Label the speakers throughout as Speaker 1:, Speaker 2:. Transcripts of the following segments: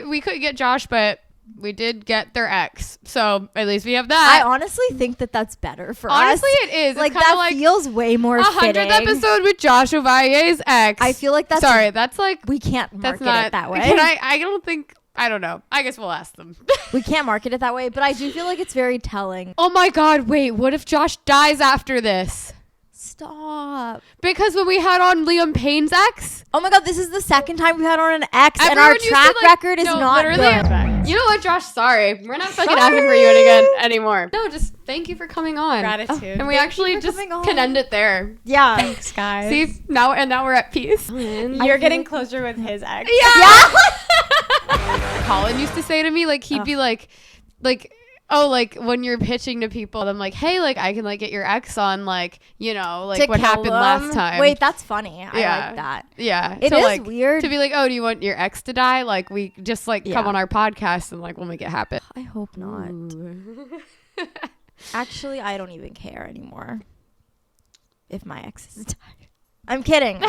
Speaker 1: We couldn't get Josh, but we did get their ex, so at least we have that.
Speaker 2: I honestly think that that's better for us.
Speaker 1: Honestly, it is.
Speaker 2: Like,
Speaker 1: it's
Speaker 2: that feels way more fitting.
Speaker 1: 100th episode with Josh Ovalle's ex.
Speaker 2: I feel like that's...
Speaker 1: Sorry, that's like...
Speaker 2: We can't market it that way.
Speaker 1: I don't know. I guess we'll ask them.
Speaker 2: We can't market it that way, but I do feel like it's very telling.
Speaker 1: Oh my God, wait. What if Josh dies after this?
Speaker 2: Stop.
Speaker 1: Because when we had on Liam Payne's ex...
Speaker 2: Oh my God, this is the second time we've had on an ex, and
Speaker 1: everyone
Speaker 2: our
Speaker 1: used to,
Speaker 2: track record is not good.
Speaker 1: You know what, Josh? Sorry. We're not fucking asking for you again anymore. No, just thank you for coming on.
Speaker 3: Gratitude.
Speaker 1: And we actually just can end it there.
Speaker 2: Yeah.
Speaker 3: Thanks, guys.
Speaker 1: See, now we're at peace.
Speaker 3: You're getting closer with his ex.
Speaker 1: Yeah. Colin used to say to me, like, he'd be like, oh, like, when you're pitching to people, I'm like, hey, like, I can, like, get your ex on, like, you know, like, what happened last time.
Speaker 2: Wait, that's funny. I like that.
Speaker 1: Yeah.
Speaker 2: It is weird.
Speaker 1: To be like, oh, do you want your ex to die? Like, we just, like, come on our podcast and, like, we'll make it happen.
Speaker 2: I hope not. Actually, I don't even care anymore if my ex is died. I'm kidding.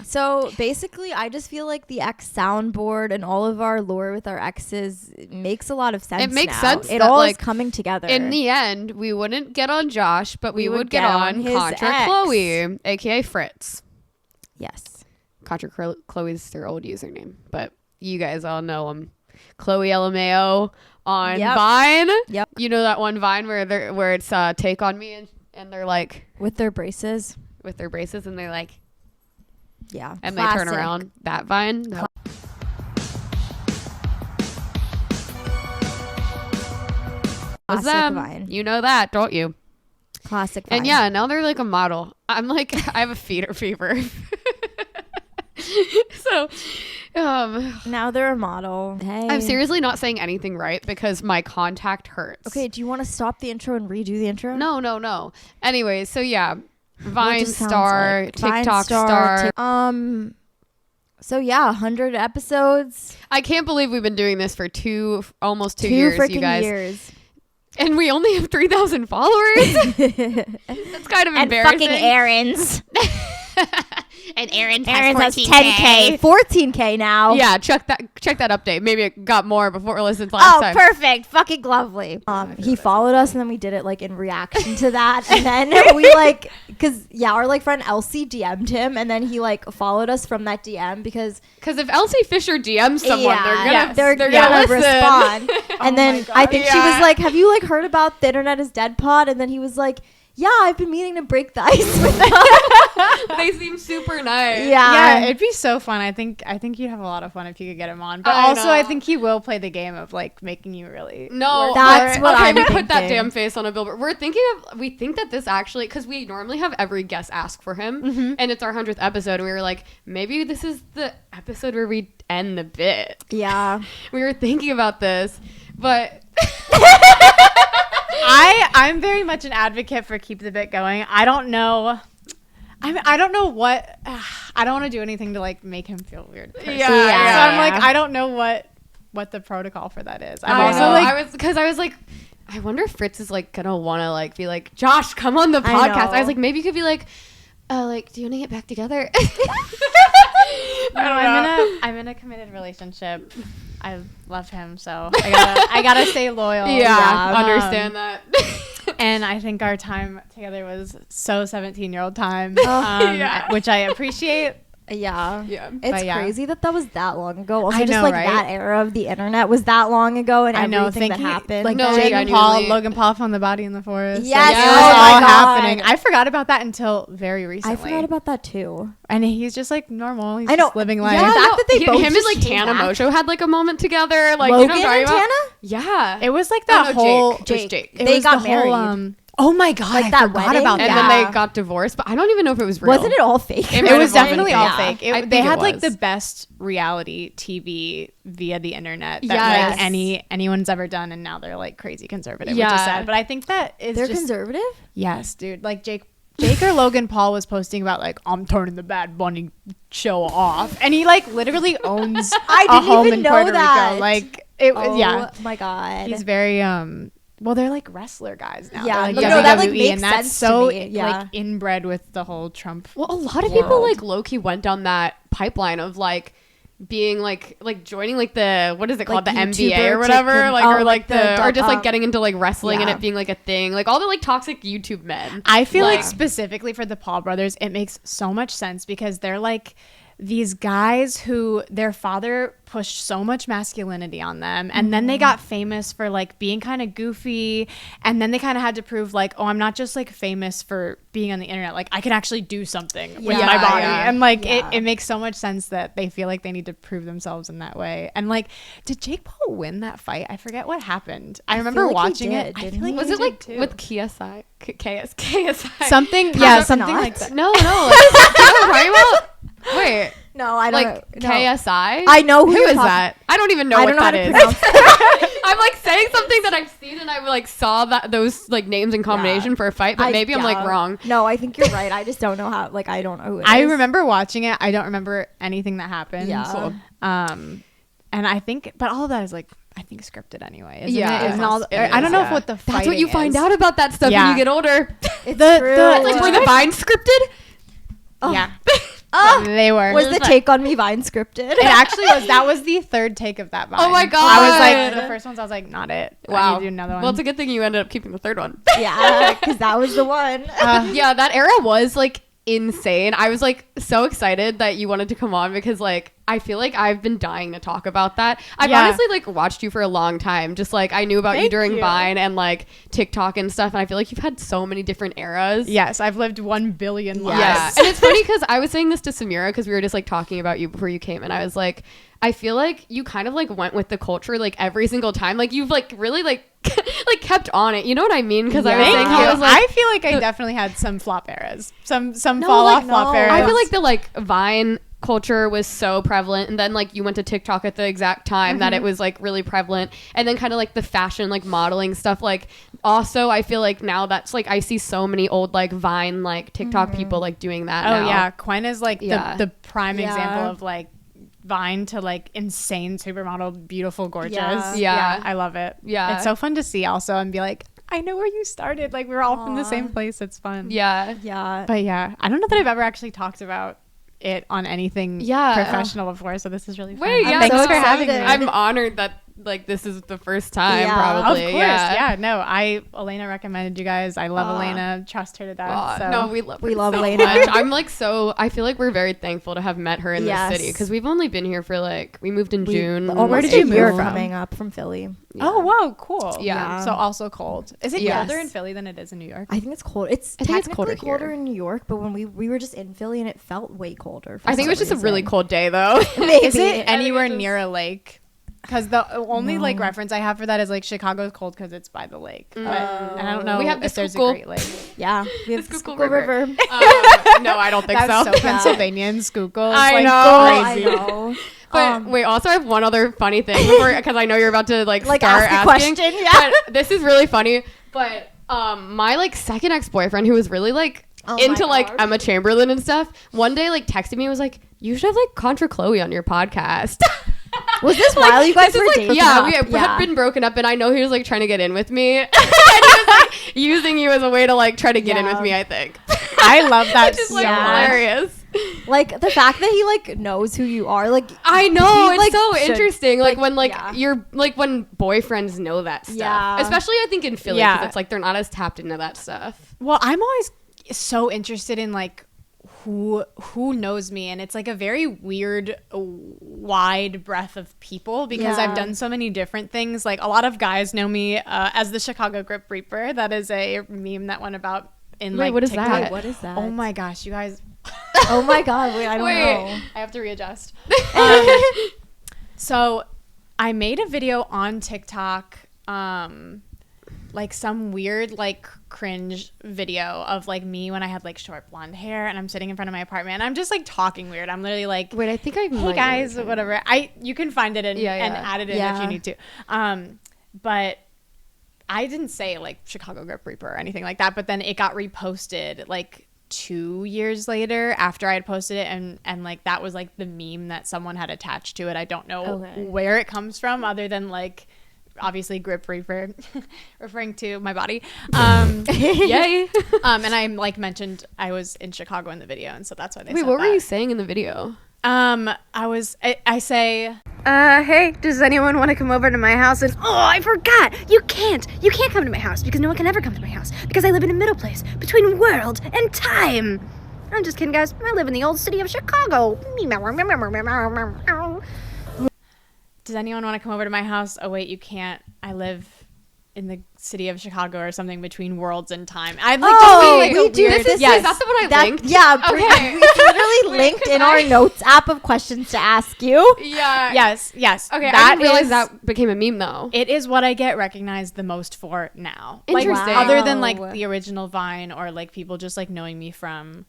Speaker 2: So basically, I just feel like the ex soundboard and all of our lore with our exes makes a lot of sense.
Speaker 1: It makes
Speaker 2: now.
Speaker 1: sense.
Speaker 2: It all is coming together.
Speaker 1: In the end, we wouldn't get on Josh, but we would get on contrachloe, aka Fritz.
Speaker 2: Yes.
Speaker 1: Contrachloe's their old username, but you guys all know him. Chloe LMAO on Vine.
Speaker 2: Yep.
Speaker 1: You know that one Vine where it's Take On Me and they're like
Speaker 2: with their braces.
Speaker 1: And they're like,
Speaker 2: yeah,
Speaker 1: and classic. They turn around. That Vine. No. Classic Vine. You know that, don't you?
Speaker 2: Classic Vine.
Speaker 1: And yeah, now they're like a model. I'm like, I have a feeder fever. So,
Speaker 2: now they're a model. Hey.
Speaker 1: I'm seriously not saying anything right because my contact hurts.
Speaker 2: Okay, do you want to stop the intro and redo the intro?
Speaker 1: No. Anyways, so yeah. Vine star, like TikTok star.
Speaker 2: So yeah, 100 episodes.
Speaker 1: I can't believe we've been doing this for almost two years, you guys.
Speaker 2: Years.
Speaker 1: And we only have 3,000 followers. That's kind of embarrassing.
Speaker 2: And fucking Aaron's.
Speaker 1: And Aaron
Speaker 2: has 10K. 14K now.
Speaker 1: Yeah, check that update. Maybe it got more before we listened to last time.
Speaker 2: Oh, perfect. Fucking lovely. He followed us and then we did it like in reaction to that. And then we like, because our like friend Elsie DM'd him and then he like followed us from that DM because
Speaker 1: if Elsie Fisher DMs someone, they're gonna
Speaker 2: respond. And then I think she was like, have you like heard about the Internet is Dead pod? And then he was like, yeah, I've been meaning to break the ice with them.
Speaker 1: They seem super nice.
Speaker 3: Yeah, it'd be so fun. I think you'd have a lot of fun if you could get him on. But I think he will play the game of like making you really.
Speaker 1: No,
Speaker 2: that's what I'm thinking.
Speaker 1: Put that damn face on a billboard. We think that this actually, because we normally have every guest ask for him, and it's our 100th episode, and we were like, maybe this is the episode where we end the bit.
Speaker 2: Yeah,
Speaker 1: we were thinking about this, but.
Speaker 3: I'm very much an advocate for keep the bit going. I don't know. I don't know what. I don't want to do anything to like make him feel weird.
Speaker 1: Yeah.
Speaker 3: So I'm like, I don't know what the protocol for that is.
Speaker 1: I was like, I wonder if Fritz is like gonna want to like be like, Josh, come on the podcast. I was like, maybe you could be like, do you want to get back together?
Speaker 3: I'm in a committed relationship. I love him, so I gotta stay loyal.
Speaker 1: Yeah, understand that.
Speaker 3: And I think our time together was so 17-year-old time, which I appreciate.
Speaker 2: Yeah. It's crazy that was that long ago. Also, just like
Speaker 3: right?
Speaker 2: that era of the internet was that long ago, and everything that happened.
Speaker 3: Like Logan Paul found the body in the forest.
Speaker 2: Yes,
Speaker 3: it was all happening. I forgot about that until very recently.
Speaker 2: I forgot about that too.
Speaker 3: And he's just like normal. He's just living life.
Speaker 2: Yeah, the fact that they both
Speaker 1: him and like Tana Mojo had like a moment together. Like
Speaker 2: Logan and Tana?
Speaker 1: Yeah.
Speaker 3: It was like that whole
Speaker 1: Jake.
Speaker 2: They got married.
Speaker 3: Oh my God,
Speaker 2: like that wedding
Speaker 3: about
Speaker 1: and
Speaker 3: that.
Speaker 1: then they got divorced, but I don't even know if it was real.
Speaker 2: Wasn't it all fake?
Speaker 3: It was definitely all fake. They had
Speaker 1: was.
Speaker 3: Like the best reality TV via the internet that like anyone's ever done, and now they're like crazy conservative, which is sad. But I think that is
Speaker 2: they're conservative.
Speaker 3: Yes, dude. Like Jake or Logan Paul was posting about like, I'm turning the Bad Bunny show off, and he like literally owns a home in Puerto Rico. Like
Speaker 2: oh my God,
Speaker 3: he's very well, they're like wrestler guys now.
Speaker 2: Yeah,
Speaker 3: like
Speaker 2: that like makes
Speaker 3: and that's
Speaker 2: sense
Speaker 3: so
Speaker 2: to me.
Speaker 3: like inbred with the whole Trump.
Speaker 1: Well, a lot of people like low-key went down that pipeline of like being like joining like the, what is it called,
Speaker 2: Like
Speaker 1: the
Speaker 2: YouTuber
Speaker 1: NBA or whatever, like or like the or just like
Speaker 2: um,
Speaker 1: getting into like wrestling and it being like a thing, like all the like toxic YouTube men.
Speaker 3: I feel like specifically for the Paul brothers, it makes so much sense because they're like these guys who their father pushed so much masculinity on them, and then they got famous for like being kind of goofy, and then they kind of had to prove like, oh, I'm not just like famous for being on the internet, like I can actually do something with my body. And like it makes so much sense that they feel like they need to prove themselves in that way. And like, did Jake Paul win that fight? I forget what happened. I remember watching it. I feel like
Speaker 1: was it like too. With KSI? KSI?
Speaker 3: Something, something like that.
Speaker 1: No, like, wait.
Speaker 2: No, I don't
Speaker 1: like
Speaker 2: know.
Speaker 1: KSI.
Speaker 2: I know who
Speaker 1: is that. I don't even know what that is. I'm like saying something that I've seen and I like saw that those like names in combination for a fight, but maybe I'm like wrong.
Speaker 2: No, I think you're right. I just don't know how. Like I don't know who it is.
Speaker 3: I remember watching it. I don't remember anything that happened.
Speaker 2: Yeah.
Speaker 3: So, and I think, but all of that is like, I think scripted anyway. Isn't
Speaker 1: Yeah.
Speaker 3: it? Isn't all? I don't know if what the fighting
Speaker 1: That's what you find
Speaker 3: is.
Speaker 1: out about that stuff when you get older.
Speaker 2: It's
Speaker 3: the
Speaker 2: true.
Speaker 1: Like were the Vines scripted?
Speaker 3: Oh. Yeah. They were.
Speaker 2: Was the take on me Vine scripted?
Speaker 3: It actually was. That was the third take of that Vine.
Speaker 1: Oh my god!
Speaker 3: I was like, the first ones, I was like, not it.
Speaker 1: Wow.
Speaker 3: I need to do another one.
Speaker 1: Well, it's a good thing you ended up keeping the third one.
Speaker 2: Yeah, because that was the one.
Speaker 1: Yeah, that era was like insane. I was like so excited that you wanted to come on because like I feel like I've been dying to talk about that. I've honestly like watched you for a long time. Just like I knew about you during Vine and like TikTok and stuff, and I feel like you've had so many different eras.
Speaker 3: Yes, I've lived 1 billion lives.
Speaker 1: Yeah, and it's funny because I was saying this to Samira because we were just like talking about you before you came, and I was like, I feel like you kind of like went with the culture like every single time. Like you've like really like like kept on it. You know what I mean? Because I was saying I was like,
Speaker 3: I feel like I definitely had some flop eras, some fall off flop eras.
Speaker 1: I feel like the like Vine culture was so prevalent, and then like you went to TikTok at the exact time that it was like really prevalent, and then kind of like the fashion like modeling stuff. Like also I feel like now that's like I see so many old like Vine like TikTok people like doing that.
Speaker 3: Oh
Speaker 1: now.
Speaker 3: yeah, Quen is like the prime example of like Vine to like insane supermodel, beautiful, gorgeous. Yeah, I love it.
Speaker 1: Yeah,
Speaker 3: it's so fun to see also and be like, I know where you started. Like we're all from the same place. It's fun.
Speaker 1: Yeah.
Speaker 3: But yeah, I don't know that I've ever actually talked about it on anything professional before, so this is really fun.
Speaker 1: Thanks
Speaker 2: so
Speaker 1: for having me.
Speaker 2: excited.
Speaker 1: I'm honored that like this is the first time
Speaker 3: Of
Speaker 1: probably.
Speaker 3: course. No, Elena recommended you guys. I love Elena, trust her to death. So.
Speaker 1: No, we love so
Speaker 2: Elena.
Speaker 1: much. I'm like I feel like we're very thankful to have met her in this city because we've only been here for like we moved in June.
Speaker 2: Where did you move from? Coming up from Philly.
Speaker 3: Oh, whoa, cool.
Speaker 1: Yeah.
Speaker 3: So also cold. Is it colder in Philly than it is in New York?
Speaker 2: I think it's cold. I think it's colder in New York, but when we were just in Philly and it felt way colder.
Speaker 1: I think it was just a really cold day though.
Speaker 3: Is it anywhere near a lake? Because the only like reference I have for that is like Chicago's cold because it's by the lake. And I don't know if there's a Great Lake.
Speaker 2: Yeah, we have
Speaker 1: the
Speaker 2: Schuylkill River.
Speaker 1: No, I don't think
Speaker 3: That's
Speaker 1: so.
Speaker 3: Pennsylvanian Schuylkill.
Speaker 1: I
Speaker 3: know.
Speaker 2: Crazy. I know.
Speaker 1: But wait, also I have one other funny thing because I know you're about to like start
Speaker 2: ask a
Speaker 1: asking.
Speaker 2: question. Yeah.
Speaker 1: But this is really funny. But my like second ex-boyfriend who was really like into like Emma Chamberlain and stuff, one day like texted me and was like, you should have like contrachloe on your podcast.
Speaker 2: Was this while you guys were dating?
Speaker 1: Yeah, we had been broken up, and I know he was like trying to get in with me, and he was like using you as a way to like try to get in with me. I think
Speaker 3: I love that.
Speaker 1: Which is like hilarious.
Speaker 2: Like the fact that he like knows who you are. Like
Speaker 1: I know it's
Speaker 2: like,
Speaker 1: so interesting. Like when like
Speaker 2: yeah.
Speaker 1: you're like when boyfriends know that stuff. Yeah. Especially I think in Philly because it's like they're not as tapped into that stuff.
Speaker 3: Well, I'm always so interested in like who knows me, and it's like a very weird wide breadth of people because I've done so many different things. Like a lot of guys know me as the Chicago Grip Reaper. That is a meme that went about in like
Speaker 1: what is
Speaker 3: TikTok.
Speaker 1: that?
Speaker 2: What is that?
Speaker 3: Oh my gosh, you guys.
Speaker 2: Oh my god, wait, I don't know.
Speaker 3: I have to readjust. So I made a video on TikTok, like some weird like cringe video of like me when I had like short blonde hair and I'm sitting in front of my apartment and I'm just like talking weird. I'm literally like,
Speaker 1: wait, I think I
Speaker 3: hey guys, whatever. You can find it and add it in if you need to. But I didn't say like Chicago Grip Reaper or anything like that. But then it got reposted like 2 years later after I had posted it, and like that was like the meme that someone had attached to it. I don't know where it comes from other than like obviously Grip Reaper referring to my body.
Speaker 1: Yay.
Speaker 3: And I like mentioned I was in Chicago in the video, and so that's why they said
Speaker 1: what
Speaker 3: that.
Speaker 1: were you saying in the video?
Speaker 3: I say, hey, does anyone want to come over to my house? And
Speaker 4: Oh, I forgot. You can't come to my house because no one can ever come to my house because I live in a middle place between world and time. I'm just kidding, guys. I live in the old city of Chicago.
Speaker 3: does anyone want to come over to my house? Oh, wait, you can't. I live in the city of Chicago or something between worlds and time. I'm like,
Speaker 2: we do this.
Speaker 1: Yes. Is that what I linked?
Speaker 2: Yeah.
Speaker 1: Okay.
Speaker 2: It's literally linked in our notes app of questions to ask you.
Speaker 1: Yeah.
Speaker 3: Yes.
Speaker 1: Okay,
Speaker 3: That
Speaker 1: I didn't realize
Speaker 3: is-
Speaker 1: that became a meme though.
Speaker 3: It is what I get recognized the most for now.
Speaker 1: Interesting.
Speaker 3: Like, other than
Speaker 2: Wow.
Speaker 3: like the original Vine or like people just like knowing me from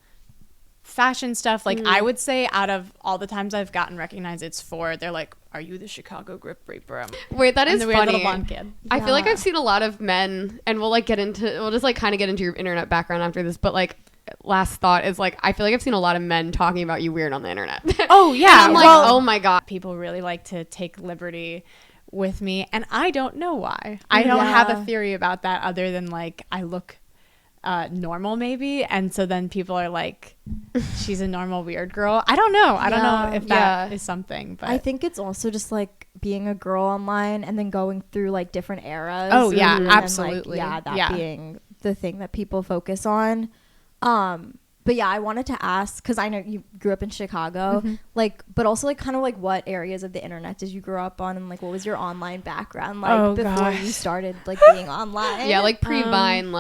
Speaker 3: fashion stuff. Like I would say out of all the times I've gotten recognized, it's for they're like, are you the Chicago Grip Reaper?
Speaker 1: Wait, that
Speaker 3: And
Speaker 1: is
Speaker 3: the weird
Speaker 1: funny.
Speaker 3: little blonde kid.
Speaker 1: I feel like I've seen a lot of men, and we'll just like kind of get into your internet background after this, but like last thought is like, I feel like I've seen a lot of men talking about you weird on the internet.
Speaker 3: Oh yeah.
Speaker 1: And I'm like, oh my God.
Speaker 3: People really like to take liberty with me, and I don't know why. I don't have a theory about that other than like I look normal maybe, and so then people are like, she's a normal weird girl. I don't know if that is something, but
Speaker 2: I think it's also just like being a girl online and then going through like different eras.
Speaker 3: Oh, yeah,
Speaker 2: and,
Speaker 3: absolutely.
Speaker 2: Like, that being the thing that people focus on. But yeah, I wanted to ask, because I know you grew up in Chicago, like, but also like kind of like what areas of the internet did you grow up on, and like what was your online background like before you started like being online?
Speaker 1: Yeah, like pre-Vine,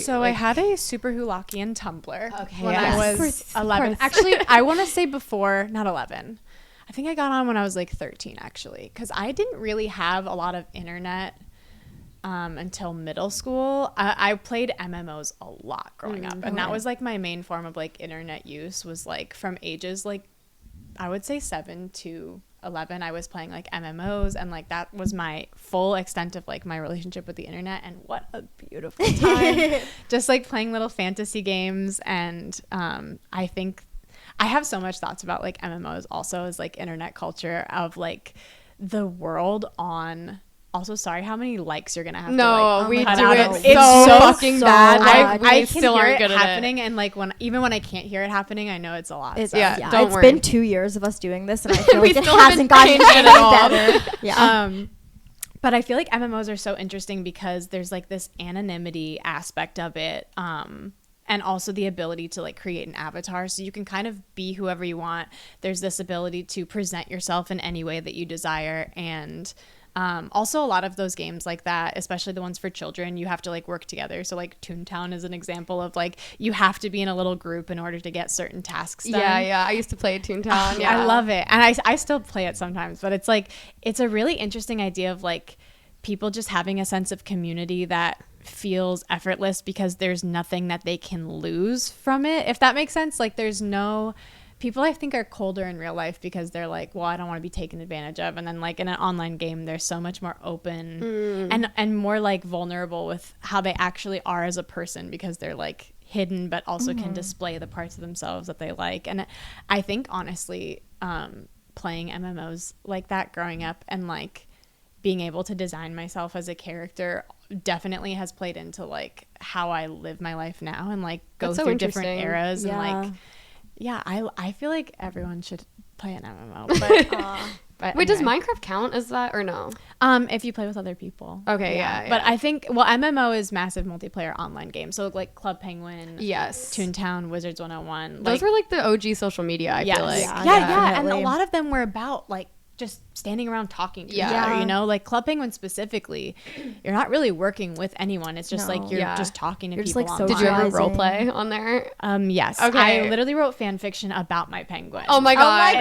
Speaker 3: so I had a Super Hulakian Tumblr when
Speaker 1: yes.
Speaker 3: I
Speaker 1: Of
Speaker 3: was
Speaker 1: course,
Speaker 3: 11. Actually, I want to say before, not 11. I think I got on when I was like 13 actually, because I didn't really have a lot of internet until middle school. I played MMOs a lot growing up, and that was like my main form of like internet use, was like from ages like I would say 7 to 11 I was playing like MMOs, and like that was my full extent of like my relationship with the internet. And what a beautiful time. Just like playing little fantasy games. And I think I have so much thoughts about like MMOs also as like internet culture of like the world on. Also, sorry how many likes you're gonna have to like
Speaker 1: we
Speaker 3: cut
Speaker 1: do
Speaker 3: out
Speaker 1: it
Speaker 3: of.
Speaker 1: so
Speaker 3: It's so
Speaker 1: fucking bad.
Speaker 3: I
Speaker 1: We
Speaker 3: can
Speaker 1: still
Speaker 3: hear
Speaker 1: aren't
Speaker 3: it
Speaker 1: good at
Speaker 3: happening, and like when I can't hear it happening, I know it's a lot.
Speaker 2: It's,
Speaker 3: so.
Speaker 2: yeah,
Speaker 1: don't
Speaker 2: it's
Speaker 1: worry.
Speaker 2: been 2 years of us doing this, and I feel
Speaker 1: We
Speaker 2: like it
Speaker 1: still haven't
Speaker 2: hasn't gotten
Speaker 1: changed it
Speaker 2: any
Speaker 1: at all.
Speaker 2: better. Yeah.
Speaker 3: But I feel like MMOs are so interesting because there's like this anonymity aspect of it. And also the ability to like create an avatar, so you can kind of be whoever you want. There's this ability to present yourself in any way that you desire. And also a lot of those games like that, especially the ones for children, you have to like work together. So like Toontown is an example of like you have to be in a little group in order to get certain tasks done.
Speaker 1: Yeah. I used to play Toontown.
Speaker 3: I love it. And I still play it sometimes, but it's like, it's a really interesting idea of like people just having a sense of community that feels effortless because there's nothing that they can lose from it, if that makes sense. Like there's no people I think are colder in real life because they're like, well, I don't want to be taken advantage of. And then like in an online game, they're so much more open and more like vulnerable with how they actually are as a person, because they're like hidden but also can display the parts of themselves that they like. And I think honestly, playing MMOs like that growing up and like being able to design myself as a character definitely has played into like how I live my life now and like go through different eras. And like I feel like everyone should play an MMO. But
Speaker 1: Wait, does Minecraft count as that or no?
Speaker 3: If you play with other people.
Speaker 1: Okay, yeah.
Speaker 3: But I think, well, MMO is massive multiplayer online game. So like Club Penguin,
Speaker 1: Yes,
Speaker 3: Toontown, Wizards 101.
Speaker 1: Those were like the OG social media, I feel like.
Speaker 3: Yeah. And a lot of them were about like just standing around talking to each other, you know, like Club Penguin specifically, you're not really working with anyone. It's just like you're just talking to
Speaker 2: you're
Speaker 3: people.
Speaker 2: just, like,
Speaker 1: Did you ever role play on there?
Speaker 3: Yes.
Speaker 1: Okay.
Speaker 3: I literally wrote fan fiction about my penguin.
Speaker 1: Oh my god.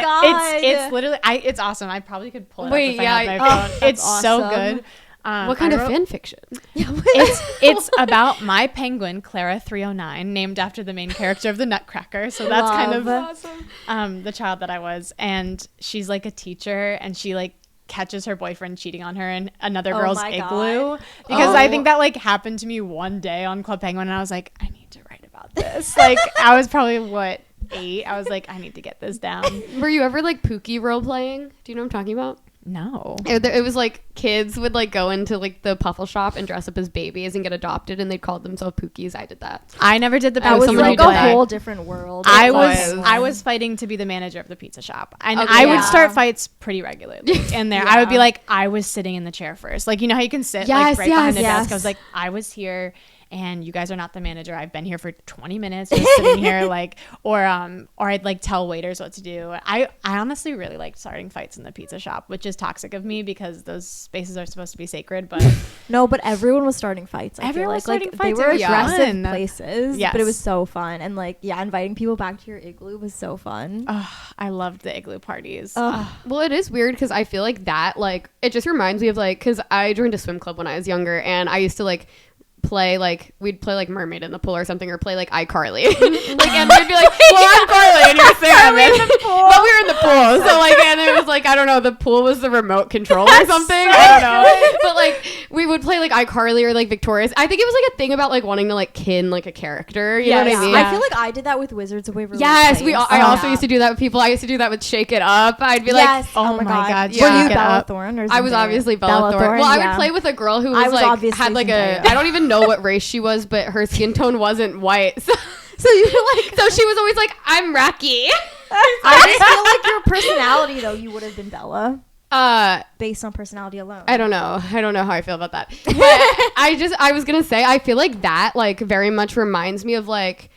Speaker 3: It's literally it's awesome. I probably could pull it up if I had my phone. It's
Speaker 2: awesome.
Speaker 3: so good.
Speaker 1: What kind of fan fiction?
Speaker 3: It's about my penguin, Clara 309, named after the main character of the Nutcracker. So that's kind of
Speaker 1: awesome.
Speaker 3: the child that I was. And she's like a teacher, and she like catches her boyfriend cheating on her in another girl's igloo. Because I think that like happened to me one day on Club Penguin, and I was like, I need to write about this. Like I was probably 8. I was like, I need to get this down.
Speaker 1: Were you ever like Pookie role playing? Do you know what I'm talking about?
Speaker 3: No.
Speaker 1: It was like kids would like go into like the Puffle shop and dress up as babies and get adopted, and they called themselves Pookies. I did that.
Speaker 3: I never did the
Speaker 2: That was like
Speaker 3: a
Speaker 2: whole different world.
Speaker 3: I was fighting to be the manager of the pizza shop, and
Speaker 1: Okay,
Speaker 3: I would start fights pretty regularly in there.
Speaker 2: Yeah.
Speaker 3: I would be like, I was sitting in the chair first, like, you know how you can sit like right behind the desk. I was like, I was here, and you guys are not the manager. I've been here for 20 minutes just sitting here, like, or I'd like tell waiters what to do. I honestly really liked starting fights in the pizza shop, which is toxic of me because those spaces are supposed to be sacred, but
Speaker 2: no, but everyone was starting fights.
Speaker 3: Everyone was
Speaker 2: like
Speaker 3: starting
Speaker 2: they
Speaker 3: fights.
Speaker 2: were
Speaker 3: It was
Speaker 2: aggressive
Speaker 3: fun.
Speaker 2: places,
Speaker 3: Yes.
Speaker 2: but it was so fun. And like, yeah, inviting people back to your igloo was so fun.
Speaker 3: I loved the igloo parties.
Speaker 1: Well, it is weird because I feel like that, like, it just reminds me of like, because I joined a swim club when I was younger, and I used to like play like we'd play like mermaid in the pool or something, or play like iCarly. Like, and we'd be like, well, I'm Carly and you're Sam, but we were in the pool, so like, and it was like, I don't know, the pool was the remote control or something. I don't know, but like we would play like iCarly or like Victorious. I think it was like a thing about like wanting to like kin like a character, you know what I mean?
Speaker 2: I feel like I did that with Wizards of Waverly
Speaker 1: Yes,
Speaker 2: Place.
Speaker 1: I also used to do that with people. I used to do that with Shake It Up. I'd be like,
Speaker 3: oh my God,
Speaker 2: Were
Speaker 1: yeah.
Speaker 2: you
Speaker 3: Shake It
Speaker 2: Bella
Speaker 3: Up.
Speaker 2: Thorne? Or
Speaker 1: I was obviously Bella Thorne. Well, I would play with a girl who was like
Speaker 2: obviously
Speaker 1: had like
Speaker 2: Zendaya.
Speaker 1: I don't even know what race she was, but her skin tone wasn't white.
Speaker 2: So you were like,
Speaker 1: so she was always like, I'm Rocky.
Speaker 2: I just feel like your personality though, you would have been Bella. Based on personality alone.
Speaker 1: I don't know how I feel about that. But I was gonna say, I feel like that like very much reminds me of like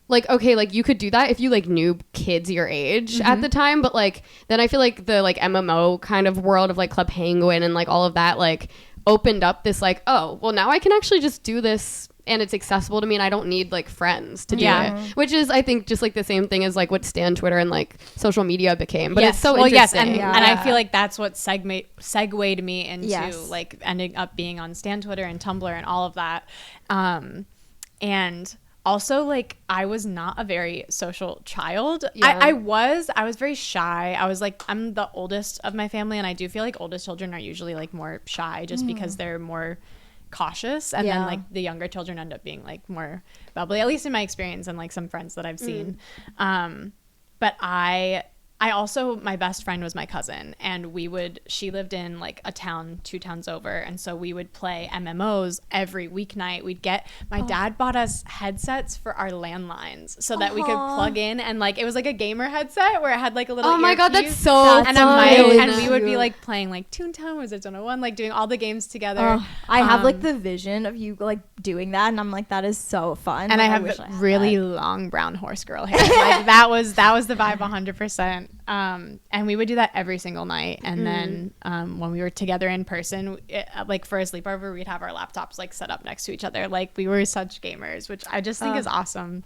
Speaker 1: okay, like you could do that if you like knew kids your age at the time, but like then I feel like the like MMO kind of world of like Club Penguin and like all of that like opened up this like, oh well, now I can actually just do this and it's accessible to me and I don't need like friends to do it, which is I think just like the same thing as like what Stan Twitter and like social media became, but it's so interesting.
Speaker 3: And I feel like that's what segued me into like ending up being on Stan Twitter and Tumblr and all of that, and also like I was not a very social child. I was very shy. I was like, I'm the oldest of my family, and I do feel like oldest children are usually like more shy just because they're more cautious, and then like the younger children end up being like more bubbly, at least in my experience and like some friends that I've seen. But I also, my best friend was my cousin, and she lived in like a town 2 towns over, and so we would play MMOs every weeknight. My dad bought us headsets for our landlines so that we could plug in, and like it was like a gamer headset where it had like a little
Speaker 1: God, that's so
Speaker 3: and a mic,
Speaker 1: really
Speaker 3: and we would be like playing like Toontown, Wizards 101, like doing all the games together.
Speaker 2: I have like the vision of you like doing that, and I'm like, that is so fun.
Speaker 3: And
Speaker 2: like,
Speaker 3: I have really long brown horse girl hair. Like that was the vibe 100%. And we would do that every single night, and then when we were together in person, like for a sleepover, we'd have our laptops like set up next to each other. Like we were such gamers, which I just think is awesome.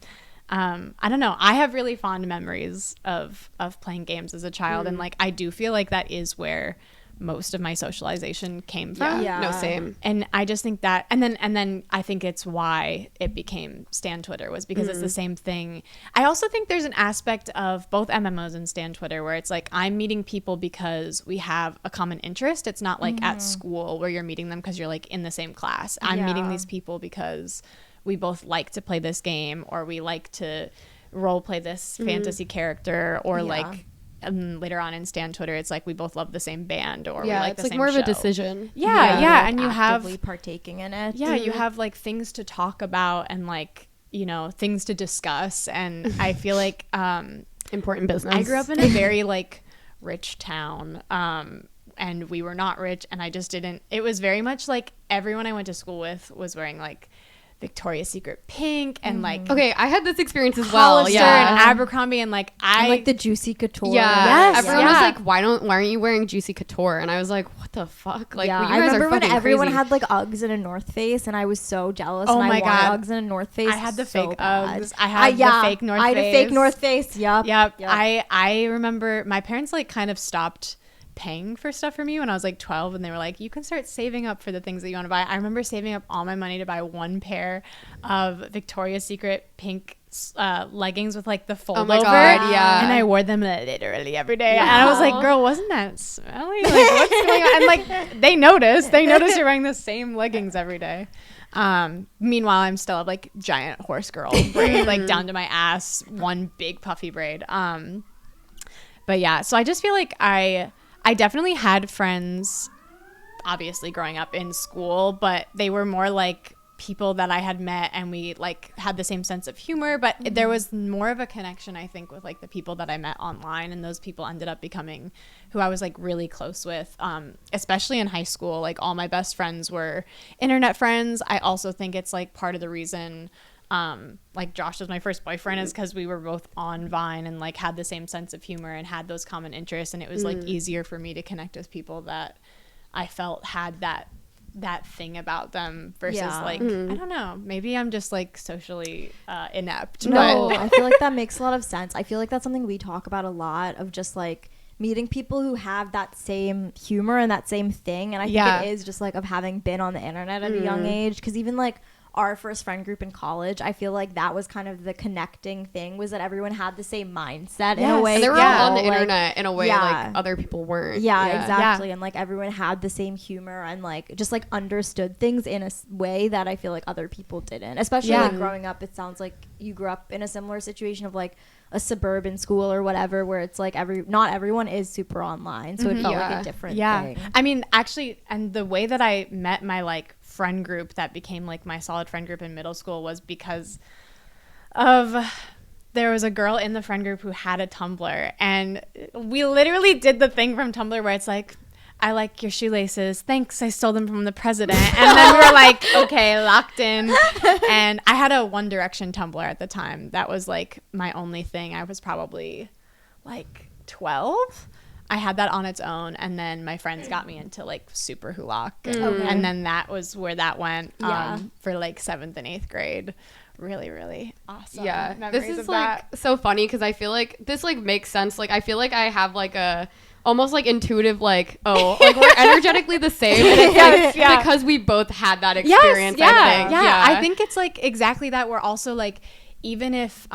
Speaker 3: I don't know, I have really fond memories of playing games as a child, and like I do feel like that is where most of my socialization came from.
Speaker 1: No, same.
Speaker 3: And I just think that, and then I think it's why it became Stan Twitter, was because it's the same thing. I also think there's an aspect of both MMOs and Stan Twitter where it's like I'm meeting people because we have a common interest. It's not like at school where you're meeting them because you're like in the same class. I'm meeting these people because we both like to play this game, or we like to role play this fantasy character, or like later on in Stan Twitter, it's like we both love the same band, or we like the
Speaker 1: it's like
Speaker 3: same
Speaker 1: more
Speaker 3: show.
Speaker 1: of a decision.
Speaker 3: And you have
Speaker 2: partaking in it.
Speaker 3: you have like things to talk about, and like, you know, things to discuss. And I feel like
Speaker 1: important business.
Speaker 3: I grew up in a very like rich town, and we were not rich, and I just didn't, it was very much like everyone I went to school with was wearing like Victoria's Secret pink and like
Speaker 1: okay, I had this experience as well.
Speaker 3: Hollister and Abercrombie, and like
Speaker 2: and like the Juicy Couture.
Speaker 1: Everyone was like, why aren't you wearing Juicy Couture? And I was like, what the fuck? Like, well, you
Speaker 2: I
Speaker 1: guys
Speaker 2: remember
Speaker 1: are
Speaker 2: when
Speaker 1: fucking
Speaker 2: everyone
Speaker 1: crazy.
Speaker 2: had like Uggs and a North Face, and I was so jealous.
Speaker 3: Oh
Speaker 2: and
Speaker 3: my
Speaker 2: I
Speaker 3: God.
Speaker 2: wore Uggs and a North Face.
Speaker 3: I had the
Speaker 2: so
Speaker 3: fake
Speaker 2: bad.
Speaker 3: Uggs. I had the fake North Face.
Speaker 2: I had a fake North Face. Yep.
Speaker 3: I remember my parents like kind of stopped paying for stuff for me when I was like 12, and they were like, you can start saving up for the things that you want to buy. I remember saving up all my money to buy one pair of Victoria's Secret pink leggings with like the fold over.
Speaker 1: God, yeah.
Speaker 3: And I wore them literally every day. And I was like, girl, wasn't that smelly? Like, what's going on? And like they noticed you're wearing the same leggings every day. Meanwhile, I'm still a like giant horse girl braid, like down to my ass, one big puffy braid. But yeah, so I just feel like I I definitely had friends, obviously growing up in school, but they were more like people that I had met and we like had the same sense of humor, but there was more of a connection, I think, with like the people that I met online, and those people ended up becoming who I was like really close with, especially in high school. Like all my best friends were internet friends. I also think it's like part of the reason like Josh was my first boyfriend is because we were both on Vine and like had the same sense of humor and had those common interests, and it was like easier for me to connect with people that I felt had that thing about them versus like I don't know, maybe I'm just like socially inept.
Speaker 2: No, I feel like that makes a lot of sense. I feel like that's something we talk about a lot, of just like meeting people who have that same humor and that same thing. And I think it is just like of having been on the internet at a young age, because even like our first friend group in college, I feel like that was kind of the connecting thing, was that everyone had the same mindset in a way.
Speaker 1: And they were all on the internet in a way like other people weren't.
Speaker 2: Yeah, exactly. And like everyone had the same humor and like just like understood things in a way that I feel like other people didn't. Especially like growing up, it sounds like you grew up in a similar situation of like a suburban school or whatever, where it's like not everyone is super online, so it felt like a different thing.
Speaker 3: I mean, actually, and the way that I met my like friend group that became like my solid friend group in middle school was because of there was a girl in the friend group who had a Tumblr, and we literally did the thing from Tumblr where it's like, I like your shoelaces, thanks, I stole them from the president. And then we were like, okay, locked in. And I had a One Direction Tumblr at the time. That was like my only thing. I was probably like 12. I had that on its own, and then my friends got me into like Super Hulock, and then that was where that went for like 7th and 8th grade. Really, really awesome.
Speaker 1: Yeah, this is like so funny because I feel like this like makes sense. Like I feel like I have like a almost like intuitive like like we're energetically the same, and it's like because we both had that experience. I
Speaker 3: think it's like exactly that. We're also like even if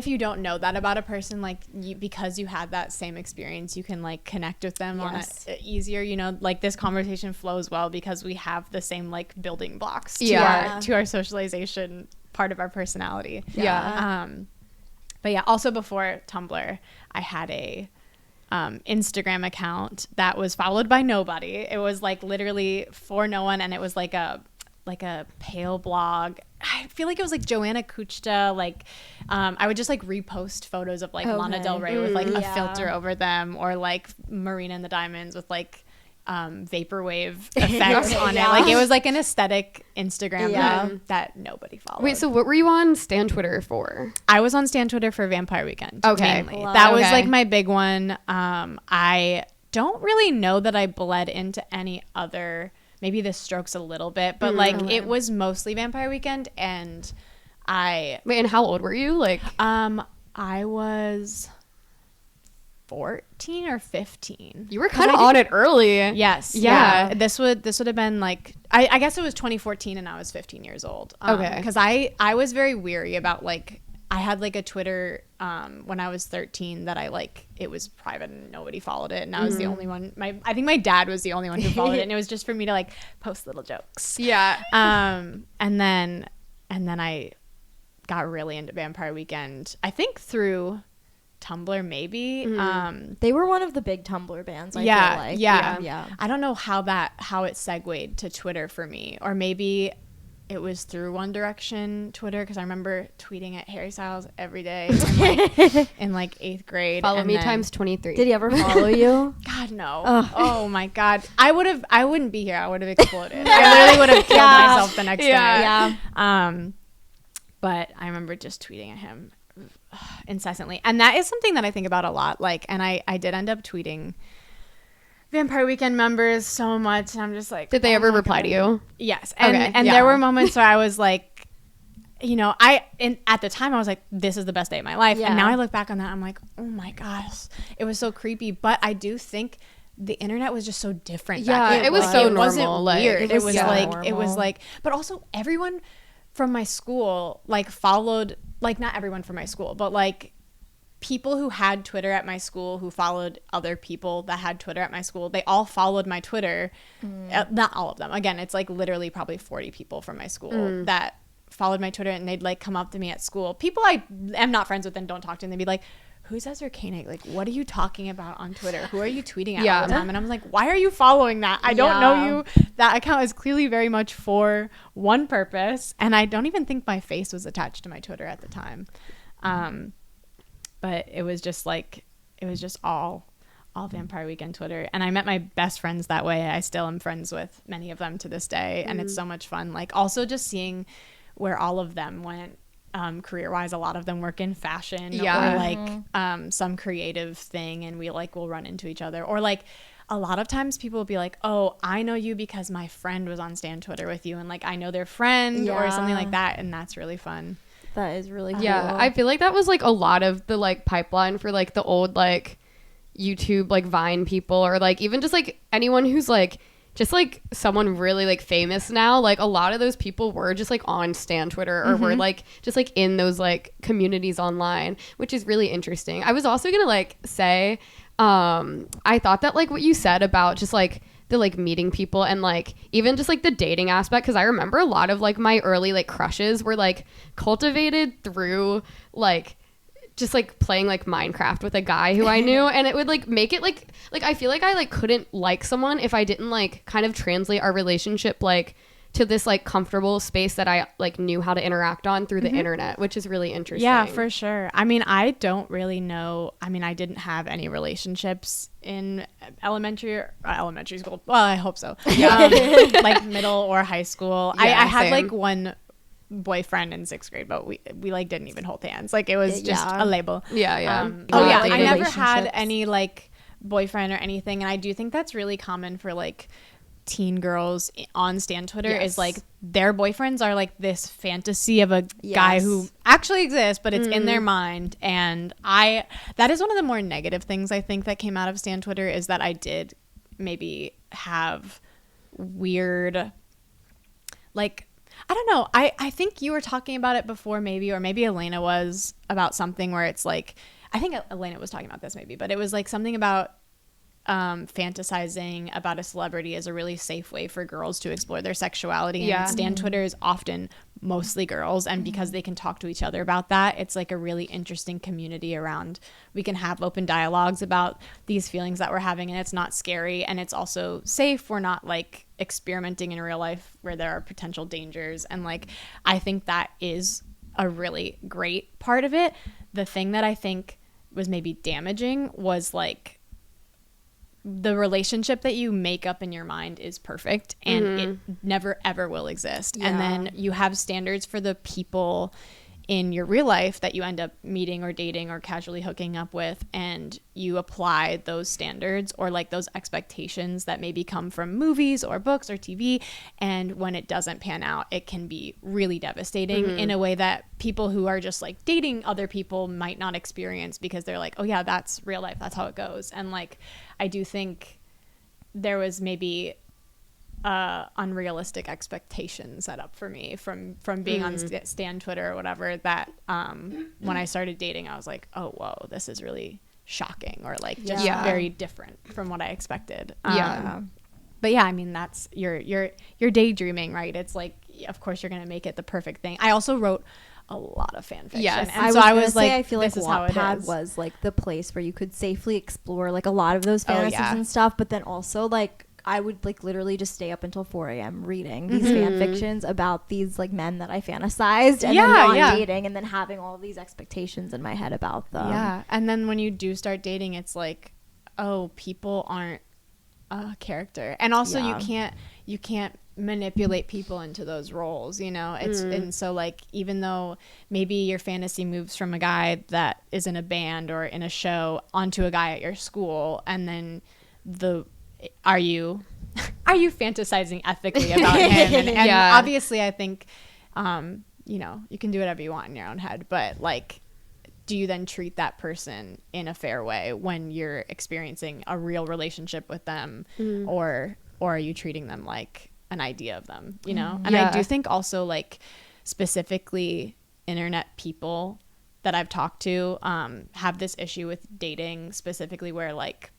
Speaker 3: you don't know that about a person, like because you had that same experience, you can like connect with them on it easier, you know, like this conversation flows well because we have the same like building blocks to our socialization part of our personality. But yeah, also before Tumblr, I had a Instagram account that was followed by nobody. It was like literally for no one, and it was like a pale blog. I feel like it was like Joanna Kuchta. Like I would just like repost photos of like Lana Del Rey with like a filter over them, or like Marina and the Diamonds with like vaporwave effects on it. Like it was like an aesthetic Instagram that nobody followed.
Speaker 1: Wait, so what were you on Stan Twitter for?
Speaker 3: I was on Stan Twitter for Vampire Weekend.
Speaker 1: Okay,
Speaker 3: mainly. That was like my big one. I don't really know that I bled into any other. Maybe this Strokes a little bit, but like it was mostly Vampire Weekend, and I
Speaker 1: wait. And how old were you? Like,
Speaker 3: I was 14 or 15.
Speaker 1: You were kind of on it early.
Speaker 3: Yes. Yeah. This would have been like I guess it was 2014, and I was 15 years old. Because I was very weary about like. I had like a Twitter when I was 13 that I like, it was private and nobody followed it, and I was the only one. I think my dad was the only one who followed it, and it was just for me to like post little jokes.
Speaker 1: Yeah.
Speaker 3: And then I got really into Vampire Weekend. I think through Tumblr maybe.
Speaker 2: They were one of the big Tumblr bands. I feel like.
Speaker 3: Yeah. I don't know how it segued to Twitter for me, or maybe. It was through One Direction Twitter, because I remember tweeting at Harry Styles every day in like 8th grade.
Speaker 1: Follow me times 23.
Speaker 2: Did he ever follow you?
Speaker 3: God, no. Oh my God. I wouldn't be here. I would have exploded. I literally would have killed myself the next day. Yeah. But I remember just tweeting at him incessantly. And that is something that I think about a lot. Like, and I did end up tweeting Vampire Weekend members so much, and I'm just like,
Speaker 1: did they ever reply to you?
Speaker 3: Yes. And there were moments where I was like, you know, at the time I was like, this is the best day of my life. And now I look back on that, I'm like, oh my gosh, it was so creepy. But I do think the internet was just so different.
Speaker 1: It was so normal.
Speaker 3: Wasn't weird. It was like, but also everyone from my school like followed, like not everyone from my school, but like people who had Twitter at my school who followed other people that had Twitter at my school, they all followed my Twitter. Not all of them. Again, it's like literally probably 40 people from my school that followed my Twitter, and they'd like come up to me at school. People I am not friends with and don't talk to, and they'd be like, who's Ezra Koenig? Like, what are you talking about on Twitter? Who are you tweeting at all the time? And I'm like, why are you following that? I don't know you. That account is clearly very much for one purpose. And I don't even think my face was attached to my Twitter at the time. But it was just all Vampire Weekend Twitter. And I met my best friends that way. I still am friends with many of them to this day. And it's so much fun. Like, also just seeing where all of them went. Career-wise, a lot of them work in fashion or like some creative thing, and we like will run into each other. Or like a lot of times people will be like, oh, I know you because my friend was on Stan Twitter with you, and like I know their friend or something like that, and that's really fun.
Speaker 2: That is really cool.
Speaker 1: Yeah, I feel like that was like a lot of the like pipeline for like the old like YouTube like Vine people, or like even just like anyone who's like just like someone really like famous now. Like a lot of those people were just like on Stan Twitter or were like just like in those like communities online, which is really interesting. I was also gonna like say I thought that like what you said about just like the like meeting people and like even just like the dating aspect, because I remember a lot of like my early like crushes were like cultivated through like just like playing like Minecraft with a guy who I knew, and it would like make it like I feel like I like couldn't like someone if I didn't like kind of translate our relationship like to this like comfortable space that I like knew how to interact on through the internet, which is really interesting.
Speaker 3: Yeah, for sure. I mean, I don't really know. I mean, I didn't have any relationships in elementary school. Well, I hope so. Like middle or high school. I had like one boyfriend in 6th grade, but we like didn't even hold hands. Like it was just a label.
Speaker 1: I
Speaker 3: never had any like boyfriend or anything, and I do think that's really common for like teen girls on Stan Twitter. Is like their boyfriends are like this fantasy of a guy who actually exists, but it's in their mind. And that is one of the more negative things I think that came out of Stan Twitter, is that I did maybe have weird like, I don't know. I think you were talking about it before, maybe, or maybe Elena was, about something where it's like, I think Elena was talking about this maybe, but it was like something about fantasizing about a celebrity is a really safe way for girls to explore their sexuality. And Stan Twitter is often mostly girls, and because they can talk to each other about that, it's like a really interesting community around. We can have open dialogues about these feelings that we're having, and it's not scary, and it's also safe. We're not like experimenting in real life where there are potential dangers, and like I think that is a really great part of it. The thing that I think was maybe damaging was like the relationship that you make up in your mind is perfect, and it never ever will exist. And then you have standards for the people in your real life that you end up meeting or dating or casually hooking up with, and you apply those standards or like those expectations that maybe come from movies or books or TV, and when it doesn't pan out, it can be really devastating in a way that people who are just like dating other people might not experience, because they're like, oh yeah, that's real life, that's how it goes. And like I do think there was maybe unrealistic expectations set up for me from being on Stan Twitter or whatever, that when I started dating, I was like, oh whoa, this is really shocking, or like just very different from what I expected. But yeah, I mean, that's you're daydreaming, right? It's like, of course you're gonna make it the perfect thing. I also wrote a lot of fan fiction.
Speaker 2: Yes,
Speaker 3: and
Speaker 2: I feel like Wattpad was like the place where you could safely explore like a lot of those fantasies and stuff, but then also like I would like literally just stay up until 4 a.m. reading these fan fictions about these like men that I fantasized, and then not dating, and then having all these expectations in my head about them.
Speaker 3: Yeah, and then when you do start dating, it's like, oh, people aren't a character, and also you can't manipulate people into those roles, you know. It's and so like, even though maybe your fantasy moves from a guy that is in a band or in a show onto a guy at your school, and then are you fantasizing ethically about him? And obviously I think you know, you can do whatever you want in your own head, but like, do you then treat that person in a fair way when you're experiencing a real relationship with them, or are you treating them like an idea of them, you know? And I do think also like specifically internet people that I've talked to have this issue with dating specifically, where like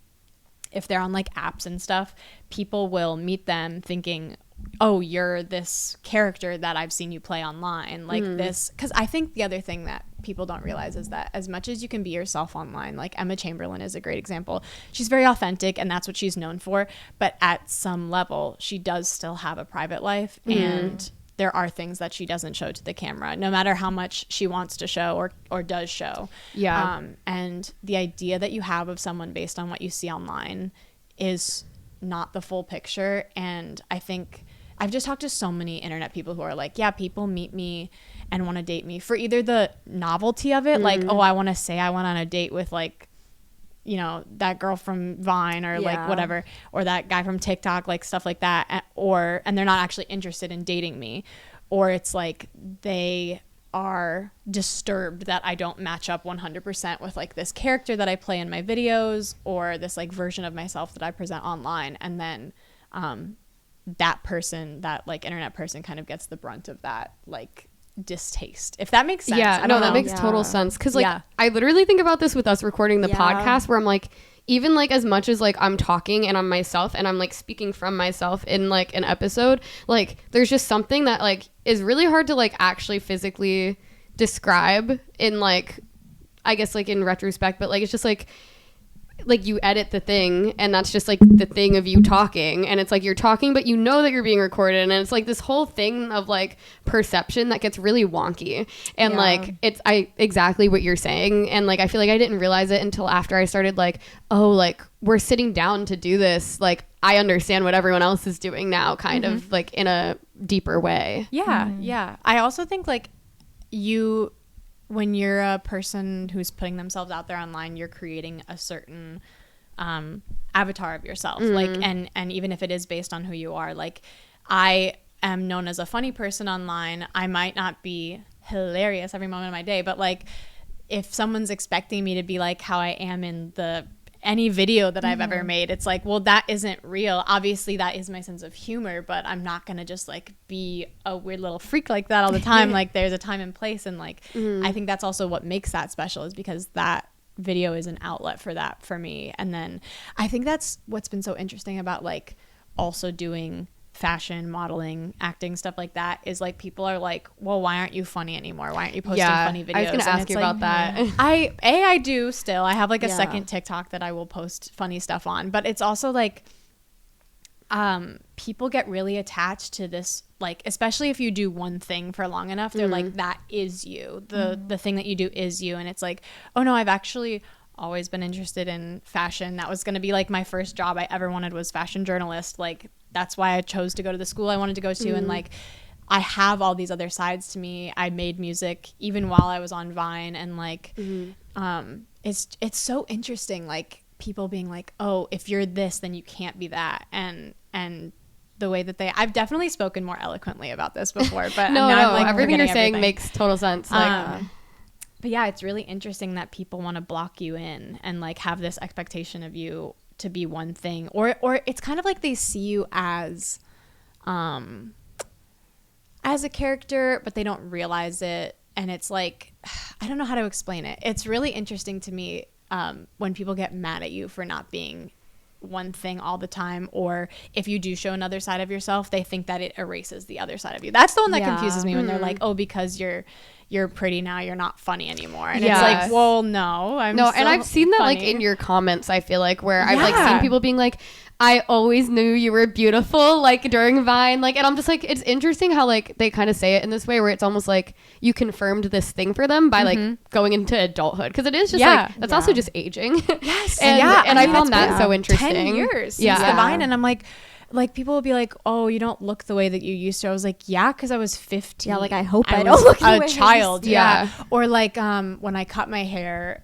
Speaker 3: if they're on like apps and stuff, people will meet them thinking, oh, you're this character that I've seen you play online, like this. Because I think the other thing that people don't realize is that as much as you can be yourself online, like Emma Chamberlain is a great example. She's very authentic and that's what she's known for. But at some level, she does still have a private life and there are things that she doesn't show to the camera, no matter how much she wants to show or does show.
Speaker 1: Yeah.
Speaker 3: And the idea that you have of someone based on what you see online is not the full picture. And I think I've just talked to so many internet people who are like, yeah, people meet me and want to date me for either the novelty of it, like, oh, I want to say I went on a date with like, you know, that girl from Vine or like whatever, or that guy from TikTok, like stuff like that. And they're not actually interested in dating me. Or it's like they are disturbed that I don't match up 100% with like this character that I play in my videos or this like version of myself that I present online. And then that person, that like internet person kind of gets the brunt of that like distaste, if that makes sense.
Speaker 1: Yeah, no, that makes total sense. Because like I literally think about this with us recording the podcast where I'm like, even like as much as like I'm talking and I'm myself and I'm like speaking from myself in like an episode, like there's just something that like is really hard to like actually physically describe in like, I guess like in retrospect, but like it's just like you edit the thing and that's just like the thing of you talking and it's like you're talking but you know that you're being recorded and it's like this whole thing of like perception that gets really wonky and like it's exactly what you're saying and like I feel like I didn't realize it until after I started like, oh, like we're sitting down to do this, like I understand what everyone else is doing now kind of like in a deeper way.
Speaker 3: Yeah. I also think like when you're a person who's putting themselves out there online, you're creating a certain avatar of yourself. Like, and even if it is based on who you are, like I am known as a funny person online. I might not be hilarious every moment of my day, but like if someone's expecting me to be like how I am in any video that I've ever made, it's like, well, that isn't real. Obviously that is my sense of humor, but I'm not gonna just like be a weird little freak like that all the time. Like there's a time and place, and like I think that's also what makes that special, is because that video is an outlet for that for me. And then I think that's what's been so interesting about like also doing fashion, modeling, acting, stuff like that, is like people are like, well, why aren't you funny anymore? Why aren't you posting funny videos?
Speaker 1: I was gonna ask you
Speaker 3: like,
Speaker 1: about that.
Speaker 3: I do still. I have like a second TikTok that I will post funny stuff on, but it's also like people get really attached to this, like especially if you do one thing for long enough, they're like, that is you. The thing that you do is you. And it's like, oh no, I've actually always been interested in fashion. That was going to be like my first job I ever wanted, was fashion journalist. Like that's why I chose to go to the school I wanted to go to. And like I have all these other sides to me. I made music even while I was on Vine, and like it's so interesting, like people being like, oh, if you're this then you can't be that, and the way that I've definitely spoken more eloquently about this before, but
Speaker 1: no,
Speaker 3: like,
Speaker 1: everything you're saying makes total sense. Like
Speaker 3: but yeah, it's really interesting that people want to block you in and like have this expectation of you to be one thing, or it's kind of like they see you as a character, but they don't realize it. And it's like, I don't know how to explain it. It's really interesting to me when people get mad at you for not being one thing all the time, or if you do show another side of yourself, they think that it erases the other side of you. That's the one that confuses me, when they're like, oh, because you're pretty now, you're not funny anymore. And it's like, well, no, and I've
Speaker 1: seen that
Speaker 3: funny.
Speaker 1: like in your comments, I feel like, where I've like seen people being like, I always knew you were beautiful, like during Vine, like, and I'm just like, it's interesting how like they kind of say it in this way where it's almost like you confirmed this thing for them by like going into adulthood, because it is just like that's also just aging.
Speaker 3: Yes.
Speaker 1: and I found that so interesting.
Speaker 3: 10 years since the Vine, and I'm like people will be like, oh, you don't look the way that you used to. I was like, yeah, because I was 15.
Speaker 2: Yeah, like I hope I don't look the way
Speaker 3: a child.
Speaker 1: Yeah.
Speaker 3: Or like when I cut my hair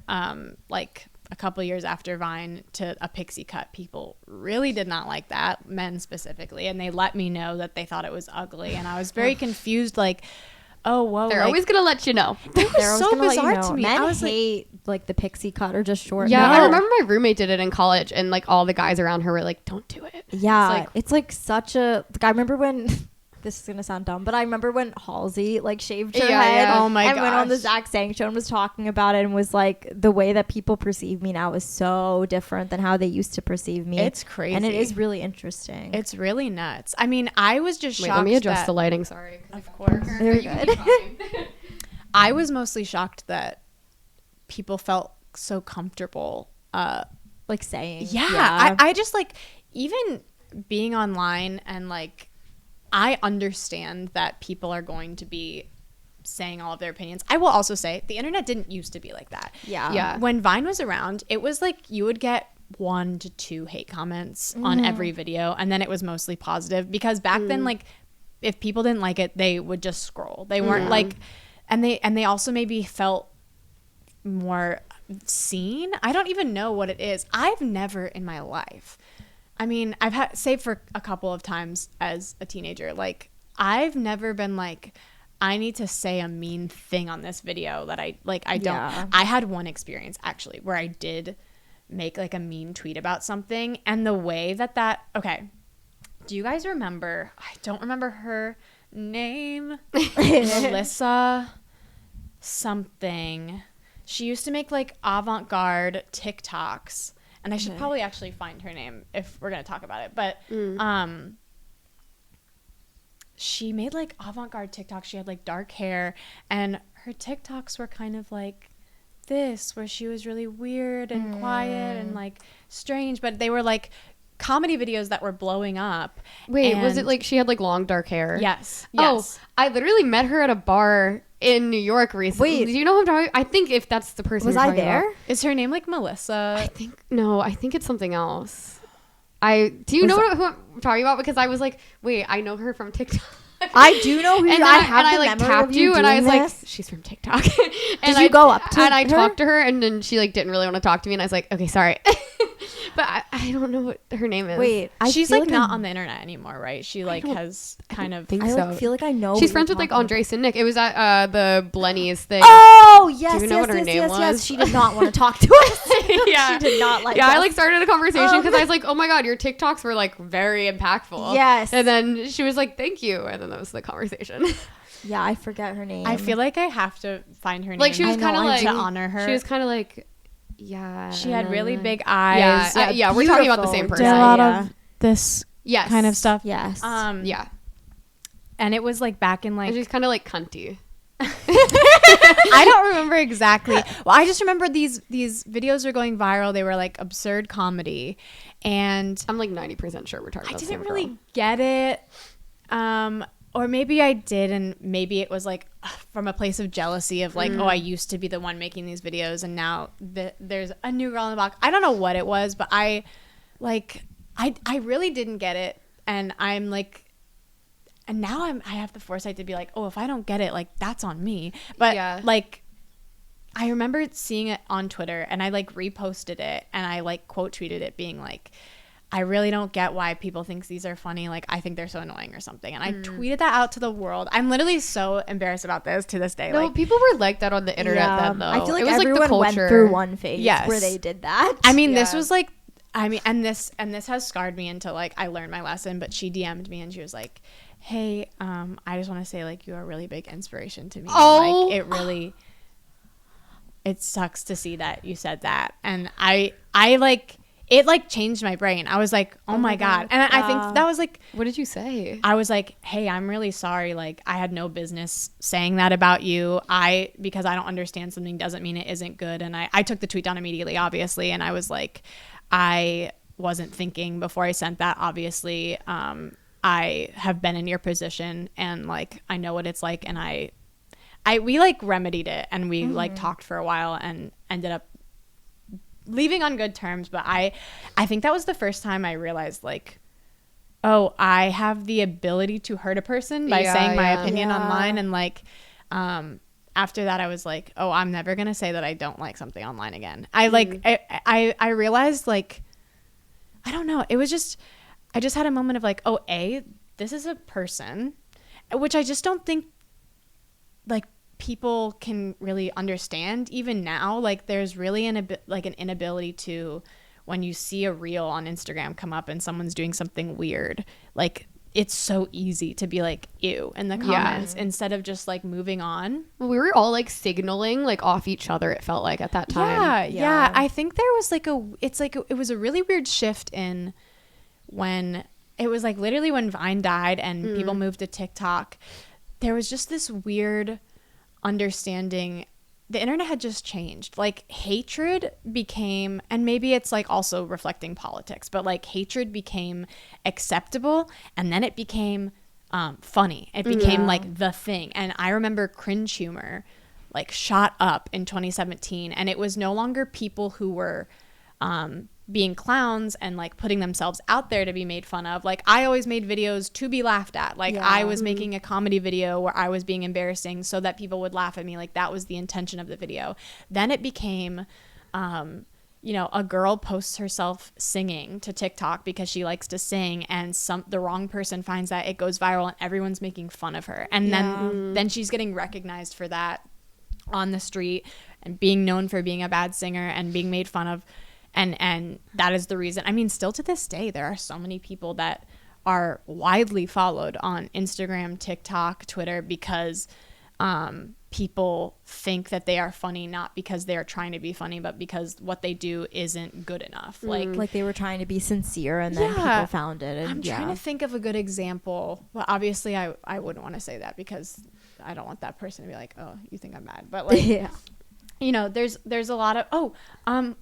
Speaker 3: like a couple years after Vine to a pixie cut, people really did not like that, men specifically, and they let me know that they thought it was ugly, and I was very confused, like, oh, whoa,
Speaker 1: they're always gonna let you know.
Speaker 3: It was so bizarre to me.
Speaker 2: Men
Speaker 3: I was
Speaker 2: hate like the pixie cut or just short.
Speaker 1: Yeah,
Speaker 2: hair.
Speaker 1: I remember my roommate did it in college, and like all the guys around her were like, don't do it.
Speaker 2: Yeah, it's like such a, like, I remember when this is gonna sound dumb, but I remember when Halsey like shaved her head.
Speaker 3: Oh my
Speaker 2: and
Speaker 3: gosh.
Speaker 2: went on the Zach Sang show and was talking about it, and was like, the way that people perceive me now is so different than how they used to perceive me.
Speaker 3: It's crazy,
Speaker 2: and it is really interesting.
Speaker 3: It's really nuts. I mean, I was just shocked.
Speaker 1: Let me adjust the lighting. Sorry.
Speaker 3: Of course,
Speaker 2: Very good.
Speaker 3: I was mostly shocked that people felt so comfortable
Speaker 2: like saying
Speaker 3: I just like, even being online, and like, I understand that people are going to be saying all of their opinions. I will also say the internet didn't used to be like that.
Speaker 1: Yeah.
Speaker 3: When Vine was around, it was like you would get 1 to 2 hate comments on every video, and then it was mostly positive, because back then, like, if people didn't like it, they would just scroll. They weren't like, and they also maybe felt more seen. I don't even know what it is. I've never in my life, I mean, I've had, save for a couple of times as a teenager, like, I've never been like, I need to say a mean thing on this video that I don't. I had one experience actually where I did make like a mean tweet about something, and the way that okay, do you guys remember, I don't remember her name, Melissa something. She used to make like avant-garde TikToks, and I should probably actually find her name if we're gonna talk about it, but she made like avant-garde TikToks. She had like dark hair, and her TikToks were kind of like this, where she was really weird and quiet and like strange, but they were like comedy videos that were blowing up.
Speaker 1: Wait, was it like she had like long dark hair?
Speaker 3: Yes.
Speaker 1: Oh, I literally met her at a bar in New York recently.
Speaker 2: Wait.
Speaker 1: Do you know who I'm talking? I think if that's the person.
Speaker 2: Was
Speaker 1: you're
Speaker 2: I
Speaker 1: talking
Speaker 2: there?
Speaker 1: about.
Speaker 3: Is her name like Melissa?
Speaker 1: I think it's something else. Do you know who I'm talking about? Because I was like, wait, I know her from TikTok.
Speaker 2: I do know who
Speaker 1: and
Speaker 2: I have the
Speaker 1: like
Speaker 2: memory
Speaker 1: tapped
Speaker 2: of
Speaker 1: you, and I was
Speaker 2: doing
Speaker 1: like,
Speaker 2: this.
Speaker 1: she's from TikTok.
Speaker 2: Did you go up to
Speaker 1: and I
Speaker 2: her?
Speaker 1: talked to her, and then she like didn't really want to talk to me, and I was like, okay, sorry. But I don't know what her name is.
Speaker 2: Wait,
Speaker 3: she's like not on the internet anymore, right? She like has kind of.
Speaker 1: think
Speaker 2: I
Speaker 1: so.
Speaker 2: like feel like I know.
Speaker 1: She's friends with like Andres and Nick. It was at the Blenny's thing.
Speaker 2: Oh yes,
Speaker 1: Do you know what her name was?
Speaker 2: yes. She did not want to talk to us.
Speaker 1: Yeah,
Speaker 2: she did not like.
Speaker 1: Yeah,
Speaker 2: us.
Speaker 1: I like started a conversation because I was like, oh my god, your TikToks were like very impactful.
Speaker 2: Yes.
Speaker 1: And then she was like, thank you, and then that was the conversation.
Speaker 2: Yeah, I forget her name.
Speaker 3: I feel like I have to find her name.
Speaker 1: Like she was kind of like
Speaker 3: to honor her.
Speaker 1: She was kind of like, yeah.
Speaker 3: She had really big eyes.
Speaker 1: Yeah, we're talking about the same
Speaker 3: Did
Speaker 1: person.
Speaker 3: a lot
Speaker 2: Yeah.
Speaker 3: of this
Speaker 1: Yes.
Speaker 3: kind of stuff.
Speaker 2: Yes.
Speaker 1: Yeah.
Speaker 3: And it was like back in
Speaker 1: And
Speaker 3: like
Speaker 1: she's kind of like cunty.
Speaker 3: I don't remember exactly. Well, I just remember these videos were going viral. They were like absurd comedy, and
Speaker 1: I'm like 90% sure we're talking
Speaker 3: I
Speaker 1: about the
Speaker 3: didn't
Speaker 1: same
Speaker 3: really
Speaker 1: girl.
Speaker 3: get it. Or maybe I did, and maybe it was like from a place of jealousy of like, oh, I used to be the one making these videos, and now there's a new girl in the box. I don't know what it was, but I really didn't get it, and I'm like, and now I have the foresight to be like, oh, if I don't get it, like that's on me. But
Speaker 1: Yeah.
Speaker 3: like, I remember seeing it on Twitter, and I like reposted it, and I like quote tweeted it, being like, I really don't get why people think these are funny. Like, I think they're so annoying or something. And I tweeted that out to the world. I'm literally so embarrassed about this to this day.
Speaker 1: No,
Speaker 3: like,
Speaker 1: people were like that on the internet then, though.
Speaker 2: I feel like
Speaker 1: it was
Speaker 2: everyone
Speaker 1: like the
Speaker 2: went
Speaker 1: culture.
Speaker 2: through one phase
Speaker 3: Yes.
Speaker 2: where they did that.
Speaker 3: I mean, this
Speaker 1: Yeah.
Speaker 3: was like, I mean, and this has scarred me into like, I learned my lesson, but she DM'd me and she was like, hey, I just want to say like, you are a really big inspiration to me.
Speaker 1: Oh.
Speaker 3: Like, it really, it sucks to see that you said that. And I like, it like changed my brain. I was like, oh my God. And I think that was like,
Speaker 1: What did you say?
Speaker 3: I was like, hey, I'm really sorry. Like, I had no business saying that about you. Because I don't understand something doesn't mean it isn't good. And I took the tweet down immediately, obviously. And I was like, I wasn't thinking before I sent that, obviously. I have been in your position, and like, I know what it's like. And we like remedied it, and we like talked for a while and ended up leaving on good terms. But I think that was the first time I realized like, oh, I have the ability to hurt a person by saying my opinion online. And like, after that I was like, oh, I'm never gonna say that I don't like something online again. I realized like, I don't know, it was just, I just had a moment of like, oh, this is a person, which I just don't think like people can really understand even now. Like, there's really an inability to, when you see a reel on Instagram come up and someone's doing something weird, like, it's so easy to be like, ew, in the comments, instead of just like moving on.
Speaker 1: Well, we were all like signaling like off each other, it felt like, at that time.
Speaker 3: Yeah. I think there was like it was a really weird shift in when it was like literally when Vine died and people moved to TikTok. There was just this weird understanding the internet had just changed. Like hatred became, and maybe it's like also reflecting politics, but like hatred became acceptable, and then it became funny. It became like the thing. And I remember cringe humor like shot up in 2017, and it was no longer people who were being clowns and like putting themselves out there to be made fun of. Like I always made videos to be laughed at. Like I was making a comedy video where I was being embarrassing so that people would laugh at me. Like that was the intention of the video. Then it became a girl posts herself singing to TikTok because she likes to sing, and the wrong person finds that, it goes viral, and everyone's making fun of her. And then she's getting recognized for that on the street and being known for being a bad singer and being made fun of. And that is the reason. I mean, still to this day, there are so many people that are widely followed on Instagram, TikTok, Twitter, because people think that they are funny, not because they are trying to be funny, but because what they do isn't good enough.
Speaker 2: Like they were trying to be sincere, and then people found it. And
Speaker 3: I'm trying to think of a good example. Well, obviously, I wouldn't want to say that because I don't want that person to be like, oh, you think I'm mad. But like, there's a lot of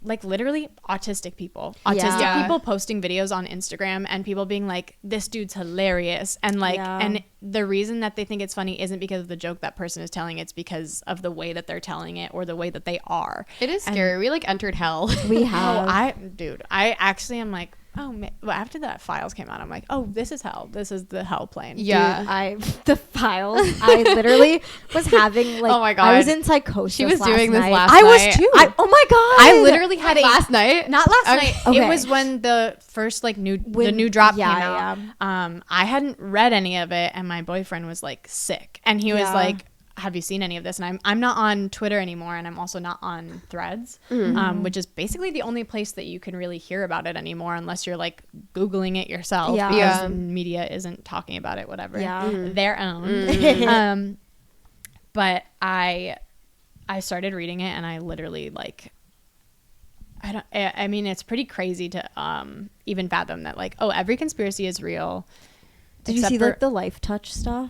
Speaker 3: like literally autistic people people posting videos on Instagram and people being like, this dude's hilarious, and like and the reason that they think it's funny isn't because of the joke that person is telling, it's because of the way that they're telling it or the way that they are.
Speaker 1: It is scary. We like entered hell.
Speaker 2: We have.
Speaker 3: I actually am like, after that Files came out, I'm like, oh, this is hell. This is the hell plane.
Speaker 2: Yeah. Dude, the Files, I literally was having like,
Speaker 1: oh my God,
Speaker 2: I was in psychosis.
Speaker 1: She was doing
Speaker 2: night.
Speaker 1: this last night.
Speaker 3: I was too.
Speaker 2: Oh my God.
Speaker 3: I literally had
Speaker 1: last night.
Speaker 3: Not last night.
Speaker 2: Okay.
Speaker 3: It was when the first like the new drop came out. I hadn't read any of it, and my boyfriend was like sick, and he was like, have you seen any of this? And I'm not on Twitter anymore, and I'm also not on Threads, which is basically the only place that you can really hear about it anymore, unless you're like Googling it yourself, because media isn't talking about it, whatever, their own. But I started reading it, and I literally like, I mean, it's pretty crazy to even fathom that, like, oh, every conspiracy is real.
Speaker 2: Did you see like the Life Touch stuff?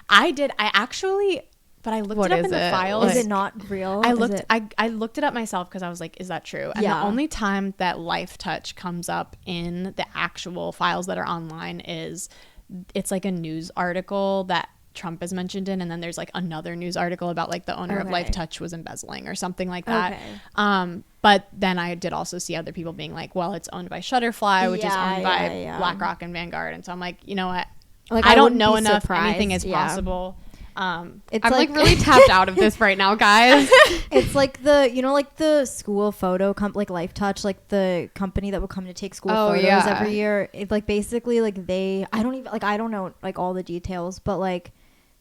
Speaker 3: I did. I actually, but I looked it up in the files.
Speaker 2: Is it not real?
Speaker 3: I looked it up myself because I was like, is that true? And the only time that Life Touch comes up in the actual files that are online is it's like a news article that Trump is mentioned in, and then there's like another news article about like the owner of Life Touch was embezzling or something like that. But then I did also see other people being like, well, it's owned by Shutterfly, which is owned by BlackRock and Vanguard, and so I'm like, you know what?
Speaker 2: Like,
Speaker 3: I don't know enough. Anything is possible.
Speaker 1: It's I'm like really tapped out of this right now, guys.
Speaker 2: It's like the school photo like Life Touch, like the company that would come to take school photos every year. It's like basically like I don't know like all the details, but like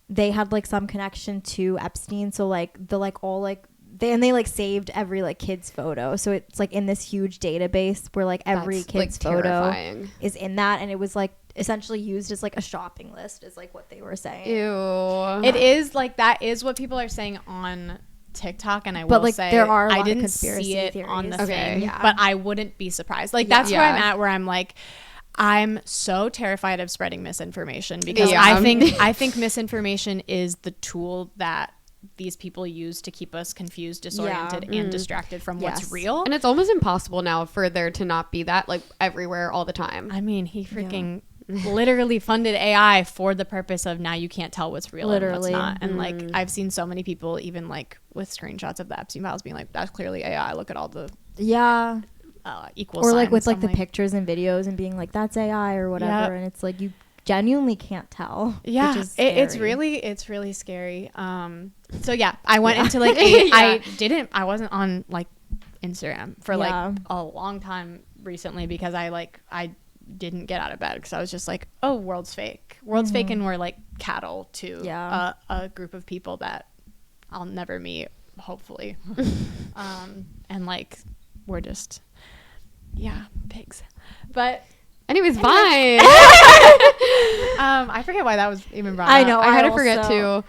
Speaker 2: they had like some connection to Epstein, so like they like saved every like kid's photo, so it's like in this huge database where like every kid's photo is in that, and it was like essentially used as like a shopping list, is like what they were saying.
Speaker 1: Ew.
Speaker 3: It is like, that is what people are saying on TikTok, and I will say
Speaker 2: there are
Speaker 3: I didn't see it
Speaker 2: theories
Speaker 3: on the thing, but I wouldn't be surprised. Like that's where I'm at, where I'm like, I'm so terrified of spreading misinformation, because I think misinformation is the tool that these people use to keep us confused, disoriented, and distracted from what's real.
Speaker 1: And it's almost impossible now for there to not be that like everywhere all the time.
Speaker 3: I mean, he freaking literally funded AI for the purpose of, now you can't tell what's real and what's not. And like I've seen so many people even like with screenshots of the Epstein files being like, that's clearly AI, look at all the equal
Speaker 2: or
Speaker 3: signs.
Speaker 2: like with like the pictures and videos and being like, that's AI or whatever. And it's like, you genuinely can't tell.
Speaker 3: It's really scary. So I went into like I wasn't on like Instagram for like a long time recently, because I didn't get out of bed, because I was just like, oh, world's fake, and we're like cattle to a group of people that I'll never meet, hopefully. And like we're just pigs. But
Speaker 1: anyways, fine.
Speaker 3: I forget why that was even brought up.
Speaker 2: I know.
Speaker 3: I
Speaker 1: kind of forget too.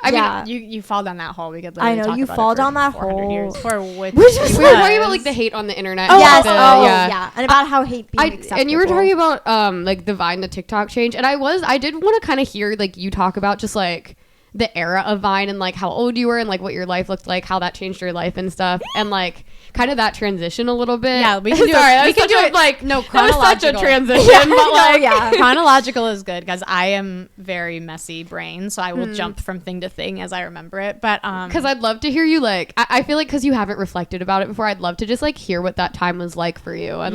Speaker 1: I mean,
Speaker 3: you fall down that hole. We could literally talk
Speaker 2: you
Speaker 3: about
Speaker 2: fall
Speaker 3: it for
Speaker 2: down that
Speaker 3: 400
Speaker 2: hole.
Speaker 3: years, for which
Speaker 1: we were talking about like the hate on the internet.
Speaker 2: And about how hate being acceptable.
Speaker 1: And you were talking about like the Vine, the TikTok change, and I did want to kind of hear like you talk about just like the era of Vine and like how old you were and like what your life looked like, how that changed your life and stuff, and like kind of that transition a little bit.
Speaker 3: Yeah, we can do it. We can do it
Speaker 1: like
Speaker 3: no
Speaker 1: chronological. That was such a transition, but like
Speaker 3: chronological is good because I am very messy brain, so I will jump from thing to thing as I remember it. But
Speaker 1: because I'd love to hear you like I feel like because you haven't reflected about it before, I'd love to just like hear what that time was like for you. And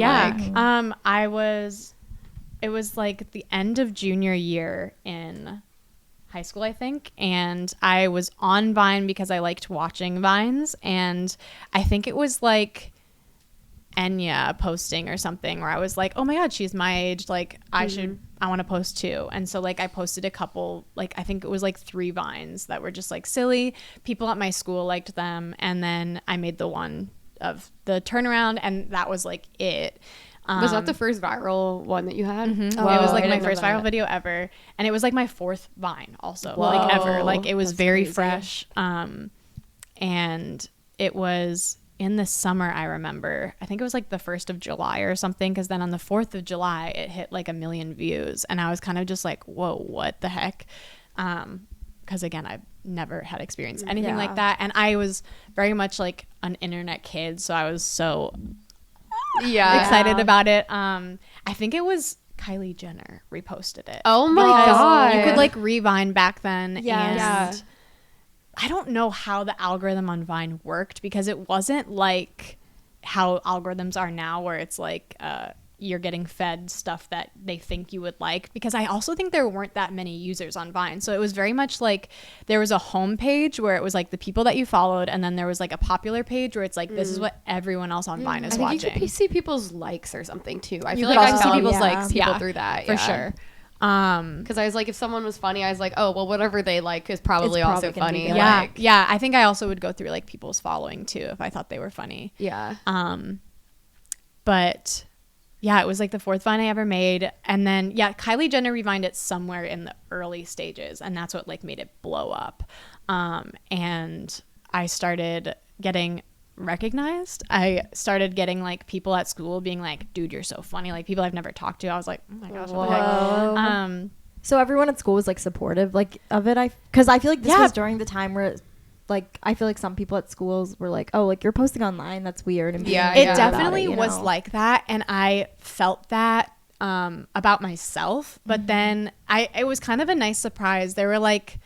Speaker 3: it was like the end of junior year in high school, I think, and I was on Vine because I liked watching Vines, and I think it was like Enya posting or something where I was like, oh my god, she's my age, like I want to post too. And so like I posted a couple, like I think it was like 3 Vines that were just like silly, people at my school liked them, and then I made the one of the turnaround, and that was like it.
Speaker 1: Was that the first viral one that you had?
Speaker 3: Mm-hmm. Whoa, it was like my first viral video ever, and it was like my 4th Vine also. Whoa, like ever. Like it was very crazy. Fresh, and it was in the summer. I remember, I think it was like the 1st of July or something, because then on the 4th of July it hit like 1 million views, and I was kind of just like, whoa, what the heck? Because again, I've never had experienced anything like that, and I was very much like an internet kid, so I was so excited about it. I think it was Kylie Jenner reposted it.
Speaker 1: Oh my god,
Speaker 3: you could like re-Vine back then. And I don't know how the algorithm on Vine worked, because it wasn't like how algorithms are now where it's like you're getting fed stuff that they think you would like, because I also think there weren't that many users on Vine. So it was very much like there was a home page where it was like the people that you followed, and then there was like a popular page where it's like this is what everyone else on Vine is watching.
Speaker 1: You could see people's likes or something too. I feel like I saw people's likes through that
Speaker 3: for sure.
Speaker 1: Because I was like, if someone was funny, I was like, oh well, whatever they like is probably also funny.
Speaker 3: Yeah, I think I also would go through like people's following too if I thought they were funny. But yeah, it was like the 4th Vine I ever made. And then, Kylie Jenner revined it somewhere in the early stages, and that's what like made it blow up. And I started getting recognized. I started getting like people at school being like, dude, you're so funny. Like people I've never talked to. I was like, oh my gosh, what the heck?
Speaker 2: So everyone at school was like supportive like of it. Because I feel like this was during the time where like I feel like some people at schools were like, oh, like you're posting online, that's weird. And
Speaker 3: it definitely was like that, and I felt that about myself. But then it was kind of a nice surprise. There were like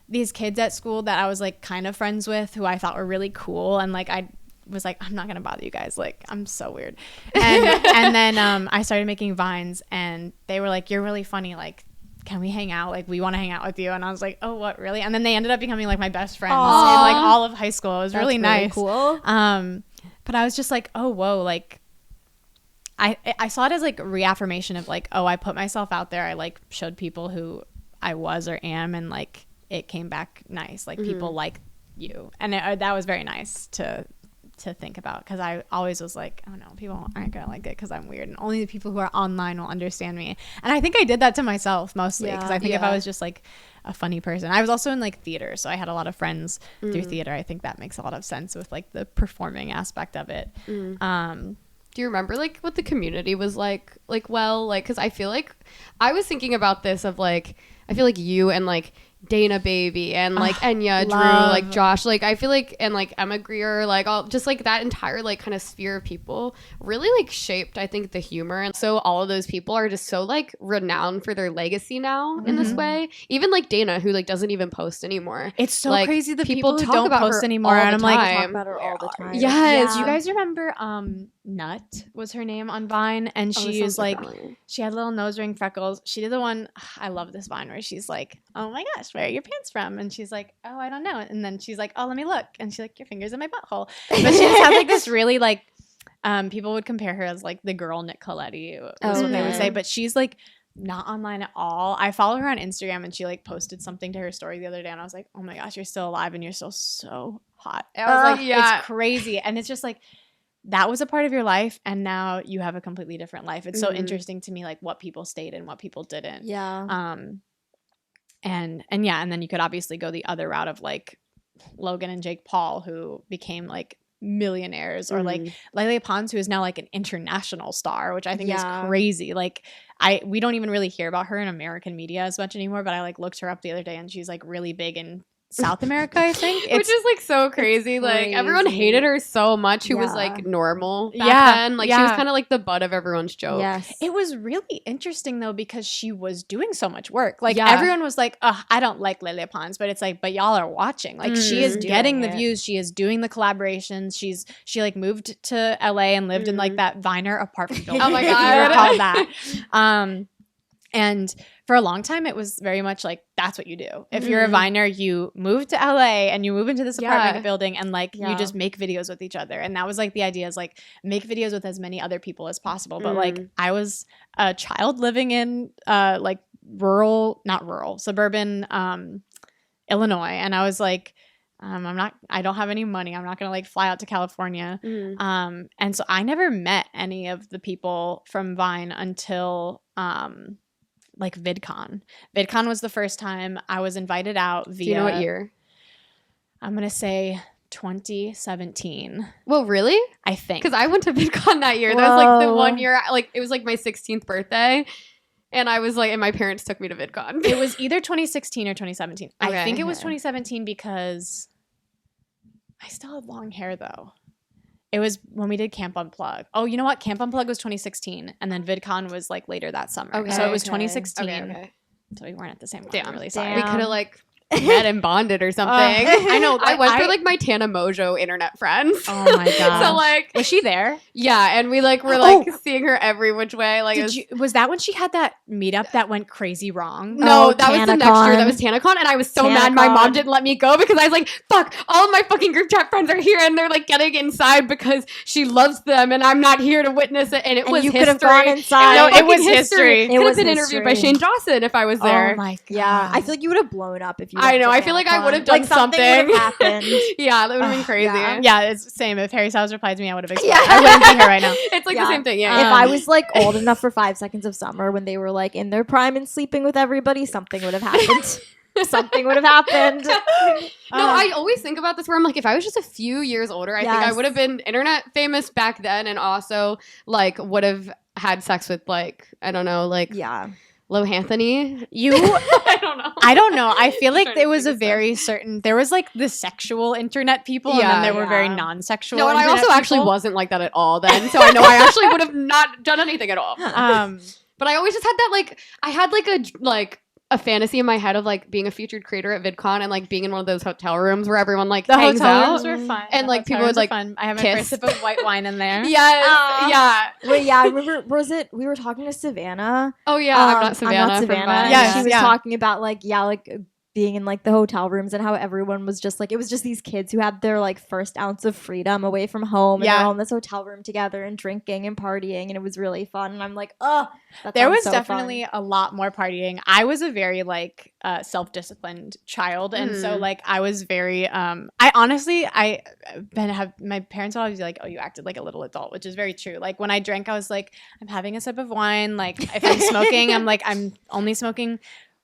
Speaker 3: these kids at school that I was like kind of friends with who I thought were really cool, and like I was like, I'm not gonna bother you guys, like I'm so weird. And then I started making Vines, and they were like, you're really funny, like can we hang out? Like we want to hang out with you. And I was like, oh, what, really? And then they ended up becoming like my best friends in like all of high school. It was really nice.
Speaker 2: Cool.
Speaker 3: But I was just like, oh, whoa, like I saw it as like reaffirmation of like, oh, I put myself out there. I like showed people who I was or am, and like it came back nice. Like people like you, and that was very nice to think about, because I always was like, oh no, people aren't gonna like it because I'm weird, and only the people who are online will understand me. And I think I did that to myself mostly, because I think if I was just like a funny person, I was also in like theater, so I had a lot of friends through theater. I think that makes a lot of sense with like the performing aspect of it.
Speaker 1: Do you remember like what the community was like well, like because I feel like I was thinking about this of like I feel like you and like Dana Baby and like Enya, Drew, like Josh, like I feel like, and like Emma Greer, like all just like that entire like kind of sphere of people really like shaped I think the humor. And so all of those people are just so like renowned for their legacy now in this way. Even like Dana, who like doesn't even post anymore.
Speaker 3: It's so
Speaker 1: like,
Speaker 3: crazy the people who don't post anymore, and I'm like,
Speaker 2: talk about her all the time.
Speaker 3: Yes, you guys remember Nut was her name on Vine, and she was like she had little nose ring freckles. She did the one, I love this Vine where she's like, oh my gosh, where are your pants from? And she's like, oh, I don't know. And then she's like, oh, let me look. And she's like, your finger's in my butthole. But she just had like this really like people would compare her as like the girl Nick Coletti was what they would say, but she's like not online at all. I follow her on Instagram, and she like posted something to her story the other day, and I was like, oh my gosh, you're still alive and you're still so hot. And I was like, it's crazy. And it's just like, that was a part of your life, and now you have a completely different life. It's so interesting to me, like what people stayed and what people didn't. And then you could obviously go the other route of like Logan and Jake Paul, who became like millionaires, or like Lele Pons, who is now like an international star, which I think is crazy. Like we don't even really hear about her in American media as much anymore, but I like looked her up the other day, and she's like really big in South America, I think.
Speaker 1: Which is like so crazy. Like everyone hated her so much who was like normal back then. Like she was kind of like the butt of everyone's joke.
Speaker 2: Yes.
Speaker 3: It was really interesting though because she was doing so much work. Like everyone was like, "Oh, I don't like Lele Pons," but it's like, but y'all are watching. Like she is getting the views. She is doing the collaborations. She like moved to LA and lived in like that Viner apartment building.
Speaker 1: Oh my God.
Speaker 3: If you recall that. And for a long time, it was very much like, that's what you do. If you're a Viner, you move to LA and you move into this apartment building and like you just make videos with each other. And that was like the idea is like make videos with as many other people as possible. But like I was a child living in like suburban Illinois. And I was like, I don't have any money. I'm not going to like fly out to California. And so I never met any of the people from Vine until like VidCon. VidCon was the first time I was invited out via.
Speaker 1: Do you know what year?
Speaker 3: I'm going to say 2017.
Speaker 1: Well, really?
Speaker 3: I think.
Speaker 1: Because I went to VidCon that year. That was like the one year, like it was like my 16th birthday. And I was like, and my parents took me to VidCon.
Speaker 3: It was either 2016 or 2017.
Speaker 1: Okay,
Speaker 3: I think it was 2017 because I still had long hair though. It was when we did Camp Unplugged. Oh, you know what? Camp Unplugged was 2016, and then VidCon was like later that summer.
Speaker 1: Okay,
Speaker 3: so it was 2016.
Speaker 1: Okay.
Speaker 3: So we weren't at the same one.
Speaker 1: Damn.
Speaker 3: I'm really sorry.
Speaker 1: We could have like met and bonded or something.
Speaker 3: I know.
Speaker 1: I went for like my Tana Mojo internet friends.
Speaker 3: Oh my god.
Speaker 1: So like,
Speaker 3: was she there?
Speaker 1: Yeah, and we like were like seeing her every which way. Like,
Speaker 3: was that when she had that meetup that went crazy wrong?
Speaker 1: No, that was the next year. That was TanaCon, and I was so mad my mom didn't let me go because I was like, "Fuck! All of my fucking group chat friends are here, and they're like getting inside because she loves them, and I'm not here to witness it." And it was
Speaker 2: you
Speaker 1: history.
Speaker 2: could have gone inside.
Speaker 3: No, it was history.
Speaker 1: Could have been interviewed by Shane Dawson if I was there.
Speaker 3: Oh my god!
Speaker 2: Yeah, I feel like you would have blown up if you.
Speaker 1: I know. I feel like I would have done
Speaker 2: like something. would have happened.
Speaker 1: Yeah, that would have been crazy.
Speaker 3: Yeah, it's the same. If Harry Styles replied to me, I would have exploded. I wouldn't be here right now.
Speaker 1: It's like the same thing. Yeah.
Speaker 2: If I was like old enough for 5 Seconds of Summer when they were like in their prime and sleeping with everybody, something would have happened. Something would have happened.
Speaker 1: No, I always think about this where I'm like, if I was just a few years older, I think I would have been internet famous back then, and also like would have had sex with like, I don't know, like Lohanthony.
Speaker 3: I don't know. I feel like there was a very certain, there was like the sexual internet people, and then there were very non-sexual.
Speaker 1: No, and I also actually wasn't like that at all then. So I know I actually would have not done anything at all. But I always just had that like, I had like a fantasy in my head of like being a featured creator at VidCon and like being in one of those hotel rooms where everyone like hangs
Speaker 3: hotel
Speaker 1: out.
Speaker 3: Rooms were fun.
Speaker 1: And like people would like
Speaker 3: fun. I have my first sip of white wine in there.
Speaker 1: Yeah.
Speaker 2: Wait, I remember. Was it we were talking to Savannah?
Speaker 1: Oh yeah, I'm not Savannah.
Speaker 2: Yeah, she was talking about like being in like the hotel rooms and how everyone was just like, it was just these kids who had their like first ounce of freedom away from home, and they're all in this hotel room together and drinking and partying, and it was really fun. And I'm like,
Speaker 3: there was so definitely a lot more partying. I was a very like self-disciplined child, and so like I was very my parents would always be like, oh, you acted like a little adult, which is very true. Like when I drank, I was like, I'm having a sip of wine. Like if I'm smoking, I'm like, I'm only smoking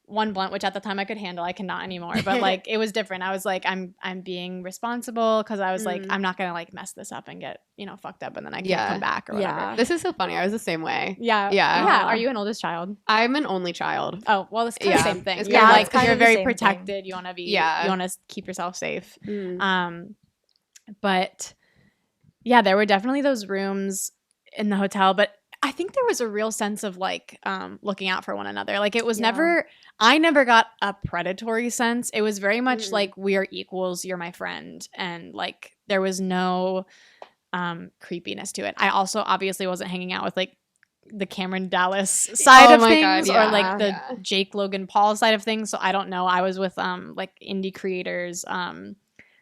Speaker 3: one blunt, which at the time I could handle. I cannot anymore, but like it was different. I was like, I'm being responsible because I was like, I'm not gonna like mess this up and get fucked up and then I can't come back or whatever.
Speaker 1: This is so funny. I was the same way.
Speaker 3: Yeah. Are you an oldest child?
Speaker 1: I'm an only child.
Speaker 3: Oh well, it's kind of the same thing.
Speaker 1: It's
Speaker 3: You're like
Speaker 1: kind
Speaker 3: you're
Speaker 1: of
Speaker 3: very protected. You want to be. You want to keep yourself safe. But yeah, there were definitely those rooms in the hotel, but I think there was a real sense of like looking out for one another. Like it was I never got a predatory sense. It was very much like we are equals, you're my friend. And like there was no creepiness to it. I also obviously wasn't hanging out with like the Cameron Dallas side of things or like the Jake Logan Paul side of things. So I don't know. I was with like indie creators,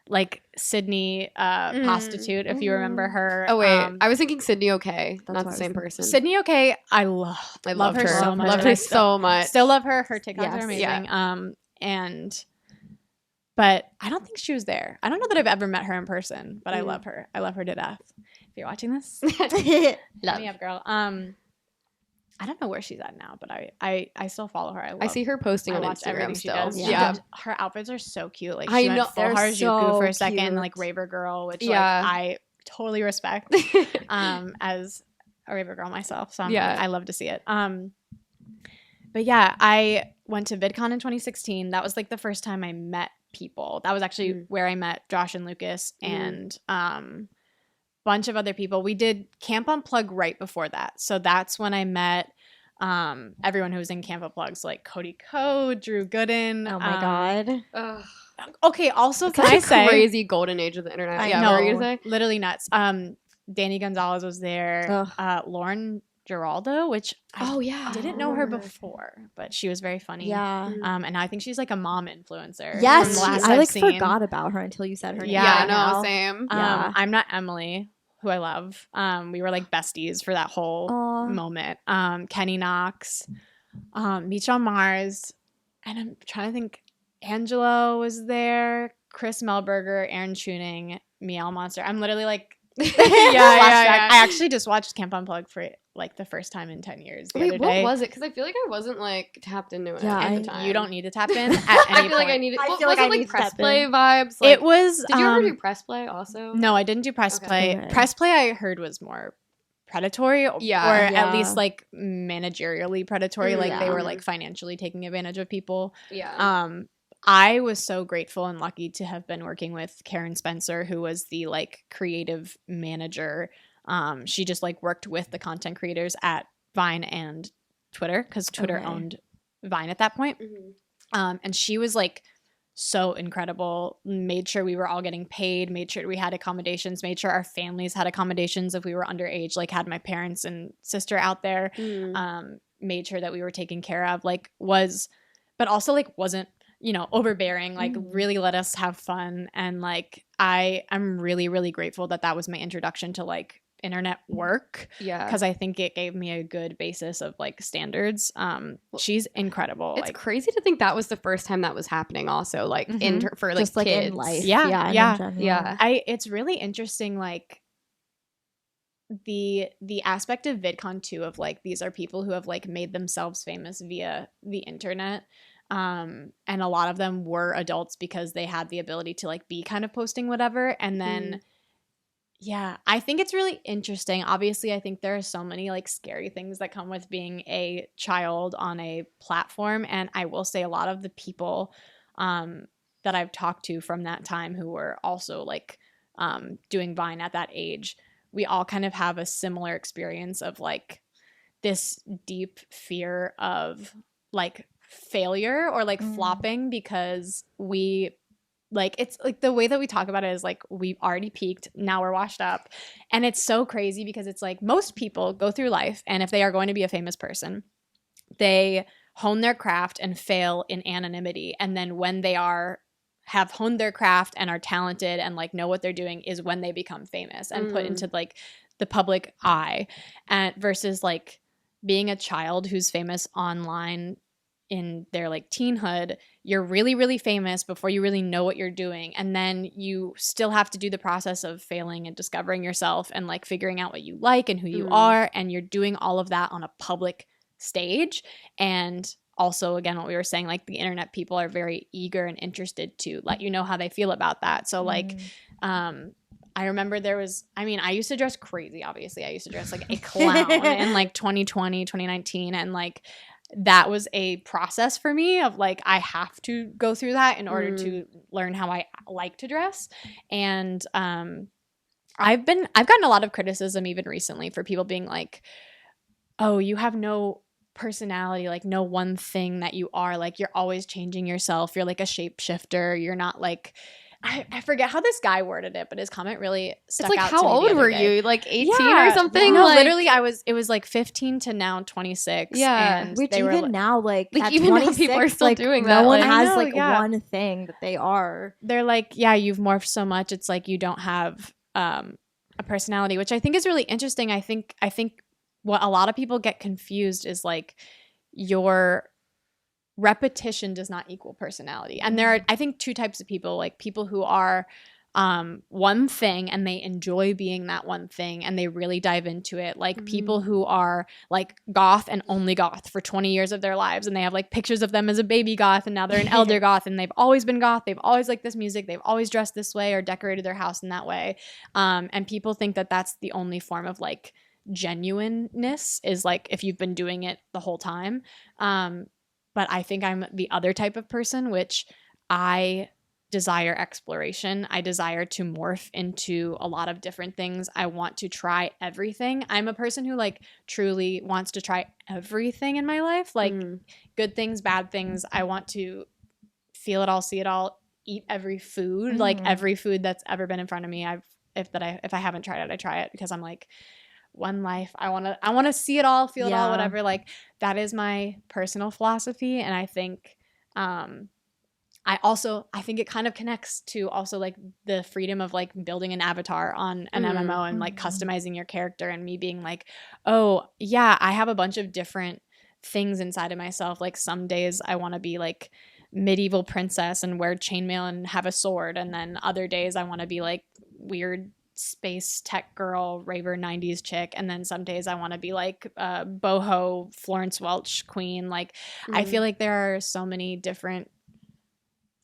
Speaker 3: like Sydney Prostitute, if you remember her.
Speaker 1: Oh wait, I was thinking Sydney Okay, not the same person.
Speaker 3: Sydney Okay, I love her so much.
Speaker 1: Loved her so much.
Speaker 3: Still love her. Her TikToks are amazing. But I don't think she was there. I don't know that I've ever met her in person, but I love her. I love her to death. If you're watching this, hit me up, girl. I don't know where she's at now, but I still follow her. I
Speaker 1: see her posting on Instagram still. Yeah,
Speaker 3: her outfits are so cute. Like
Speaker 1: I
Speaker 3: she
Speaker 1: know
Speaker 3: went full Harajuku for a second,
Speaker 2: cute.
Speaker 3: like Raver Girl, which like I totally respect as a Raver Girl myself. So I love to see it. But yeah, I went to VidCon in 2016. That was like the first time I met people. That was actually where I met Josh and Lucas and bunch of other people. We did Camp Unplugged right before that. So that's when I met everyone who was in Camp Unplugged, so like Cody Code, Drew Gooden.
Speaker 2: Oh my god.
Speaker 3: Okay, also
Speaker 1: It's
Speaker 3: can I say
Speaker 1: crazy golden age of the internet.
Speaker 3: I
Speaker 1: Yeah,
Speaker 3: know,
Speaker 1: what were you gonna say?
Speaker 3: literally nuts. Danny Gonzalez was there. Lauren Giraldo, which I didn't know her before, but she was very funny.
Speaker 2: Yeah.
Speaker 3: And I think she's like a mom influencer.
Speaker 2: Yes,
Speaker 3: from the last
Speaker 2: I
Speaker 3: I've
Speaker 2: like
Speaker 3: seen.
Speaker 2: forgot about her until you said her name.
Speaker 1: Yeah,
Speaker 2: now.
Speaker 1: no, same.
Speaker 2: Yeah.
Speaker 3: I'm not Emily, who I love. We were like besties for that whole moment. Kenny Knox, Meech on Mars, and I'm trying to think. Angelo was there. Chris Melberger, Aaron Tuning, Meow Monster. I'm literally like, yeah. I actually just watched Camp Unplugged for like the first time in 10 years.
Speaker 1: Wait, what was it? Because I feel like I wasn't like tapped into it at the time.
Speaker 3: You don't need to tap in at any
Speaker 1: I feel like I
Speaker 3: point.
Speaker 1: needed.
Speaker 2: I
Speaker 1: Well,
Speaker 2: feel like
Speaker 1: was
Speaker 2: I
Speaker 1: it like
Speaker 2: need to
Speaker 1: press
Speaker 2: step
Speaker 1: play
Speaker 2: in.
Speaker 1: vibes? Like,
Speaker 3: It was.
Speaker 1: Did you ever do press play also?
Speaker 3: No, I didn't do press play.
Speaker 2: Okay.
Speaker 3: Press play, I heard, was more predatory, or at least like managerially predatory. Like they were like financially taking advantage of people.
Speaker 1: Yeah.
Speaker 3: I was so grateful and lucky to have been working with Karen Spencer, who was the like creative manager. She just like worked with the content creators at Vine and Twitter, because Twitter owned Vine at that point. And she was like so incredible, made sure we were all getting paid, made sure we had accommodations, made sure our families had accommodations if we were underage, like had my parents and sister out there, made sure that we were taken care of, but also like wasn't, overbearing, like really let us have fun. And like I'm really, really grateful that was my introduction to like internet work.
Speaker 1: Yeah.
Speaker 3: Because I think it gave me a good basis of like standards. She's incredible.
Speaker 1: It's crazy to think that was the first time that was happening also, like for like
Speaker 2: just like
Speaker 1: kids.
Speaker 2: in life.
Speaker 3: Yeah. It's really interesting, like the aspect of VidCon too, of like these are people who have like made themselves famous via the internet. And a lot of them were adults because they had the ability to like be kind of posting whatever. And then I think it's really interesting. Obviously, I think there are so many like scary things that come with being a child on a platform. And I will say a lot of the people that I've talked to from that time who were also like doing Vine at that age, we all kind of have a similar experience of like this deep fear of like failure or like flopping, because we like, it's like the way that we talk about it is like we've already peaked, now we're washed up. And it's so crazy because it's like most people go through life, and if they are going to be a famous person, they hone their craft and fail in anonymity, and then when they have honed their craft and are talented and like know what they're doing is when they become famous and put into like the public eye. And versus like being a child who's famous online in their like teenhood, you're really, really famous before you really know what you're doing. And then you still have to do the process of failing and discovering yourself and like figuring out what you like and who you are. And you're doing all of that on a public stage. And also, again, what we were saying, like the internet people are very eager and interested to let you know how they feel about that. So like, I remember I used to dress crazy, obviously. I used to dress like a clown in like 2020, 2019. And like, that was a process for me of like, I have to go through that in order to learn how I like to dress. And I've gotten a lot of criticism even recently for people being like, oh, you have no personality, like no one thing that you are, like you're always changing yourself, you're like a shapeshifter, you're not like, I forget how this guy worded it, but his comment really stuck
Speaker 1: it's like,
Speaker 3: out
Speaker 1: how
Speaker 3: to me the
Speaker 1: old
Speaker 3: other
Speaker 1: were
Speaker 3: day.
Speaker 1: you? Like 18 or something?
Speaker 3: No,
Speaker 1: like,
Speaker 3: literally it was like 15 to now 26.
Speaker 1: Yeah.
Speaker 3: And
Speaker 2: Which
Speaker 3: they were
Speaker 2: even now, like at
Speaker 1: even now
Speaker 2: 26,
Speaker 1: people are still
Speaker 2: like,
Speaker 1: doing
Speaker 2: no
Speaker 1: that,
Speaker 2: one
Speaker 1: like-
Speaker 2: has
Speaker 3: I know,
Speaker 2: like
Speaker 3: yeah.
Speaker 2: one thing that they are.
Speaker 3: they're like, yeah, you've morphed so much. It's like you don't have a personality, which I think is really interesting. I think what a lot of people get confused is like your repetition does not equal personality. And there are, I think, two types of people, like people who are one thing and they enjoy being that one thing and they really dive into it, like people who are like goth and only goth for 20 years of their lives, and they have like pictures of them as a baby goth and now they're an elder goth and they've always been goth, they've always liked this music, they've always dressed this way or decorated their house in that way, and people think that that's the only form of like genuineness, is like if you've been doing it the whole time. But I think I'm the other type of person, which I desire exploration. I desire to morph into a lot of different things. I want to try everything. I'm a person who like truly wants to try everything in my life, like good things, bad things. I want to feel it all, see it all, eat every food, like every food that's ever been in front of me. If I haven't tried it, I try it because I'm like, one life. I want to see it all, feel it all, whatever. Like that is my personal philosophy, and I think I think it kind of connects to also like the freedom of like building an avatar on an MMO and like customizing your character, and me being like, oh yeah, I have a bunch of different things inside of myself. Like some days I want to be like medieval princess and wear chainmail and have a sword, and then other days I want to be like weird space tech girl raver 90s chick, and then some days I want to be like boho Florence Welch queen. Like I feel like there are so many different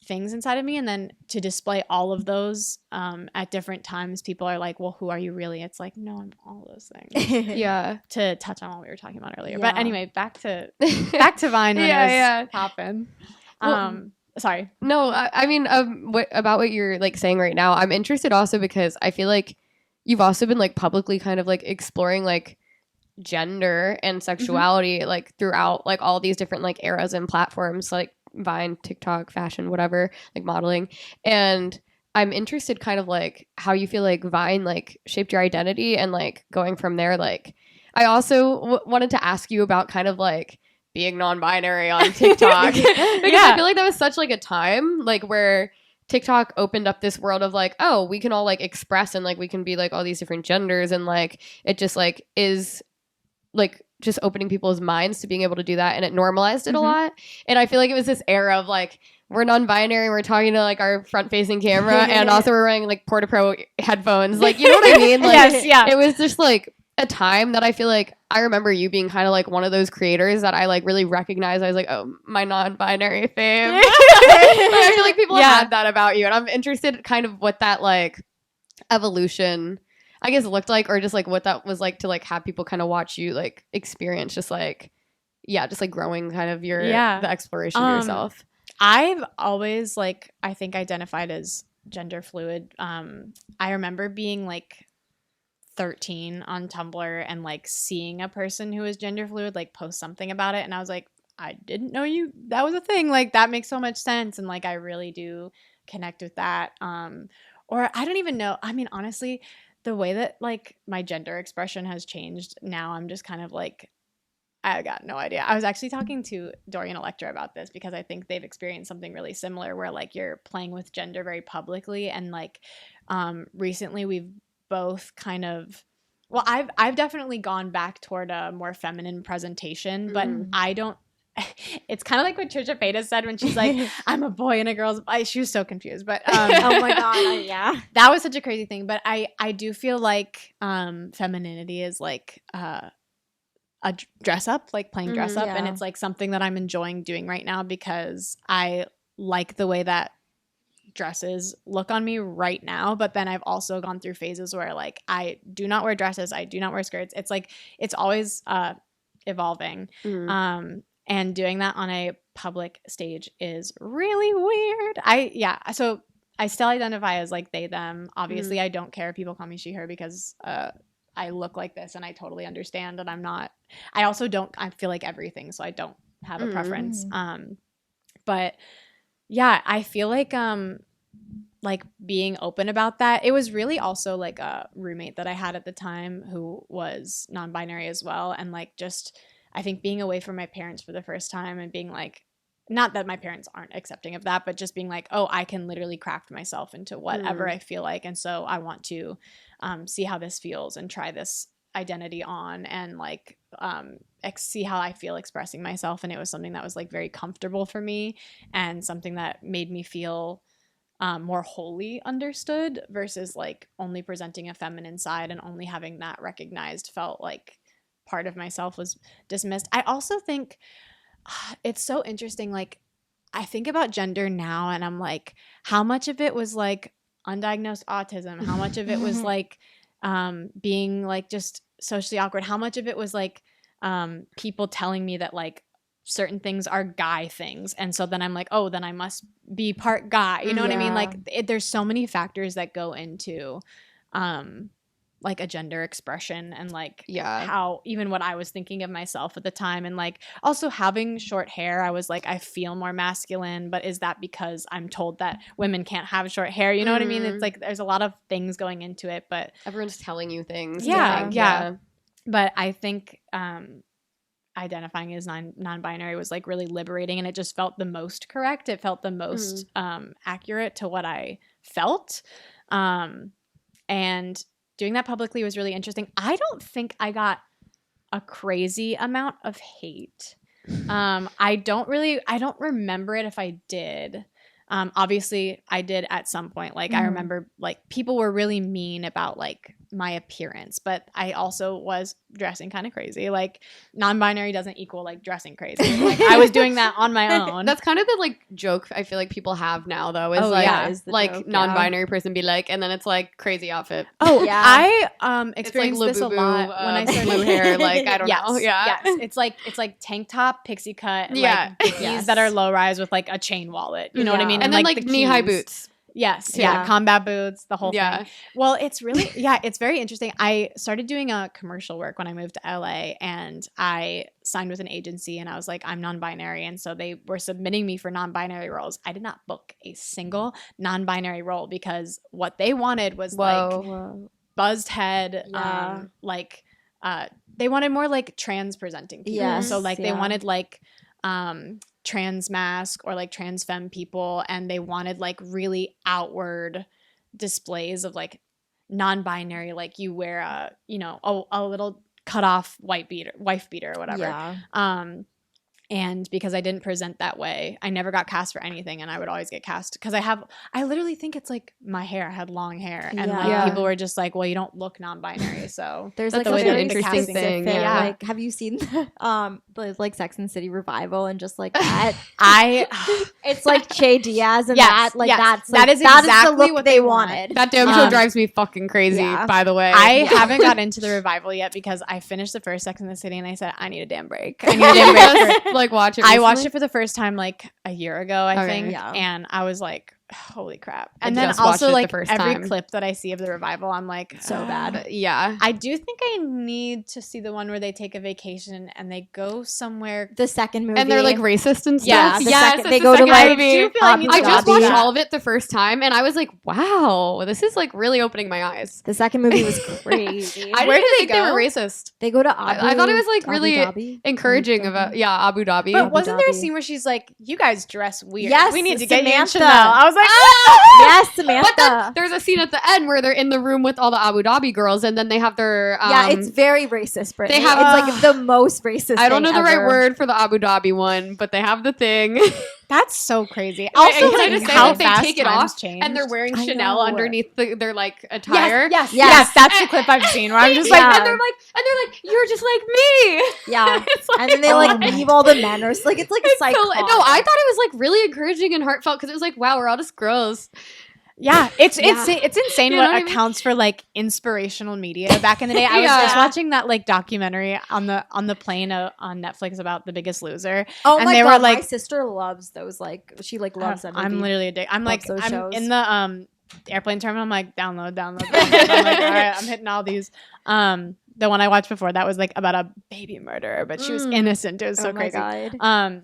Speaker 3: things inside of me, and then to display all of those at different times, people are like, well, who are you really? It's like, no, I'm all those things.
Speaker 1: Yeah,
Speaker 3: to touch on what we were talking about earlier. But anyway, back to Vine when it was popping. Sorry.
Speaker 1: No, I mean, about what you're like saying right now, I'm interested also because I feel like you've also been like publicly kind of like exploring like gender and sexuality like throughout like all these different like eras and platforms like Vine, TikTok, fashion, whatever, like modeling. And I'm interested kind of like how you feel like Vine like shaped your identity, and like going from there. Like I also wanted to ask you about kind of like being non-binary on TikTok because I feel like that was such like a time like where TikTok opened up this world of like, oh, we can all like express and like we can be like all these different genders, and like it just like is like just opening people's minds to being able to do that, and it normalized it a lot. And I feel like it was this era of like, we're non-binary, we're talking to like our front-facing camera, and also we're wearing like Porta Pro headphones, like, you know what I mean? Like, it was just like a time that I feel like I remember you being kind of like one of those creators that I like really recognized. I was like, oh, my non-binary fame. I feel like people have had that about you, and I'm interested kind of what that like evolution I guess looked like, or just like what that was like to like have people kind of watch you like experience just like just like growing kind of your the exploration of yourself.
Speaker 3: I've always like I think identified as gender fluid. I remember being like 13 on Tumblr and like seeing a person who was gender fluid like post something about it, and I was like, I didn't know that was a thing. Like that makes so much sense, and like I really do connect with that. Or I don't even know. I mean, honestly, the way that like my gender expression has changed now, I'm just kind of like, I got no idea. I was actually talking to Dorian Electra about this because I think they've experienced something really similar where like you're playing with gender very publicly, and like recently we've both kind of, well, I've definitely gone back toward a more feminine presentation, but I don't. It's kind of like what Trisha Paytas said when she's like, I'm a boy and a girl's. She was so confused, but
Speaker 2: oh my god, yeah,
Speaker 3: that was such a crazy thing. But I do feel like femininity is like a dress up, like playing dress up, and it's like something that I'm enjoying doing right now because I like the way that dresses look on me right now. But then I've also gone through phases where like I do not wear dresses, I do not wear skirts. It's like it's always evolving. And doing that on a public stage is really weird. So I still identify as like they, them. Obviously, I don't care if people call me she, her because I look like this and I totally understand. And I also don't, I feel like everything. So I don't have a preference. But yeah, I feel like being open about that. It was really also like a roommate that I had at the time who was non-binary as well. And like just, I think being away from my parents for the first time and being like, not that my parents aren't accepting of that, but just being like, oh, I can literally craft myself into whatever I feel like. And so I want to see how this feels and try this identity on and like see how I feel expressing myself. And it was something that was like very comfortable for me and something that made me feel more wholly understood versus like only presenting a feminine side and only having that recognized felt like part of myself was dismissed. I also think it's so interesting. Like I think about gender now and I'm like, how much of it was like undiagnosed autism? How much of it was like being like just socially awkward? How much of it was like people telling me that like certain things are guy things, and so then I'm like, oh, then I must be part guy, you know what I mean? Like there's so many factors that go into like a gender expression, and like how even what I was thinking of myself at the time, and like also having short hair, I was like, I feel more masculine, but is that because I'm told that women can't have short hair, you know what I mean? It's like there's a lot of things going into it, but
Speaker 1: everyone's telling you things.
Speaker 3: Yeah. But I think identifying as non-binary was like really liberating, and it just felt the most correct. It felt the most accurate to what I felt, and doing that publicly was really interesting. I don't think I got a crazy amount of hate. I don't remember it if I did. Obviously I did at some point. Like I remember like people were really mean about like my appearance, but I also was dressing kind of crazy. Like non-binary doesn't equal like dressing crazy. Like I was doing that on my own.
Speaker 1: That's kind of the like joke I feel like people have now though, is like joke, non-binary person be like, and then it's like crazy outfit.
Speaker 3: Oh yeah. I experienced this a lot when I started
Speaker 1: blue hair. Like I don't know.
Speaker 3: Yeah. Yes. It's like tank top, pixie cut, like dickies that are low rise with like a chain wallet. You know what I mean?
Speaker 1: And then like knee-high boots.
Speaker 3: Yes. Yeah. Combat boots, the whole thing. Well, it's really, it's very interesting. I started doing a commercial work when I moved to LA, and I signed with an agency, and I was like, I'm non-binary. And so they were submitting me for non-binary roles. I did not book a single non-binary role because what they wanted was buzzed head, they wanted more like trans presenting people.
Speaker 2: Yes,
Speaker 3: so like they wanted like, trans mask or like trans femme people, and they wanted like really outward displays of like non-binary, like you wear a little cut off wife beater or whatever. And because I didn't present that way, I never got cast for anything, and I would always get cast because I literally think it's like my hair. I had long hair, and like people were just like, well, you don't look non-binary, so
Speaker 2: there's
Speaker 1: that's
Speaker 2: like
Speaker 1: an interesting thing.
Speaker 2: Like, have you seen the like Sex and the City revival and just like that? It's like Che Diaz and that's like
Speaker 3: that is exactly
Speaker 2: the
Speaker 3: what
Speaker 2: they wanted.
Speaker 1: That damn show drives me fucking crazy. By the way,
Speaker 3: I haven't got into the revival yet because I finished the first Sex and the City, and I said I need a damn break. I need a damn break.
Speaker 1: Like watch it recently?
Speaker 3: I watched it for the first time like a year ago, I think, and I was like, holy crap. And then also like every clip that I see of the revival, I'm like, so bad. I do think I need to see the one where they take a vacation and they go somewhere.
Speaker 2: The second movie,
Speaker 1: and they're like racist and stuff.
Speaker 2: They go to like
Speaker 1: I just watched all of it the first time, and I was like, wow, this is like really opening my eyes.
Speaker 2: The second movie was crazy.
Speaker 1: Where did they go? They were racist.
Speaker 2: They go to
Speaker 1: I thought it was like really encouraging about Abu Dhabi.
Speaker 3: But wasn't there a scene where she's like, you guys dress weird.
Speaker 2: Yes,
Speaker 3: we need to get
Speaker 2: Samantha.
Speaker 3: you in Chanel. I was like,
Speaker 2: yes, Samantha.
Speaker 1: But there's a scene at the end where they're in the room with all the Abu Dhabi girls, and then they have their
Speaker 2: it's very racist, Brittany.
Speaker 1: They have
Speaker 2: it's like the most racist.
Speaker 1: I don't know the
Speaker 2: ever.
Speaker 1: right word for the Abu Dhabi one, but they have the thing.
Speaker 3: That's so crazy. Also,
Speaker 1: like how they take it off
Speaker 3: changed.
Speaker 1: and they're wearing Chanel underneath their like attire.
Speaker 3: Yes, that's the clip I've seen where I'm just like,
Speaker 1: and they're like, you're just like me.
Speaker 2: Yeah,
Speaker 1: like,
Speaker 2: and then they like leave all the men, or like it's like a psycho.
Speaker 1: No, I thought it was like really encouraging and heartfelt because it was like, wow, we're all just girls.
Speaker 3: Yeah, it's insane what accounts for like inspirational media back in the day. I was just watching that like documentary on the plane on Netflix about The Biggest Loser.
Speaker 2: Oh
Speaker 3: and
Speaker 2: my
Speaker 3: they
Speaker 2: god,
Speaker 3: were like,
Speaker 2: my sister loves those. Like she like loves them.
Speaker 3: I'm literally addicted. I'm like I'm
Speaker 2: shows.
Speaker 3: in the airplane terminal. I'm like download. I'm like, all right, I'm hitting all these. The one I watched before that was like about a baby murderer, but she was innocent. It was so crazy.
Speaker 2: God.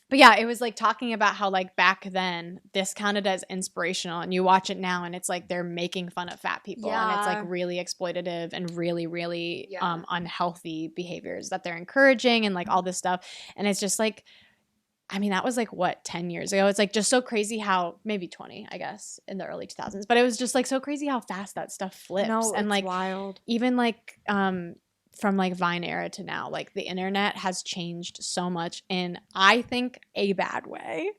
Speaker 3: But yeah, it was like talking about how like back then this counted as inspirational, and you watch it now and it's like they're making fun of fat people, and it's like really exploitative and really, really unhealthy behaviors that they're encouraging and like all this stuff. And it's just like, I mean, that was like what, 10 years ago? It's like just so crazy how, maybe 20, I guess, in the early 2000s. But it was just like so crazy how fast that stuff flips.
Speaker 2: No,
Speaker 3: and
Speaker 2: it's
Speaker 3: like
Speaker 2: wild.
Speaker 3: Even like from like Vine era to now, like the internet has changed so much in, I think, a bad way.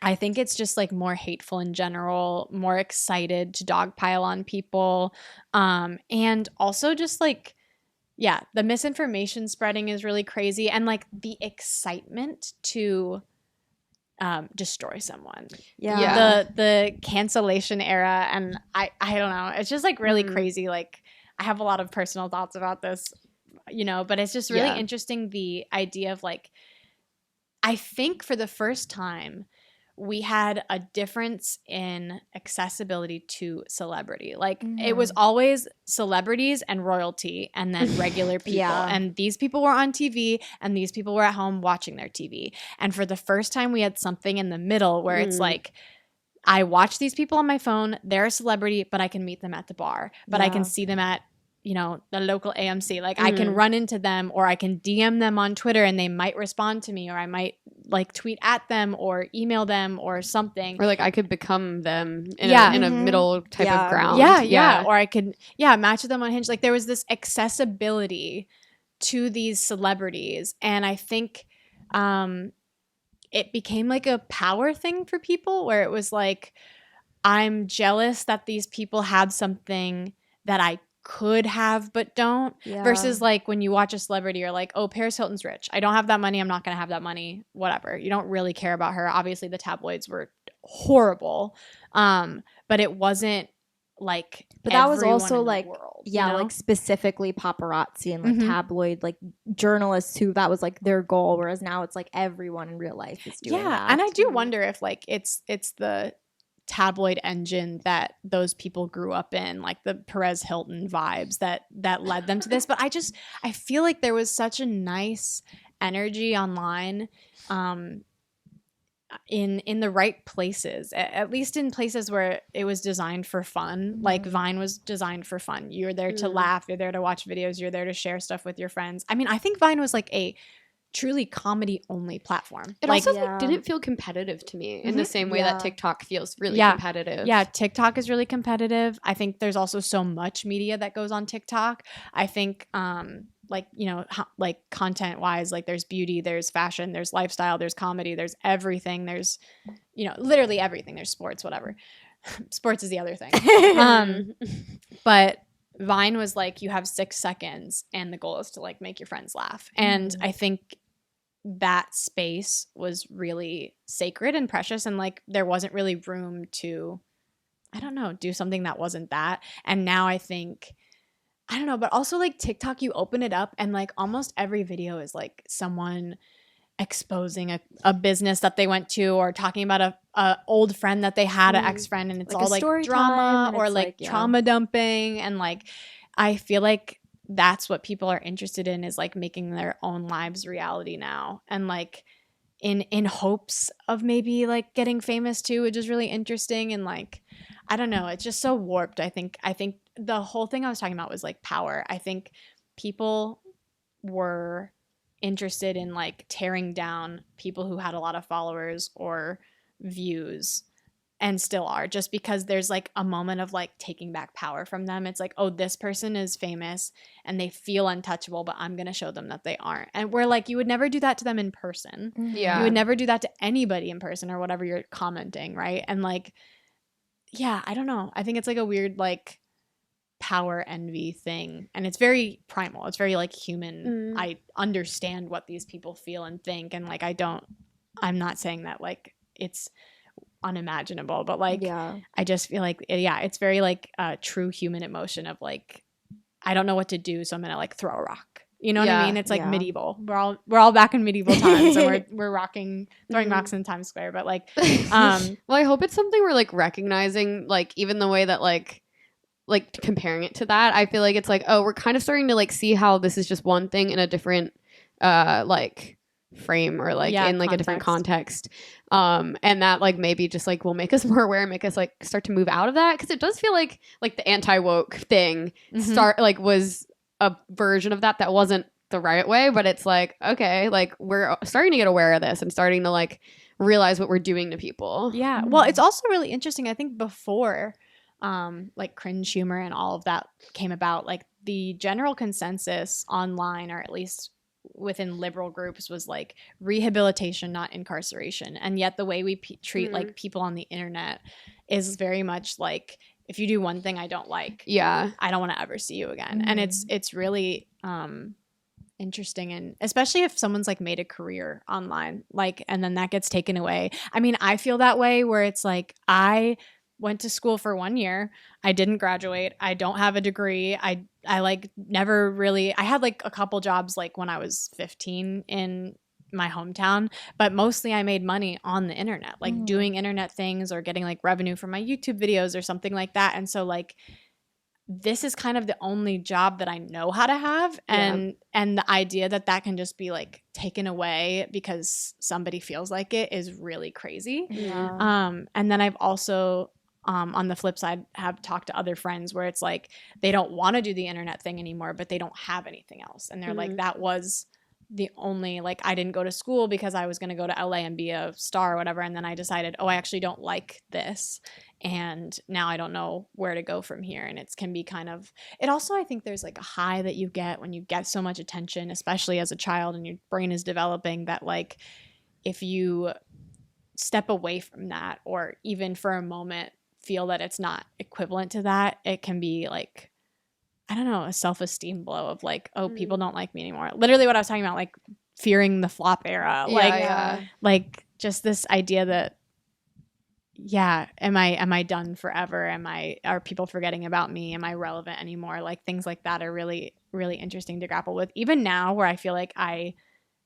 Speaker 3: I think it's just like more hateful in general, more excited to dogpile on people, and also just like, the misinformation spreading is really crazy, and like the excitement to destroy someone. The cancellation era, and I don't know, it's just like really crazy. Like I have a lot of personal thoughts about this you know, but it's just really interesting, the idea of like, I think for the first time we had a difference in accessibility to celebrity. Like it was always celebrities and royalty and then regular people. And these people were on TV and these people were at home watching their TV. And for the first time we had something in the middle where it's like, I watch these people on my phone, they're a celebrity, but I can meet them at the bar, but I can see them at, you know, the local AMC. Like I can run into them, or I can DM them on Twitter and they might respond to me, or I might like tweet at them or email them or something.
Speaker 1: Or like I could become them in a middle type of ground.
Speaker 3: Yeah. Or I could, match with them on Hinge. Like there was this accessibility to these celebrities. And I think it became like a power thing for people, where it was like, I'm jealous that these people had something that I could have but don't, versus like when you watch a celebrity, you're like, oh, Paris Hilton's rich, I don't have that money, I'm not gonna have that money, whatever. You don't really care about her. Obviously the tabloids were horrible, but it wasn't like,
Speaker 2: but that was also like
Speaker 3: world,
Speaker 2: like specifically paparazzi and like tabloid like journalists who that was like their goal, whereas now it's like everyone in real life is doing that.
Speaker 3: And I do wonder if like it's the tabloid engine that those people grew up in, like the Perez Hilton vibes that led them to this. But I feel like there was such a nice energy online, in the right places, at least in places where it was designed for fun. Like Vine was designed for fun. You're there to laugh, you're there to watch videos, you're there to share stuff with your friends. I mean, I think Vine was like a truly comedy only platform.
Speaker 1: It
Speaker 3: like,
Speaker 1: also didn't feel competitive to me in the same way that TikTok feels really competitive.
Speaker 3: Yeah, TikTok is really competitive. I think there's also so much media that goes on TikTok. I think like, you know, like content wise, like there's beauty, there's fashion, there's lifestyle, there's comedy, there's everything. There's, you know, literally everything. There's sports, whatever. Sports is the other thing. But Vine was like, you have 6 seconds and the goal is to like make your friends laugh. And I think that space was really sacred and precious, and like there wasn't really room to, I don't know, do something that wasn't that. And now I think, I don't know, but also like TikTok, you open it up and like almost every video is like someone exposing a business that they went to, or talking about a old friend that they had, an ex-friend, and it's like all like drama or like trauma dumping. And like I feel like that's what people are interested in, is like making their own lives reality now, and like in hopes of maybe like getting famous too, which is really interesting. And like I don't know, it's just so warped. I think the whole thing I was talking about was like power. I think people were interested in like tearing down people who had a lot of followers or views, and still are, just because there's like a moment of like taking back power from them. It's like, oh, this person is famous and they feel untouchable, but I'm gonna show them that they aren't. And we're like, you would never do that to them in person. You would never do that to anybody in person, or whatever you're commenting, right? And like, yeah, I don't know, I think it's like a weird like power envy thing, and it's very primal, it's very like human. I understand what these people feel and think, and like I'm not saying that like it's unimaginable, but like I just feel like it's very like true human emotion of like, I don't know what to do, so I'm gonna like throw a rock, you know what I mean? It's like medieval, we're all back in medieval times, and we're throwing rocks in Times Square. But like
Speaker 1: well, I hope it's something we're like recognizing, like even the way that like comparing it to that, I feel like it's like, oh, we're kind of starting to like see how this is just one thing in a different like frame, or like in like context. A different context, and that like maybe just like will make us more aware, make us like start to move out of that, because it does feel like the anti-woke thing was a version of that wasn't the right way, but it's like, okay, like we're starting to get aware of this and starting to like realize what we're doing to people.
Speaker 3: Well, it's also really interesting, I think before like cringe humor and all of that came about, like the general consensus online, or at least within liberal groups, was like rehabilitation, not incarceration. And yet the way we treat like people on the internet is very much like, if you do one thing I don't like, I don't want to ever see you again. And it's really interesting, and especially if someone's like made a career online, like, and then that gets taken away. I mean, I feel that way, where it's like I went to school for 1 year. I didn't graduate. I don't have a degree. I like never really, I had like a couple jobs like when I was 15 in my hometown, but mostly I made money on the internet, like doing internet things or getting like revenue from my YouTube videos or something like that. And so like this is kind of the only job that I know how to have, and the idea that that can just be like taken away because somebody feels like it is really crazy. And then I've also on the flip side have talked to other friends where it's like they don't want to do the internet thing anymore, but they don't have anything else, and they're like, that was the only, like, I didn't go to school because I was going to go to LA and be a star or whatever, and then I decided, oh, I actually don't like this, and now I don't know where to go from here. And it can be kind of, it also, I think there's like a high that you get when you get so much attention, especially as a child and your brain is developing, that like if you step away from that or even for a moment feel that it's not equivalent to that, it can be like, I don't know, a self-esteem blow of like, oh, people don't like me anymore. Literally what I was talking about, like fearing the flop era. Like just this idea that, am I done forever? Are people forgetting about me? Am I relevant anymore? Like things like that are really, really interesting to grapple with. Even now where I feel like I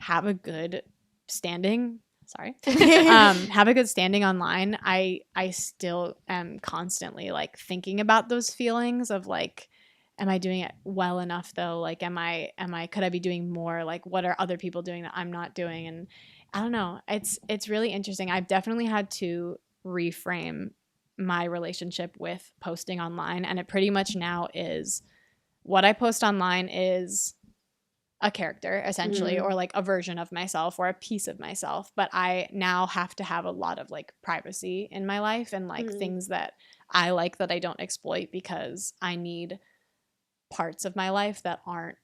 Speaker 3: have a good standing, have a good standing online, I still am constantly like thinking about those feelings of like, am I doing it well enough though? Like, could I be doing more? Like, what are other people doing that I'm not doing? And I don't know. It's really interesting. I've definitely had to reframe my relationship with posting online. And it pretty much now is what I post online is a character essentially, or like a version of myself or a piece of myself. But I now have to have a lot of like privacy in my life and like things that I like that I don't exploit because I need parts of my life that aren't,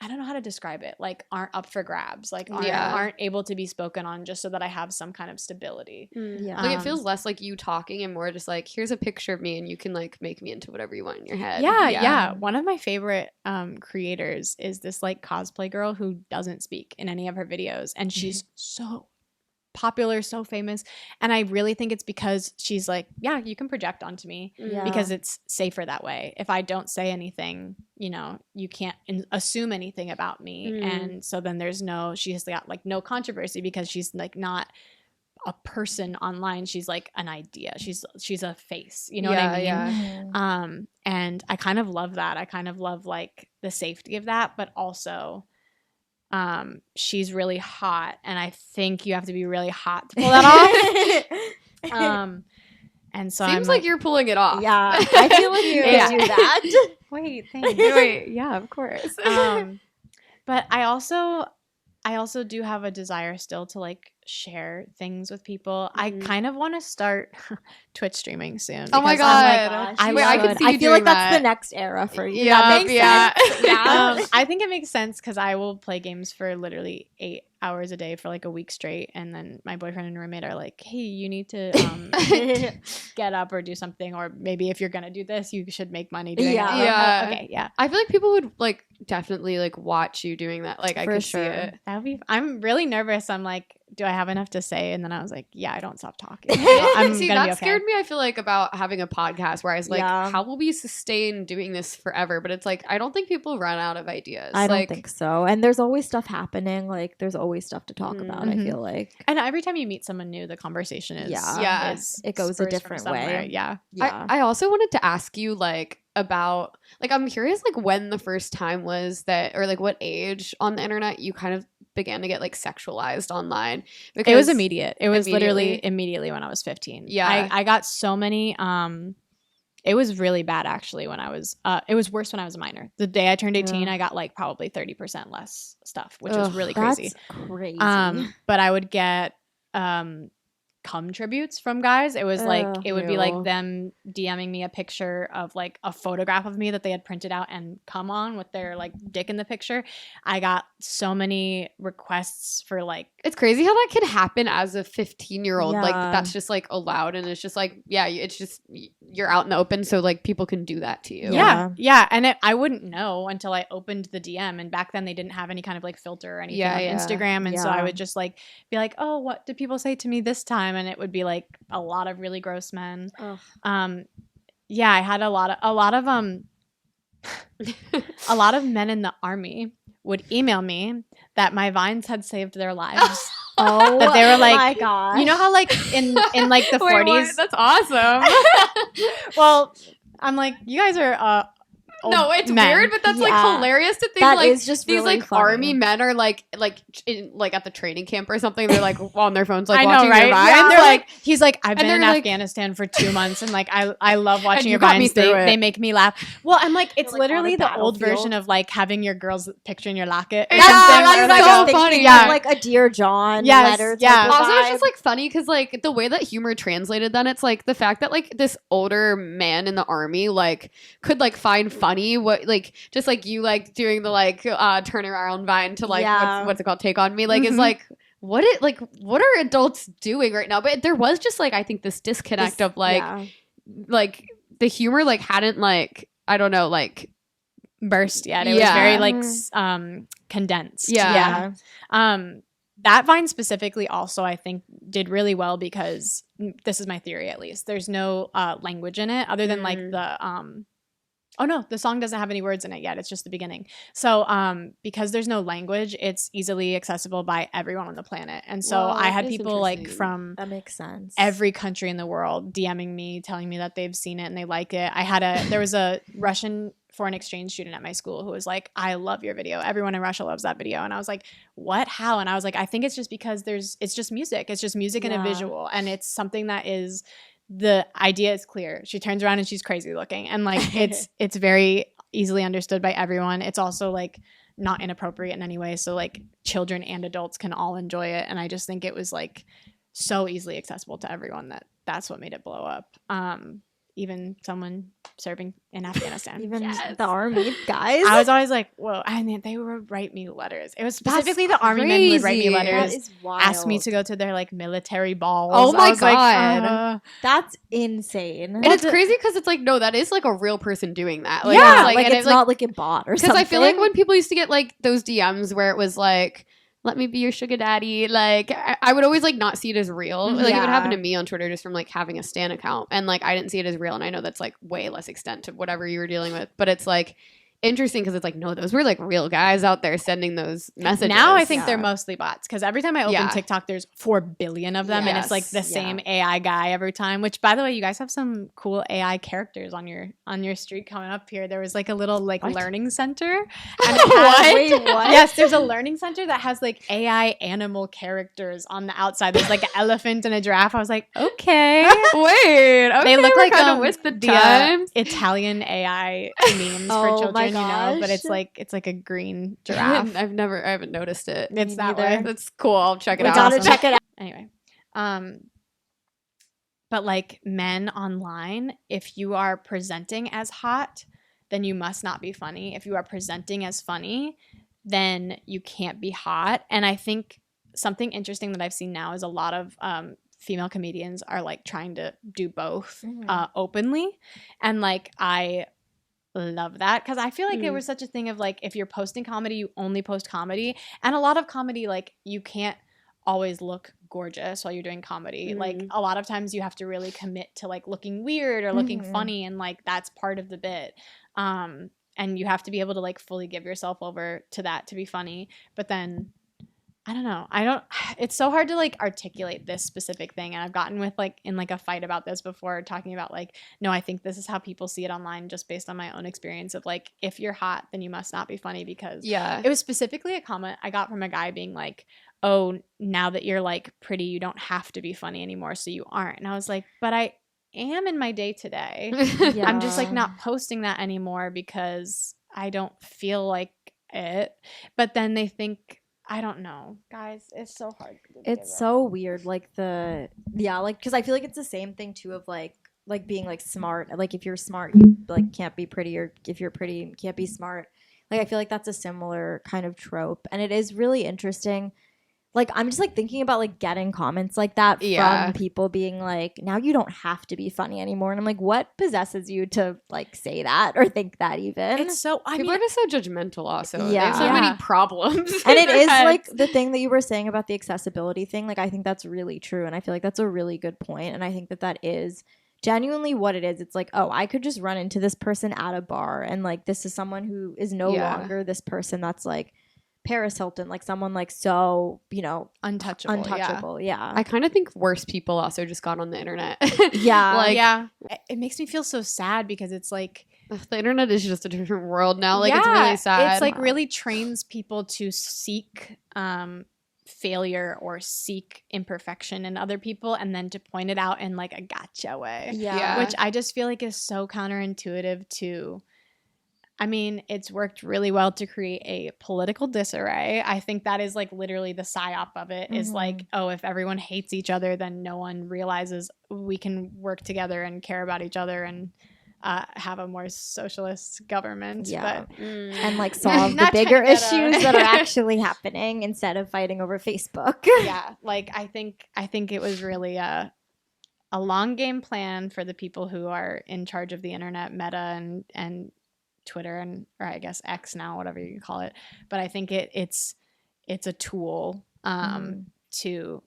Speaker 3: I don't know how to describe it, like aren't up for grabs, like aren't able to be spoken on, just so that I have some kind of stability.
Speaker 1: Like it feels less like you talking and more just like, here's a picture of me and you can like make me into whatever you want in your head.
Speaker 3: One of my favorite creators is this like cosplay girl who doesn't speak in any of her videos, and she's so popular, so famous, and I really think it's because she's like, you can project onto me because it's safer that way. If I don't say anything, you know, you can't assume anything about me, and so then she's got like no controversy because she's like not a person online, she's like an idea, she's a face, you know what I mean? And I kind of love that. I kind of love like the safety of that, but also she's really hot, and I think you have to be really hot to pull that off. And so
Speaker 1: seems like you're pulling it off.
Speaker 2: Yeah, I feel like you do that.
Speaker 3: Wait, thanks.
Speaker 1: Wait, yeah, of course.
Speaker 3: But I also do have a desire still to like share things with people. I kind of want to start Twitch streaming soon.
Speaker 1: Oh my god!
Speaker 2: I can see. I feel like that's the next era for you. That makes sense.
Speaker 3: I think it makes sense because I will play games for literally 8 hours a day for like a week straight, and then my boyfriend and roommate are like, "Hey, you need to get up or do something, or maybe if you're gonna do this, you should make money doing it." Okay,
Speaker 1: I feel like people would like definitely like watch you doing that. Like I could see it.
Speaker 3: That would be. I'm really nervous. I'm like, do I have enough to say? And then I was like, I don't stop talking.
Speaker 1: See, that scared me, I feel like, about having a podcast where I was like, how will we sustain doing this forever? But it's like, I don't think people run out of ideas.
Speaker 2: I don't think so. And there's always stuff happening. Like there's always stuff to talk about, I feel like.
Speaker 3: And every time you meet someone new, the conversation is,
Speaker 2: it goes a different way.
Speaker 1: I also wanted to ask you like about, like, I'm curious like when the first time was that, or like what age on the internet you kind of began to get like sexualized online. Because
Speaker 3: it was immediate. It was literally immediately when I was 15. I got so many it was really bad actually when I was it was worse when I was a minor. The day I turned 18 I got like probably 30% less stuff, which was really crazy.
Speaker 2: That's crazy.
Speaker 3: But I would get cum tributes from guys. It was like it would be like them DMing me a picture of like a photograph of me that they had printed out and cum on with their like dick in the picture. I got so many requests for like,
Speaker 1: it's crazy how that can happen as a 15-year-old. Like that's just like allowed, and it's just like it's just you're out in the open, so like people can do that to you.
Speaker 3: Yeah. And I wouldn't know until I opened the DM, and back then they didn't have any kind of like filter or anything on Instagram, and so I would just like be like, oh, what did people say to me this time? And it would be like a lot of really gross men. Yeah, I had a lot of a lot of men in the army would email me that my vines had saved their lives.
Speaker 2: Oh,
Speaker 3: that they were like,
Speaker 2: my gosh.
Speaker 3: You know how like in like the 40s.
Speaker 1: That's awesome.
Speaker 3: Well, I'm like, you guys are
Speaker 1: no, it's
Speaker 3: men.
Speaker 1: weird, but that's like hilarious to think
Speaker 2: that
Speaker 1: like
Speaker 2: is just
Speaker 1: these
Speaker 2: really
Speaker 1: like
Speaker 2: funny.
Speaker 1: army men are like at the training camp or something. They're like on their phones like
Speaker 3: I know,
Speaker 1: watching
Speaker 3: right?
Speaker 1: your vines.
Speaker 3: Yeah, they're like, he's like, I've been in
Speaker 1: like,
Speaker 3: Afghanistan for 2 months, and like I love watching
Speaker 1: you
Speaker 3: your
Speaker 1: got me
Speaker 3: vines.
Speaker 1: through it.
Speaker 3: They make me laugh. Well, I'm like, it's
Speaker 2: like,
Speaker 3: literally
Speaker 2: on
Speaker 3: the
Speaker 2: a
Speaker 3: old
Speaker 2: battlefield.
Speaker 3: version of like having your girl's picture in your locket. Or
Speaker 1: Yeah,
Speaker 3: something.
Speaker 1: that's so funny.
Speaker 2: Yeah, like a Dear John letter.
Speaker 3: Yeah.
Speaker 1: Also, it's just like funny because like the way that humor translated, then it's like the fact that like this older man in the army like could like find funny what like just like you like doing the like turn around vine to like what's it called, Take On Me, like is like what are adults doing right now? But there was just like I think this disconnect of like like the humor like hadn't like I don't know like
Speaker 3: burst yet. It was very like condensed.
Speaker 1: Yeah.
Speaker 3: That vine specifically also I think did really well because this is my theory at least. There's no language in it other than like the oh no, the song doesn't have any words in it yet. It's just the beginning. So because there's no language, it's easily accessible by everyone on the planet. And so I had people like from
Speaker 2: that makes sense.
Speaker 3: every country in the world DMing me, telling me that they've seen it and they like it. There was a Russian foreign exchange student at my school who was like, I love your video. Everyone in Russia loves that video. And I was like, what? How? And I was like, I think it's just because it's just music. It's just music and a visual. And it's something that is the idea is clear. She turns around and she's crazy looking, and like it's very easily understood by everyone. It's also like not inappropriate in any way, so like children and adults can all enjoy it. And I just think it was like so easily accessible to everyone that's what made it blow up. Even someone serving in Afghanistan.
Speaker 2: Even the army guys.
Speaker 3: I was always like, whoa. I mean, they would write me letters. It was specifically the army men would write me letters.
Speaker 2: That is wild.
Speaker 3: Ask me to go to their like military balls.
Speaker 1: Oh my God.
Speaker 3: Like,
Speaker 2: that's insane.
Speaker 1: And it's crazy because it's like no, that is like a real person doing that. Like,
Speaker 2: yeah,
Speaker 1: it's
Speaker 2: like it's not like a bot or something.
Speaker 1: Because I feel like when people used to get like those DMs where it was like, let me be your sugar daddy, like I would always like not see it as real. Like it would happen to me on Twitter just from like having a Stan account, and like I didn't see it as real. And I know that's like way less extent to whatever you were dealing with, but it's like interesting because it's like no, those were like real guys out there sending those messages.
Speaker 3: Now I think they're mostly bots because every time I open TikTok, there's 4 billion of them, and it's like the same AI guy every time. Which, by the way, you guys have some cool AI characters on your street coming up here. There was like a little like learning center. And
Speaker 2: Wait, what?
Speaker 3: Yes, there's a learning center that has like AI animal characters on the outside. There's like an elephant and a giraffe. I was like, okay,
Speaker 1: wait, okay,
Speaker 3: they look like
Speaker 1: kind of with the times.
Speaker 3: Italian AI memes for children. You know, but it's like a green giraffe.
Speaker 1: I haven't noticed it.
Speaker 3: It's that way.
Speaker 1: That's cool. I'll check it out.
Speaker 2: Gotta check it out.
Speaker 3: Anyway, but like men online, if you are presenting as hot, then you must not be funny. If you are presenting as funny, then you can't be hot. And I think something interesting that I've seen now is a lot of female comedians are like trying to do both openly, and like I love that because I feel like there was such a thing of like if you're posting comedy, you only post comedy, and a lot of comedy like you can't always look gorgeous while you're doing comedy. Like a lot of times you have to really commit to like looking weird or looking funny, and like that's part of the bit, and you have to be able to like fully give yourself over to that to be funny. But then I don't know. It's so hard to like articulate this specific thing. And I've gotten with like in like a fight about this before, talking about like, no, I think this is how people see it online just based on my own experience of like, if you're hot, then you must not be funny, because it was specifically a comment I got from a guy being like, oh, now that you're like pretty, you don't have to be funny anymore. So you aren't. And I was like, but I am in my day today. I'm just like not posting that anymore because I don't feel like it. But then they think, I don't know, guys. It's so hard.
Speaker 2: It's so weird. Like because I feel like it's the same thing too of like being like smart. Like if you're smart, you like can't be pretty, or if you're pretty, you can't be smart. Like I feel like that's a similar kind of trope, and it is really interesting like, I'm just like thinking about like getting comments like that from people being like, now you don't have to be funny anymore. And I'm like, what possesses you to like say that or think that even?
Speaker 3: It's so,
Speaker 1: people are just so judgmental also.
Speaker 2: Yeah.
Speaker 1: They have so many problems.
Speaker 2: And it is like the thing that you were saying about the accessibility thing. Like, I think that's really true. And I feel like that's a really good point. And I think that that is genuinely what it is. It's like, oh, I could just run into this person at a bar and like, this is someone who is no longer this person that's like Paris Hilton, like someone like so, you know, untouchable. Yeah.
Speaker 1: I kind of think worse people also just got on the internet.
Speaker 3: It makes me feel so sad because it's like
Speaker 1: the internet is just a different world now. Like it's really sad.
Speaker 3: It's like really trains people to seek failure or seek imperfection in other people and then to point it out in like a gotcha way.
Speaker 2: Yeah.
Speaker 3: Which I just feel like is so counterintuitive to, I mean, it's worked really well to create a political disarray. I think that is like literally the psyop of it is like, oh, if everyone hates each other, then no one realizes we can work together and care about each other and have a more socialist government.
Speaker 2: Yeah. And like solve the bigger issues that are actually happening instead of fighting over Facebook.
Speaker 3: Yeah. Like I think it was really a long game plan for the people who are in charge of the internet, Meta and Twitter or I guess X now, whatever you call it. But I think it's a tool to,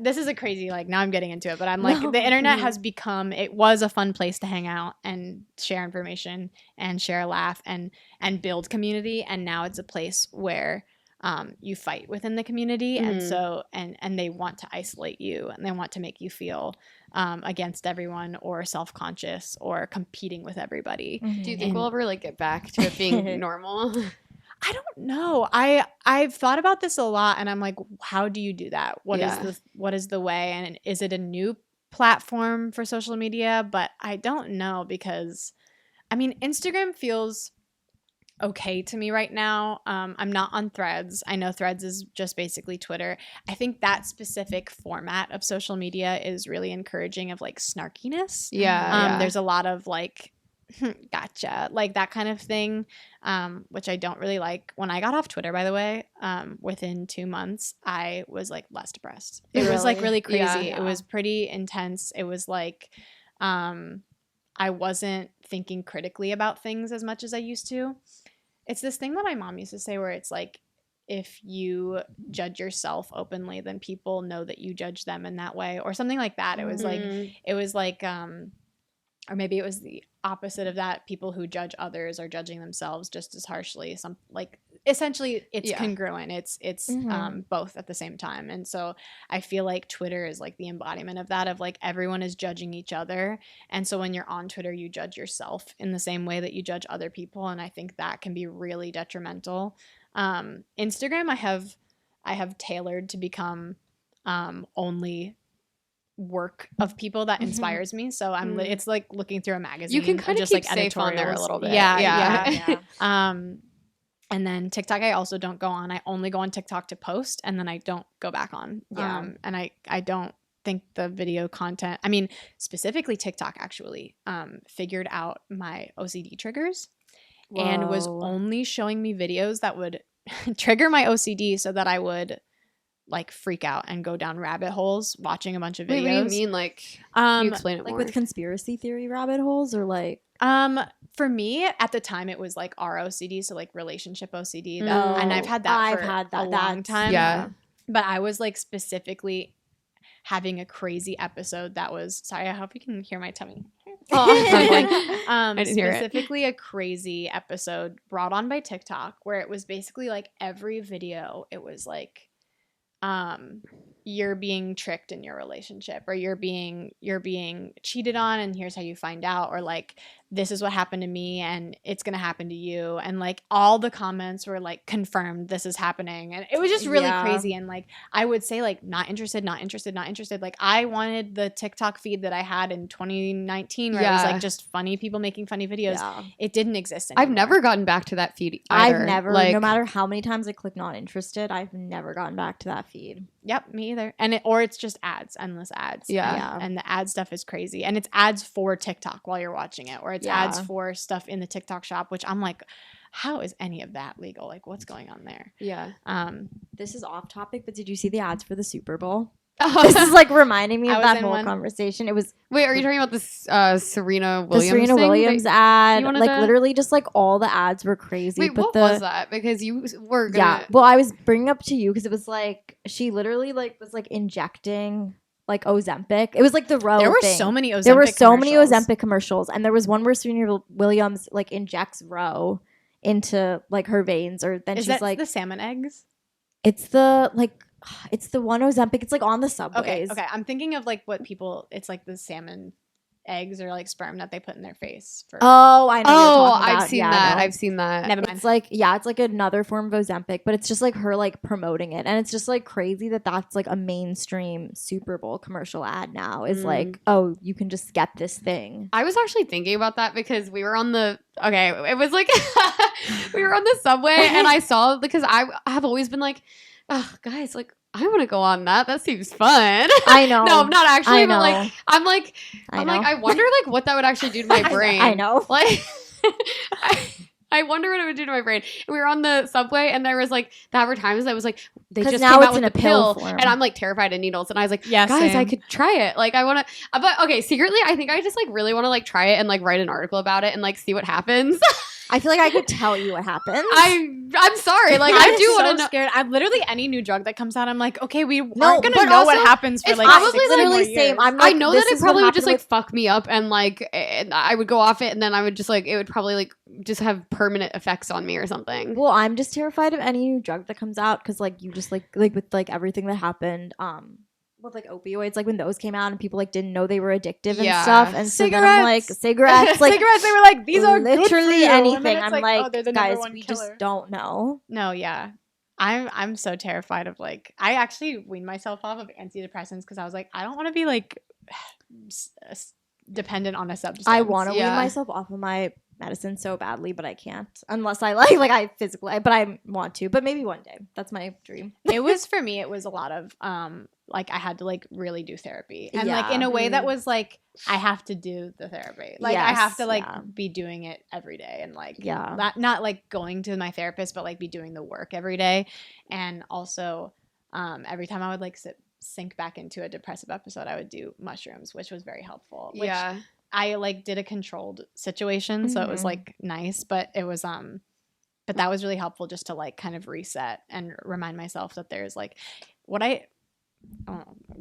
Speaker 3: this is a crazy, like now I'm getting into it, but I'm like, the internet has become, it was a fun place to hang out and share information and share a laugh and build community. And now it's a place where you fight within the community. And so, and they want to isolate you and they want to make you feel against everyone or self-conscious or competing with everybody.
Speaker 1: Do you think we'll ever like get back to it being normal?
Speaker 3: I don't know. I've thought about this a lot and I'm like, how do you do that? What is the way? And is it a new platform for social media? But I don't know because I mean, Instagram feels okay to me right now. I'm not on Threads. I know Threads is just basically Twitter. I think that specific format of social media is really encouraging of like snarkiness. There's a lot of like, gotcha, like that kind of thing, which I don't really like. When I got off Twitter, by the way, within 2 months, I was like less depressed. It was like really crazy. It was pretty intense. It was like, I wasn't thinking critically about things as much as I used to. It's this thing that my mom used to say where it's like, if you judge yourself openly, then people know that you judge them in that way or something like that. It was like, or maybe it was the opposite of that. People who judge others are judging themselves just as harshly. Some like essentially it's congruent. It's both at the same time. And so I feel like Twitter is like the embodiment of that, of like everyone is judging each other. And so when you're on Twitter, you judge yourself in the same way that you judge other people. And I think that can be really detrimental. Instagram, I have tailored to become only work of people that inspires me. So it's like looking through a magazine.
Speaker 1: You can kind of
Speaker 3: just
Speaker 1: keep
Speaker 3: like
Speaker 1: safe on there a little bit.
Speaker 3: Yeah. And then TikTok, I also don't go on. I only go on TikTok to post, and then I don't go back on. And I don't think the video content, I mean, specifically TikTok actually figured out my OCD triggers. Whoa. And was only showing me videos that would trigger my OCD so that I would like freak out and go down rabbit holes watching a bunch of videos.
Speaker 1: Wait, what do you mean? Like, can you explain it
Speaker 2: like
Speaker 1: more?
Speaker 2: with conspiracy theory rabbit holes or like?
Speaker 3: For me at the time it was like ROCD, so like relationship OCD. And I've had that for a long time.
Speaker 1: Yeah.
Speaker 3: But I was like specifically having a crazy episode that was, sorry, I hope you can hear my tummy.
Speaker 1: I didn't hear it.
Speaker 3: Specifically a crazy episode brought on by TikTok where it was basically like every video, it was like, you're being tricked in your relationship, or you're being cheated on, and here's how you find out, or like this is what happened to me and it's gonna happen to you, and like all the comments were like confirmed this is happening, and it was just really crazy. And like I would say like not interested. Like I wanted the TikTok feed that I had in 2019 where it was like just funny people making funny videos. It didn't exist anymore.
Speaker 1: I've never gotten back to that feed either.
Speaker 2: I've never,
Speaker 1: like,
Speaker 2: no matter how many times I click not interested, I've never gotten back to that feed.
Speaker 3: Yep, me either. And or it's just ads, endless ads.
Speaker 1: Yeah.
Speaker 3: And the ad stuff is crazy. And it's ads for TikTok while you're watching it, or it's ads for stuff in the TikTok shop, which I'm like, how is any of that legal? Like, what's going on there?
Speaker 1: Yeah.
Speaker 2: This is off topic, but did you see the ads for the Super Bowl?
Speaker 1: Oh.
Speaker 2: This is like reminding me of
Speaker 3: I was
Speaker 2: that
Speaker 3: in
Speaker 2: whole
Speaker 3: one.
Speaker 2: conversation. It was
Speaker 1: Wait, are you talking about this Serena Williams
Speaker 2: the Serena
Speaker 1: thing?
Speaker 2: Williams
Speaker 1: You
Speaker 2: ad.
Speaker 1: wanted
Speaker 2: Like
Speaker 1: to-
Speaker 2: literally just like all the ads were crazy.
Speaker 1: Wait,
Speaker 2: but
Speaker 1: what was that? Because you were gonna...
Speaker 2: Yeah. Well, I was bringing up to you because it was like she literally like was like injecting like Ozempic. It was like the Roe
Speaker 3: There were
Speaker 2: thing.
Speaker 3: so many Ozempic
Speaker 2: There were so many
Speaker 3: commercials.
Speaker 2: Ozempic commercials, and there was one where Serena Williams like injects Roe into like her veins, or then
Speaker 3: Is
Speaker 2: she's
Speaker 3: that
Speaker 2: like,
Speaker 3: the salmon eggs?
Speaker 2: it's the one Ozempic. It's like on the subways.
Speaker 3: Okay. I'm thinking of like what people. It's like the salmon eggs or like sperm that they put in their face. For
Speaker 2: Oh, I know. what you're
Speaker 1: Oh,
Speaker 2: talking
Speaker 1: I've
Speaker 2: about.
Speaker 1: seen
Speaker 2: Yeah,
Speaker 1: that.
Speaker 2: no.
Speaker 1: I've seen that.
Speaker 3: Never mind.
Speaker 2: It's like, yeah, it's like another form of Ozempic, but it's just like her like promoting it. And it's just like crazy that that's like a mainstream Super Bowl commercial ad now is like, oh, you can just get this thing.
Speaker 1: I was actually thinking about that because we were on the it was like we were on the subway and I saw, because I have always been like, oh, guys, like I want to go on that. That seems fun.
Speaker 2: I know.
Speaker 1: No, not actually,
Speaker 2: I
Speaker 1: but like
Speaker 2: know.
Speaker 1: I'm like
Speaker 2: I
Speaker 1: I'm
Speaker 2: know.
Speaker 1: like I wonder like what that would actually do to my brain.
Speaker 2: I know.
Speaker 1: Like I wonder what it would do to my brain. And we were on the subway and there was like the advertisement that was like they
Speaker 2: 'Cause
Speaker 1: just
Speaker 2: now
Speaker 1: came
Speaker 2: it's
Speaker 1: out with
Speaker 2: in
Speaker 1: the
Speaker 2: a pill
Speaker 1: pill,
Speaker 2: form.
Speaker 1: and I'm like terrified of needles, and I was like,
Speaker 3: Yeah,
Speaker 1: guys, I
Speaker 3: same.
Speaker 1: could try it. Like I want to, but okay, secretly I think I just like really want to like try it and like write an article about it and like see what happens.
Speaker 2: I feel like I could tell you what happens.
Speaker 1: I'm sorry, like I
Speaker 3: I'm
Speaker 1: do want to
Speaker 3: so
Speaker 1: know.
Speaker 3: scared. I'm literally any new drug that comes out. I'm like, okay, we aren't
Speaker 2: but
Speaker 3: gonna know what
Speaker 2: also,
Speaker 3: happens for
Speaker 1: it's
Speaker 3: like
Speaker 1: probably,
Speaker 3: 6
Speaker 1: like,
Speaker 3: more
Speaker 2: literally
Speaker 3: years.
Speaker 2: same. I'm
Speaker 1: I
Speaker 2: like,
Speaker 1: know
Speaker 2: this
Speaker 1: that it
Speaker 2: is what
Speaker 1: probably would just
Speaker 2: happened
Speaker 1: like fuck me up, and like and I would go off it, and then I would just like it would probably like just have permanent effects on me or something.
Speaker 2: Well, I'm just terrified of any new drug that comes out because like you just like with like everything that happened with like opioids, like when those came out and people like didn't know they were addictive and
Speaker 1: Yeah.
Speaker 2: stuff, and so then I'm like cigarettes, like
Speaker 3: cigarettes. They were like, these are good for
Speaker 2: literally
Speaker 3: you. And then
Speaker 2: anything.
Speaker 3: it's
Speaker 2: I'm like,
Speaker 3: oh, they're the
Speaker 2: guys,
Speaker 3: number one
Speaker 2: we
Speaker 3: killer.
Speaker 2: just don't know.
Speaker 3: No, yeah. I'm so terrified of like I actually weaned myself off of antidepressants because I was like, I don't want to be like dependent on a substance.
Speaker 2: I want to
Speaker 1: Yeah.
Speaker 2: wean myself off of my medicine so badly, but I can't unless I like I physically, but I want to, but maybe one day. That's my dream.
Speaker 3: It was for me, it was a lot of like I had to like really do therapy. And like
Speaker 2: Yeah.
Speaker 3: in a way that was like I have to do the therapy. Like I
Speaker 2: Yes,
Speaker 3: have to like
Speaker 2: yeah.
Speaker 3: be doing it every day and like
Speaker 2: Yeah.
Speaker 3: not like going to my therapist, but like be doing the work every day. And also every time I would like sink back into a depressive episode, I would do mushrooms, which was very helpful. Which
Speaker 1: Yeah.
Speaker 3: I like did a controlled situation, so it was
Speaker 2: Mhm.
Speaker 3: like nice, but it was but that was really helpful just to like kind of reset and remind myself that there's like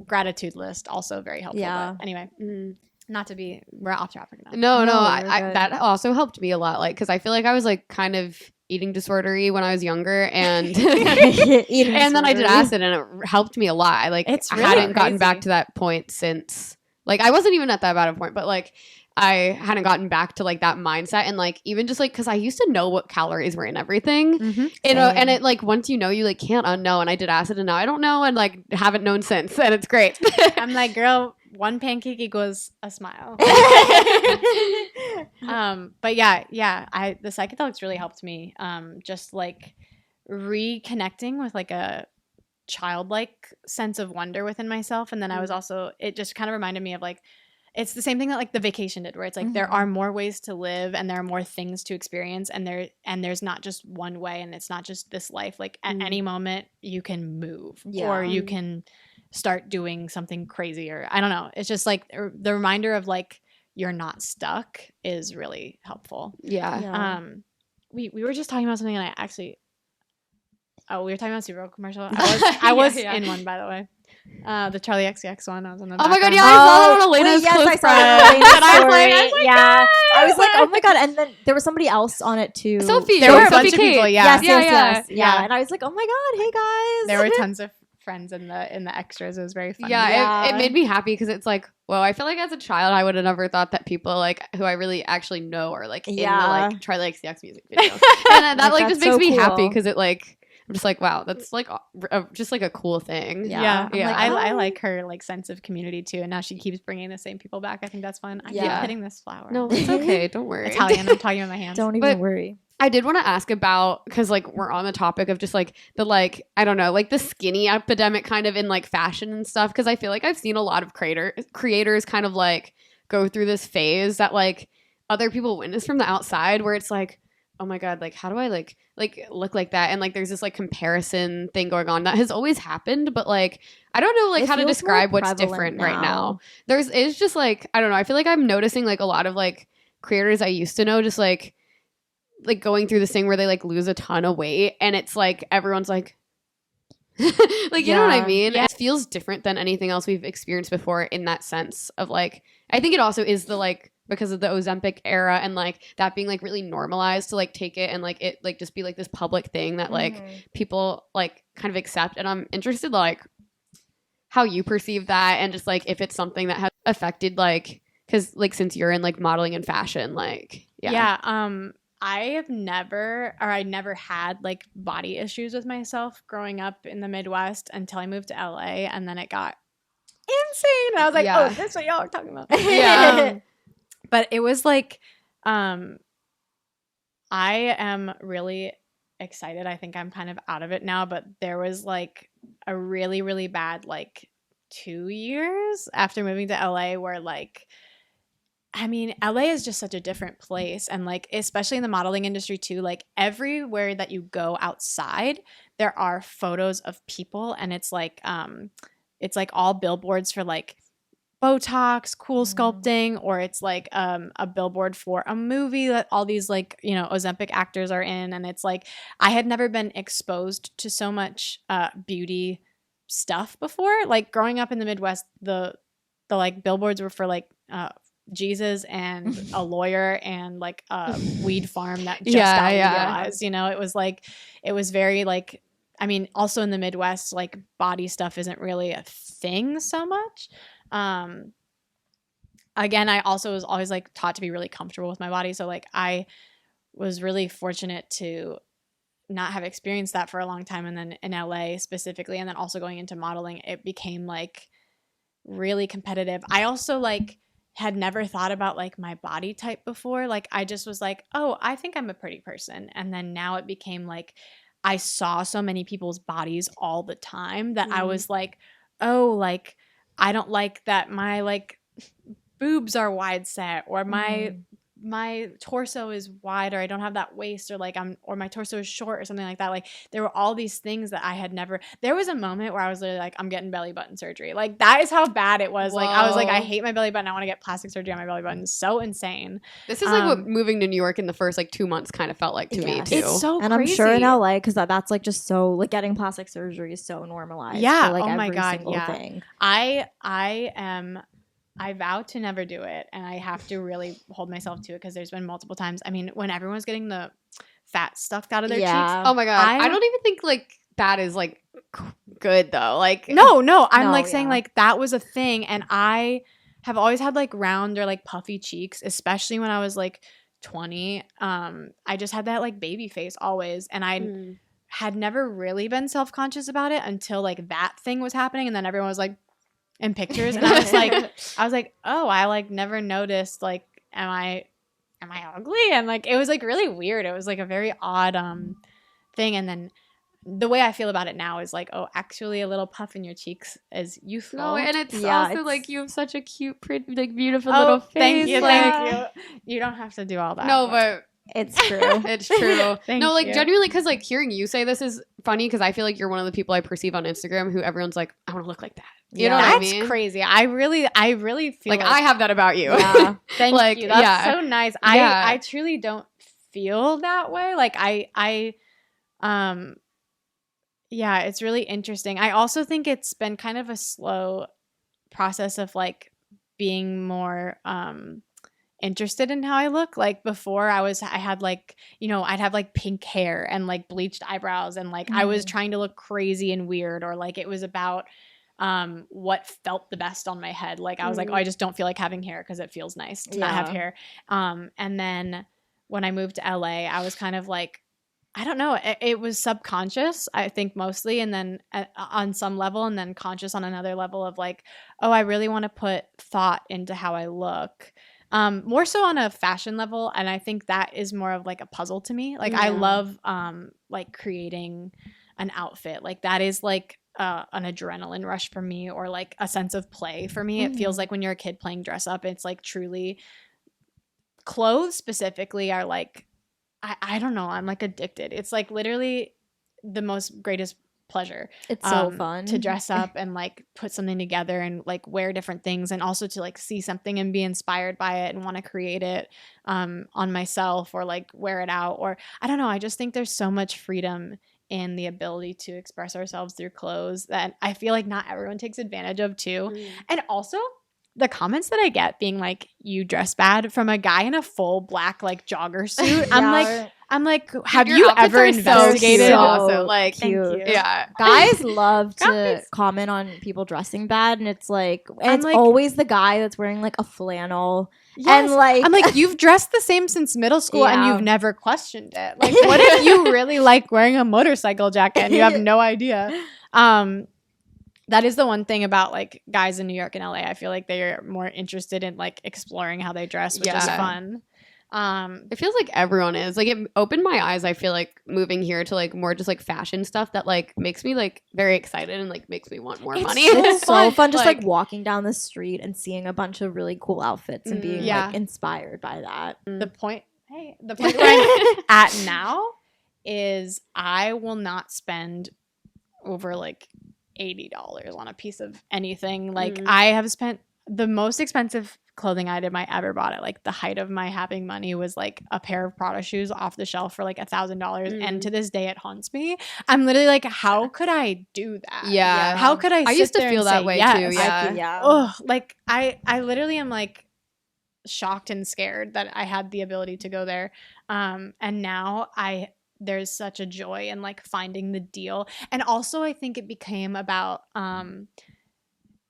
Speaker 3: gratitude list also very helpful.
Speaker 2: Yeah.
Speaker 3: But anyway,
Speaker 1: Mm.
Speaker 3: not to be we're off topic now.
Speaker 1: No,
Speaker 2: No,
Speaker 1: I
Speaker 2: you're good.
Speaker 1: that also helped me a lot. Like, because I feel like I was like kind of eating disordery when I was younger, and
Speaker 2: Eating
Speaker 1: and then I did
Speaker 2: disorder.
Speaker 1: acid, and it helped me a lot. I like
Speaker 3: It's
Speaker 1: I
Speaker 3: really
Speaker 1: hadn't gotten
Speaker 3: crazy.
Speaker 1: back to that point since. Like, I wasn't even at that bad a point, but like I hadn't gotten back to like that mindset, and like even just like because I used to know what calories were in everything.
Speaker 3: Mm-hmm.
Speaker 1: You know,
Speaker 2: Same.
Speaker 1: and it like once you know, you like can't unknow. And I did acid, and now I don't know, and like haven't known since, and it's great.
Speaker 3: I'm like, girl, one pancake equals a smile. But yeah, the psychedelics really helped me. Just like reconnecting with like a childlike sense of wonder within myself. And then I was also, it just kind of reminded me of like, it's the same thing that like the vacation did, where it's like there are more ways to live and there are more things to experience, and there's not just one way, and it's not just this life. Like at any moment you can move,
Speaker 2: Yeah.
Speaker 3: or you can start doing something crazy, or I don't know. It's just like the reminder of like you're not stuck is really helpful.
Speaker 1: Yeah.
Speaker 2: Yeah.
Speaker 3: We were just talking about something, and I actually we were talking about Super Bowl commercial. I was
Speaker 1: Yeah.
Speaker 3: in one, by the way. The Charlie XCX one. I was in the
Speaker 1: Oh my god,
Speaker 3: background.
Speaker 1: yeah, I saw that on Elena's
Speaker 2: yes,
Speaker 1: close
Speaker 2: I saw
Speaker 1: friend.
Speaker 2: that on Elena's
Speaker 1: And I was like,
Speaker 2: story. Yeah. I was like, oh my god, and then there was somebody else on it too.
Speaker 1: Sophie.
Speaker 3: There were a
Speaker 1: Sophie
Speaker 3: bunch of
Speaker 1: Kate.
Speaker 3: people, yeah.
Speaker 2: Yes,
Speaker 1: Yeah,
Speaker 2: yes.
Speaker 3: Yeah.
Speaker 2: And I was like, oh my god, hey guys.
Speaker 3: There were tons of friends in the extras. It was very funny.
Speaker 1: Yeah,
Speaker 2: Yeah.
Speaker 1: It made me happy because it's like, well, I feel like as a child, I would have never thought that people like who I really actually know are like in the
Speaker 2: Yeah.
Speaker 1: like Charlie XCX music video, and that like just
Speaker 2: that's
Speaker 1: makes
Speaker 2: so
Speaker 1: me happy
Speaker 2: cool.
Speaker 1: because it like I'm just like, wow, that's like just like a cool thing.
Speaker 2: Yeah.
Speaker 3: Yeah,
Speaker 2: I'm like,
Speaker 3: I
Speaker 2: oh.
Speaker 3: like her like sense of community too, and now she keeps bringing the same people back. I think that's fun. I keep
Speaker 2: Yeah.
Speaker 3: hitting this flower.
Speaker 1: No, it's okay. Don't worry.
Speaker 3: Italian. I'm talking with my hands.
Speaker 2: Don't even
Speaker 1: But-
Speaker 2: worry.
Speaker 1: I did want to ask about, because like we're on the topic of just like the like I don't know, like the skinny epidemic kind of in like fashion and stuff, because I feel like I've seen a lot of creators kind of like go through this phase that like other people witness from the outside, where it's like, oh my God, like how do I like look like that? And like there's this like comparison thing going on that has always happened, but like I don't know like how to describe what's different right now. It's just like, I don't know, I feel like I'm noticing like a lot of like creators I used to know just like going through this thing where they like lose a ton of weight, and it's like everyone's like like, you know what I mean? Yeah. It feels different than anything else we've experienced before in that sense of like, I think it also is the like, because of the Ozempic era and like that being like really normalized to like take it and like it like just be like this public thing that like people like kind of accept. And I'm interested like how you perceive that, and just like if it's something that has affected like, because like since you're in like modeling and fashion, like
Speaker 3: I never had like body issues with myself growing up in the Midwest until I moved to LA, and then it got insane. And I was like, oh, that's what y'all are talking about. Yeah. But it was like, I am really excited. I think I'm kind of out of it now, but there was like a really, really bad like 2 years after moving to LA where like, I mean, LA is just such a different place. And like, especially in the modeling industry too, like everywhere that you go outside, there are photos of people, and it's like all billboards for like Botox, cool sculpting, or it's like a billboard for a movie that all these like, you know, Ozempic actors are in. And it's like, I had never been exposed to so much beauty stuff before. Like growing up in the Midwest, the like billboards were for like Jesus and a lawyer and like a weed farm that just got legalized. You know, it was very like, I mean, also in the Midwest, like body stuff isn't really a thing so much. Again, I also was always like taught to be really comfortable with my body. So like I was really fortunate to not have experienced that for a long time. And then in LA specifically, and then also going into modeling, it became like really competitive. I also like had never thought about like my body type before. Like I just was like, oh, I think I'm a pretty person. And then now it became like I saw so many people's bodies all the time that I was like, oh, like I don't like that my like boobs are wide set, or my torso is wide, or I don't have that waist, or like or my torso is short or something like that. Like there were all these things that I had never. There was a moment where I was literally like, I'm getting belly button surgery. Like that is how bad it was. Whoa. Like I was like, I hate my belly button. I want to get plastic surgery on my belly button. It's so insane.
Speaker 1: This is like what moving to New York in the first like 2 months kind of felt like to me too.
Speaker 3: It's so
Speaker 2: and
Speaker 3: crazy.
Speaker 2: I'm sure in LA, because that's like just so like getting plastic surgery is so normalized.
Speaker 3: Yeah.
Speaker 2: For, like,
Speaker 3: oh my God.
Speaker 2: Yeah. Thing.
Speaker 3: I vow to never do it, and I have to really hold myself to it because there's been multiple times. I mean, when everyone's getting the fat stuff out of their cheeks.
Speaker 1: Oh my God. I don't even think like that is like good though. Like
Speaker 3: no, I'm like saying like that was a thing, and I have always had like round or like puffy cheeks, especially when I was like 20. I just had that like baby face always, and I had never really been self-conscious about it until like that thing was happening, and then everyone was like in pictures, and I was like, oh, I like never noticed, like am I ugly? And like it was like really weird. It was like a very odd thing. And then the way I feel about it now is like, oh, actually a little puff in your cheeks is youthful.
Speaker 1: Oh, and it's also like you have such a cute, pretty, like beautiful little face.
Speaker 3: Thank you, thank you. You don't have to do all that.
Speaker 1: No, but
Speaker 2: it's true.
Speaker 1: It's true.
Speaker 3: No,
Speaker 1: like genuinely, because like hearing you say this is funny, because I feel like you're one of the people I perceive on Instagram who everyone's like, I want to look like that. You know what I mean?
Speaker 3: That's crazy. I really feel
Speaker 1: like I have that about you.
Speaker 2: Yeah.
Speaker 3: Thank you. That's so nice. I truly don't feel that way. Like yeah, it's really interesting. I also think it's been kind of a slow process of like being more interested in how I look. Like before I had like, you know, I'd have like pink hair and like bleached eyebrows, and like I was trying to look crazy and weird, or like it was about what felt the best on my head. Like I was like, oh, I just don't feel like having hair because it feels nice to not have hair. And then when I moved to LA, I was kind of like, I don't know, it was subconscious, I think mostly, and then on some level, and then conscious on another level of like, oh, I really want to put thought into how I look. More so on a fashion level, and I think that is more of like a puzzle to me. Like I love like creating an outfit. Like that is like an adrenaline rush for me, or like a sense of play for me. It feels like when you're a kid playing dress up, it's like truly clothes specifically are like I don't know. I'm like addicted. It's like literally the most greatest pleasure.
Speaker 2: It's so fun
Speaker 3: to dress up and like put something together and like wear different things, and also to like see something and be inspired by it and want to create it on myself or like wear it out, or I don't know. I just think there's so much freedom in the ability to express ourselves through clothes that I feel like not everyone takes advantage of too. And also the comments that I get being like, you dress bad, from a guy in a full black like jogger suit. I'm like, have you ever investigated?
Speaker 1: Also, like,
Speaker 2: cute.
Speaker 1: Yeah,
Speaker 2: guys love to comment on people dressing bad, and it's like, and it's like, always the guy that's wearing like a flannel.
Speaker 3: Yes.
Speaker 2: And like,
Speaker 3: I'm like, you've dressed the same since middle school and you've never questioned it. Like, what if you really like wearing a motorcycle jacket and you have no idea? That is the one thing about like guys in New York and LA. I feel like they're more interested in like exploring how they dress, which is fun.
Speaker 1: It feels like everyone is. Like, it opened my eyes, I feel like, moving here to like more just like fashion stuff that like makes me like very excited and like makes me want more money.
Speaker 2: It's so fun just like walking down the street and seeing a bunch of really cool outfits and being like inspired by that.
Speaker 3: The point where I'm at now is I will not spend over like $80 on a piece of anything. Like, I have spent the most expensive clothing item I ever bought at like the height of my having money was like a pair of Prada shoes off the shelf for like $1,000, and to this day it haunts me. I'm literally like, how could I do that?
Speaker 1: Yeah,
Speaker 3: how could I
Speaker 1: used to feel that way too.
Speaker 3: Oh, like I literally am like shocked and scared that I had the ability to go there, and now there's such a joy in like finding the deal. And also I think it became about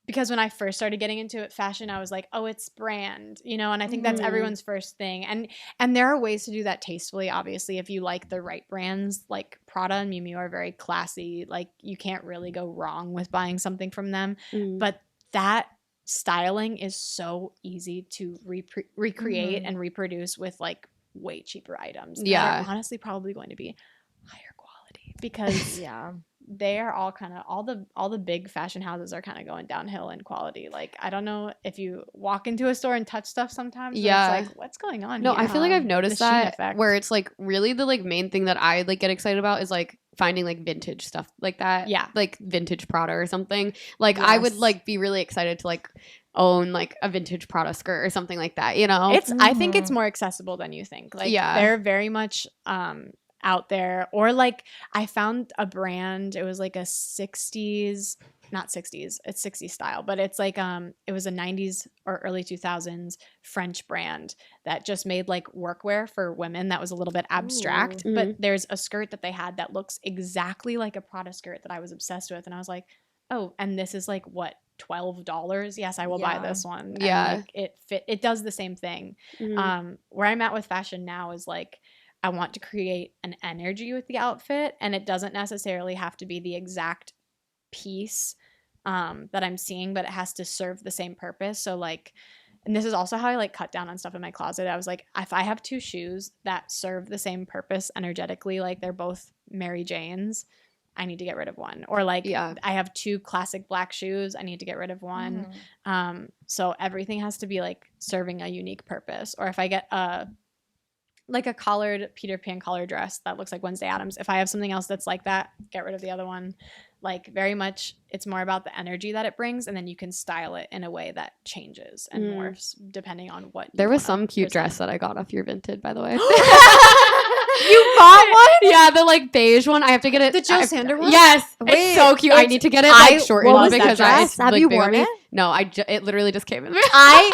Speaker 3: because when I first started getting into fashion, I was like, oh, it's brand, you know, and I think that's everyone's first thing. And there are ways to do that tastefully, obviously, if you like the right brands. Like Prada and Miu Miu are very classy. Like, you can't really go wrong with buying something from them. But that styling is so easy to recreate and reproduce with like way cheaper items.
Speaker 1: Yeah.
Speaker 3: They're honestly probably going to be higher quality because they are all kind of all the big fashion houses are kind of going downhill in quality. Like, I don't know if you walk into a store and touch stuff sometimes. It's like, what's going on?
Speaker 1: No,
Speaker 3: here?
Speaker 1: I feel like I've noticed that where it's like really the like main thing that I like get excited about is like finding like vintage stuff like that. Yeah, like vintage Prada or something. Like, I would like be really excited to like own like a vintage Prada skirt or something like that. You know,
Speaker 3: it's I think it's more accessible than you think. Like, they're very much out there. Or like, I found a brand, it was like a 60s, not 60s, it's 60s style, but it's like it was a 90s or early 2000s French brand that just made like workwear for women that was a little bit abstract. But there's a skirt that they had that looks exactly like a Prada skirt that I was obsessed with, and I was like, oh, and this is like what, $12? Yes, I will buy this one. And like, it does the same thing. Where I'm at with fashion now is like, I want to create an energy with the outfit, and it doesn't necessarily have to be the exact piece that I'm seeing, but it has to serve the same purpose. So like, and this is also how I like cut down on stuff in my closet. I was like, if I have two shoes that serve the same purpose energetically, like they're both Mary Janes, I need to get rid of one. Or like, I have two classic black shoes, I need to get rid of one. So everything has to be like serving a unique purpose. Or if I get a collared Peter Pan collar dress that looks like Wednesday Addams, if I have something else that's like that, get rid of the other one. Like, very much it's more about the energy that it brings, and then you can style it in a way that changes and morphs depending on what
Speaker 1: there was some cute dress that I got off your Vinted, by the way.
Speaker 3: You bought one?
Speaker 1: Yeah, the like beige one. I have to get it.
Speaker 3: The Joe Sander one?
Speaker 1: Yes. It's so cute. I need to get it like shortened because
Speaker 2: have you worn it?
Speaker 1: No, it literally just came in.
Speaker 3: I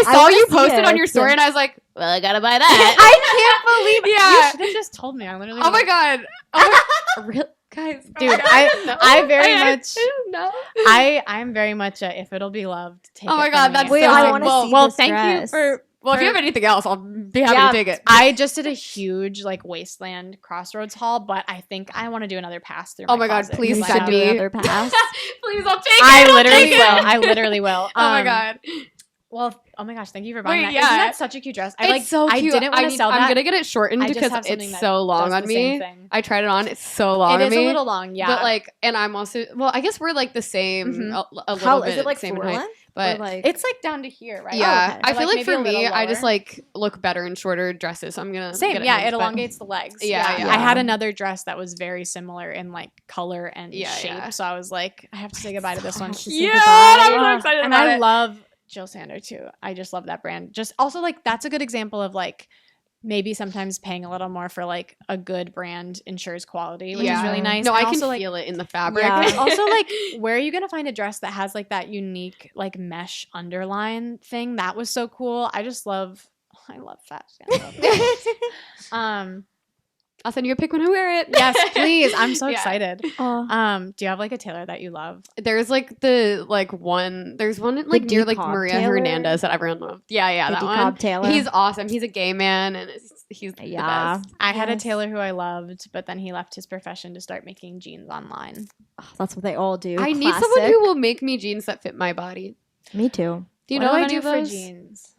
Speaker 1: saw you posted on your story and I was like, well, I gotta buy that.
Speaker 3: I can't believe it. You should have just told me. I literally
Speaker 1: Oh my god. Oh my, guys,
Speaker 3: dude, I very much know. I'm very much if it'll be loved, take it.
Speaker 1: Oh my god, that's
Speaker 2: wait,
Speaker 1: so
Speaker 2: I want to see
Speaker 3: well,
Speaker 2: this
Speaker 3: thank
Speaker 2: dress.
Speaker 3: you for
Speaker 1: well, if you have anything else, I'll be happy to take it.
Speaker 3: I just did a huge like Wasteland Crossroads haul, but I think I want to do another pass through.
Speaker 1: Oh my god, please send me
Speaker 2: another pass.
Speaker 1: Please, I'll take it.
Speaker 3: I literally will. Oh my god. Well, oh my gosh, thank you for buying that.
Speaker 1: Yeah.
Speaker 3: Isn't that such a cute dress?
Speaker 1: It's so cute.
Speaker 3: I didn't want to sell that.
Speaker 1: I'm gonna get it shortened because it's so long on me. I tried it on. It's so long on me.
Speaker 3: It is a little long, yeah.
Speaker 1: But like, and I'm also I guess we're like the same. A little
Speaker 2: How
Speaker 1: bit
Speaker 2: is it like
Speaker 1: same
Speaker 2: floor
Speaker 1: in height,
Speaker 2: length?
Speaker 1: but
Speaker 2: like
Speaker 3: it's like down to here, right?
Speaker 1: Yeah,
Speaker 3: Oh, okay.
Speaker 1: I feel like for me, I just
Speaker 3: lower.
Speaker 1: like look better in shorter dresses. So I'm gonna
Speaker 3: same.
Speaker 1: Get
Speaker 3: Yeah,
Speaker 1: it
Speaker 3: it elongates the legs.
Speaker 1: Yeah.
Speaker 3: I had another dress that was very similar in like color and shape.
Speaker 1: Yeah.
Speaker 3: So I was like, I have to say goodbye to this one.
Speaker 1: I'm so excited
Speaker 3: and
Speaker 1: about
Speaker 3: I
Speaker 1: it.
Speaker 3: love Jill Sander too. I just love that brand. Just also like that's a good example of like maybe sometimes paying a little more for like a good brand ensures quality, which is really nice.
Speaker 1: No,
Speaker 3: and
Speaker 1: I can
Speaker 3: also,
Speaker 1: feel it in the fabric.
Speaker 3: Yeah. Also, like, where are you gonna find a dress that has like that unique like mesh underline thing? That was so cool. I love fashion.
Speaker 1: I'll send you a pic when I wear it.
Speaker 3: Yes, please. I'm so
Speaker 1: Yeah.
Speaker 3: excited. Do you have like a tailor that you love?
Speaker 1: There's like there's one like near like Maria
Speaker 2: Taylor?
Speaker 1: Hernandez that everyone loved. Yeah, that one.
Speaker 2: Taylor.
Speaker 1: He's awesome. He's a gay man and he's the best.
Speaker 3: I had a tailor who I loved, but then he left his profession to start making jeans online.
Speaker 2: Oh, that's what they all do.
Speaker 1: I need someone who will make me jeans that fit my body.
Speaker 2: Me too.
Speaker 1: Do you
Speaker 3: What
Speaker 1: know
Speaker 3: do I
Speaker 1: any
Speaker 3: do
Speaker 1: of
Speaker 3: for
Speaker 1: those?
Speaker 3: jeans?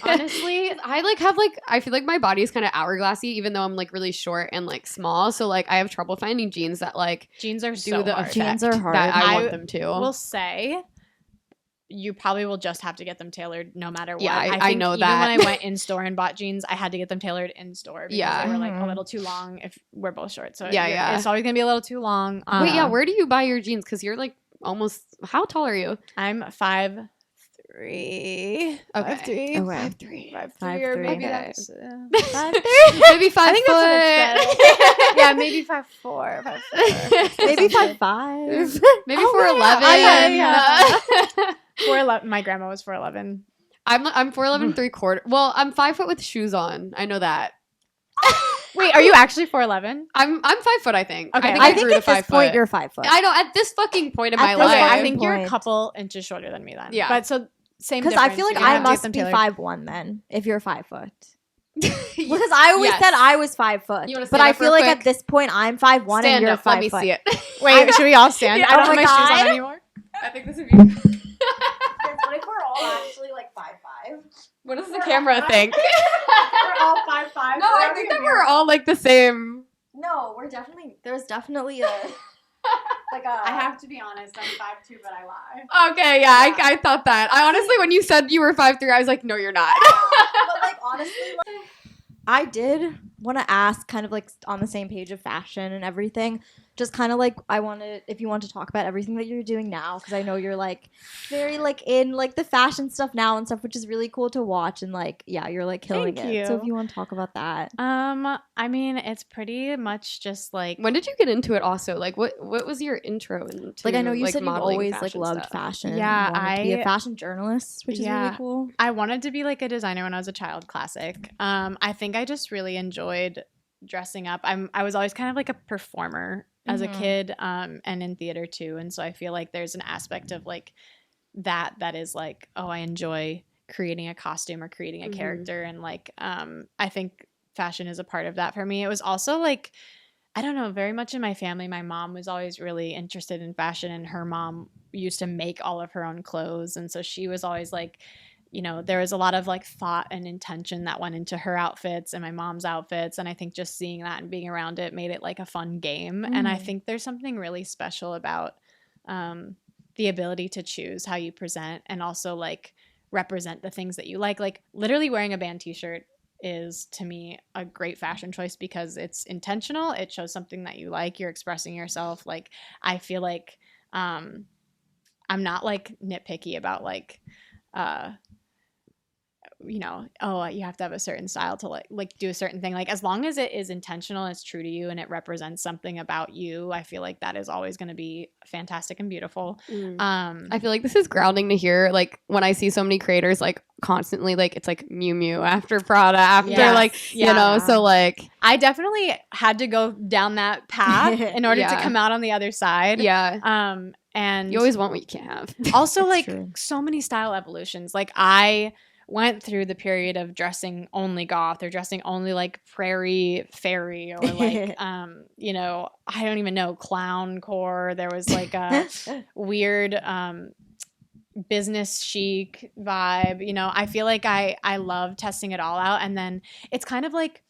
Speaker 1: Honestly, I feel like my body is kind of hourglassy, even though I'm like really short and like small. So like I have trouble finding jeans that like
Speaker 3: Jeans are
Speaker 1: do
Speaker 3: so
Speaker 1: the
Speaker 3: hard.
Speaker 1: effect
Speaker 2: Jeans are hard.
Speaker 1: that I
Speaker 3: I
Speaker 1: want them to.
Speaker 3: will say you probably will just have to get them tailored no matter what.
Speaker 1: Yeah, I
Speaker 3: think
Speaker 1: know
Speaker 3: even
Speaker 1: that.
Speaker 3: when I went in store and bought jeans, I had to get them tailored in store because
Speaker 1: Yeah.
Speaker 3: they were like a little too long if we're both short. So
Speaker 1: Yeah.
Speaker 3: it's always gonna be a little too long.
Speaker 1: Wait, yeah, where do you buy your jeans? Because you're like almost how tall are you?
Speaker 3: I'm 5'3".
Speaker 1: Okay.
Speaker 3: 5'3".
Speaker 2: Okay.
Speaker 1: 5'3".
Speaker 3: 5'3", or maybe
Speaker 1: Okay.
Speaker 3: that's
Speaker 2: 5'3".
Speaker 1: Maybe 5
Speaker 3: I think
Speaker 1: foot.
Speaker 3: that's what it said. Yeah, maybe 5'4", 5'4".
Speaker 2: Maybe 5'5".
Speaker 1: Maybe
Speaker 3: Oh,
Speaker 1: 4'11".
Speaker 3: yeah. 4'11". My grandma was 4'11".
Speaker 1: I'm 4'11" 3/4. Well, I'm 5 foot with shoes on. I know that.
Speaker 3: Wait, are you actually 4'11"?
Speaker 1: I'm 5 foot. I think.
Speaker 3: Okay.
Speaker 2: I
Speaker 1: grew
Speaker 2: think
Speaker 1: to
Speaker 2: at this
Speaker 1: 5
Speaker 2: point
Speaker 1: foot.
Speaker 2: you're 5 foot.
Speaker 1: I know at this fucking point in
Speaker 2: At
Speaker 1: my
Speaker 2: this
Speaker 1: life.
Speaker 3: Okay, I
Speaker 2: point.
Speaker 3: think you're a
Speaker 2: Point.
Speaker 3: couple inches shorter than me then.
Speaker 1: Yeah.
Speaker 3: But so same
Speaker 2: Because I feel like
Speaker 3: difference. You
Speaker 2: I
Speaker 3: have to get
Speaker 2: must
Speaker 3: them
Speaker 2: be
Speaker 3: tailored.
Speaker 2: 5'1" then if you're 5 foot. Because I always
Speaker 1: Yes.
Speaker 2: said I was 5 foot.
Speaker 1: You wanna
Speaker 2: But
Speaker 1: stand
Speaker 2: I
Speaker 1: up
Speaker 2: feel
Speaker 1: real
Speaker 2: like
Speaker 1: quick?
Speaker 2: at this point I'm 5'1" and
Speaker 1: Stand
Speaker 2: you're
Speaker 1: up.
Speaker 2: 5
Speaker 1: Let me
Speaker 2: foot.
Speaker 1: see it.
Speaker 3: Wait, should we all stand?
Speaker 2: Yeah.
Speaker 3: I don't
Speaker 2: Oh
Speaker 3: have my
Speaker 2: my
Speaker 3: shoes
Speaker 2: God.
Speaker 3: on anymore.
Speaker 1: I think this would be.
Speaker 2: What if we're all actually like 5'5"?
Speaker 1: What does the camera think?
Speaker 2: We're all 5'5".
Speaker 1: No, I think that we're all like the same.
Speaker 2: No, there's definitely a like a.
Speaker 3: I have to be honest. I'm 5'2", but I lie.
Speaker 1: Okay, yeah, I thought that. I honestly, when you said you were 5'3", I was like, no, you're not.
Speaker 2: But like honestly, I did want to ask, kind of like on the same page of fashion and everything. Just kind of like if you want to talk about everything that you're doing now, because I know you're like very like in like the fashion stuff now and stuff, which is really cool to watch, and like yeah, you're like killing
Speaker 3: Thank
Speaker 2: it.
Speaker 3: you.
Speaker 2: So if you want to talk about that,
Speaker 3: I mean, it's pretty much just like
Speaker 1: When did you get into it? Also, like, what was your intro into?
Speaker 2: like I know you said you've
Speaker 1: modeling,
Speaker 2: always like
Speaker 1: fashion
Speaker 2: loved
Speaker 1: stuff?
Speaker 2: fashion.
Speaker 3: Yeah,
Speaker 2: and wanted to be
Speaker 3: I-
Speaker 2: a fashion journalist, which is
Speaker 3: Yeah.
Speaker 2: really cool.
Speaker 3: I wanted to be like a designer when I was a child. Classic. I think I just really enjoyed dressing up. I was always kind of like a performer as a kid, and in theater too. And so I feel like there's an aspect of like that is like, oh, I enjoy creating a costume or creating a character, and like I think fashion is a part of that for me. It was also like, I don't know, very much in my family, my mom was always really interested in fashion, and her mom used to make all of her own clothes, and so she was always like, you know, there was a lot of like thought and intention that went into her outfits and my mom's outfits. And I think just seeing that and being around it made it like a fun game. And I think there's something really special about the ability to choose how you present and also like represent the things that you like. Like literally wearing a band t-shirt is to me a great fashion choice because it's intentional. It shows something that you like. You're expressing yourself. Like I feel like I'm not like nitpicky about like, you know, oh, you have to have a certain style to like do a certain thing. Like as long as it is intentional, it's true to you, and it represents something about you, I feel like that is always going to be fantastic and beautiful.
Speaker 1: I feel like this is grounding to hear. Like when I see so many creators like constantly like it's like Miu Miu after Prada after
Speaker 3: Yes.
Speaker 1: like you
Speaker 3: Yeah.
Speaker 1: know. So like
Speaker 3: I definitely had to go down that path in order to
Speaker 1: Yeah.
Speaker 3: come out on the other side.
Speaker 1: yeah,
Speaker 3: And
Speaker 1: you always want what you can't have.
Speaker 3: also like
Speaker 2: true.
Speaker 3: so many style evolutions. Like I went through the period of dressing only goth or dressing only like prairie fairy or like you know, I don't even know, clown core. There was like a weird business chic vibe. You know, I feel like I love testing it all out, and then it's kind of like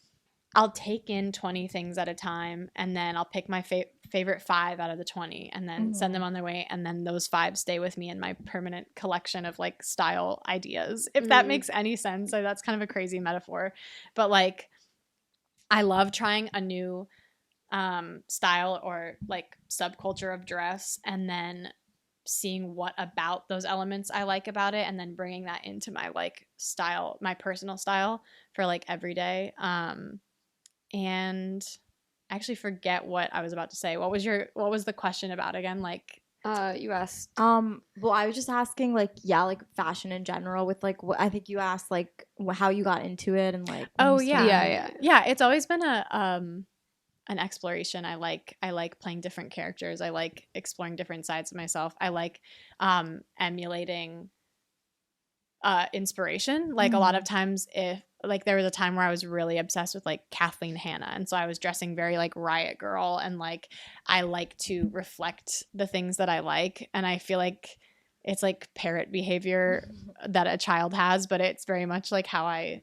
Speaker 3: I'll take in 20 things at a time, and then I'll pick my favorite 5 out of the 20 and then send them on their way, and then those 5 stay with me in my permanent collection of like style ideas, if that makes any sense. So that's kind of a crazy metaphor, but like I love trying a new style or like subculture of dress, and then seeing what about those elements I like about it, and then bringing that into my like style, my personal style for like every day. And I actually forget what I was about to say. What was the question about again? Like,
Speaker 1: you asked.
Speaker 2: Well, I was just asking, like, yeah, like fashion in general. With like, what I think you asked, like, how you got into it, and like.
Speaker 3: Oh yeah,
Speaker 1: yeah.
Speaker 3: It's always been an exploration. I like playing different characters. I like exploring different sides of myself. I like emulating inspiration. Like a lot of times, if like there was a time where I was really obsessed with like Kathleen Hanna, and so I was dressing very like Riot Girl, and like I like to reflect the things that I like, and I feel like it's like parrot behavior that a child has, but it's very much like how I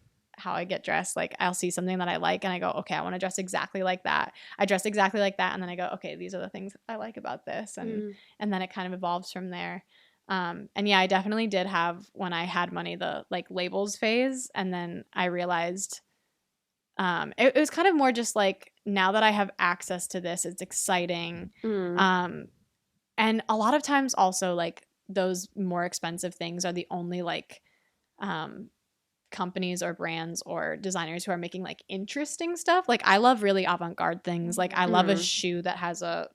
Speaker 3: get dressed. Like I'll see something that I like and I go, okay, I want to dress exactly like that. I dress exactly like that, and then I go, okay, these are the things I like about this, and then it kind of evolves from there. And yeah, I definitely did have, when I had money, the like labels phase. And then I realized it was kind of more just like, now that I have access to this, it's exciting. And a lot of times also like those more expensive things are the only like companies or brands or designers who are making like interesting stuff. Like I love really avant-garde things. Like I love a shoe that has a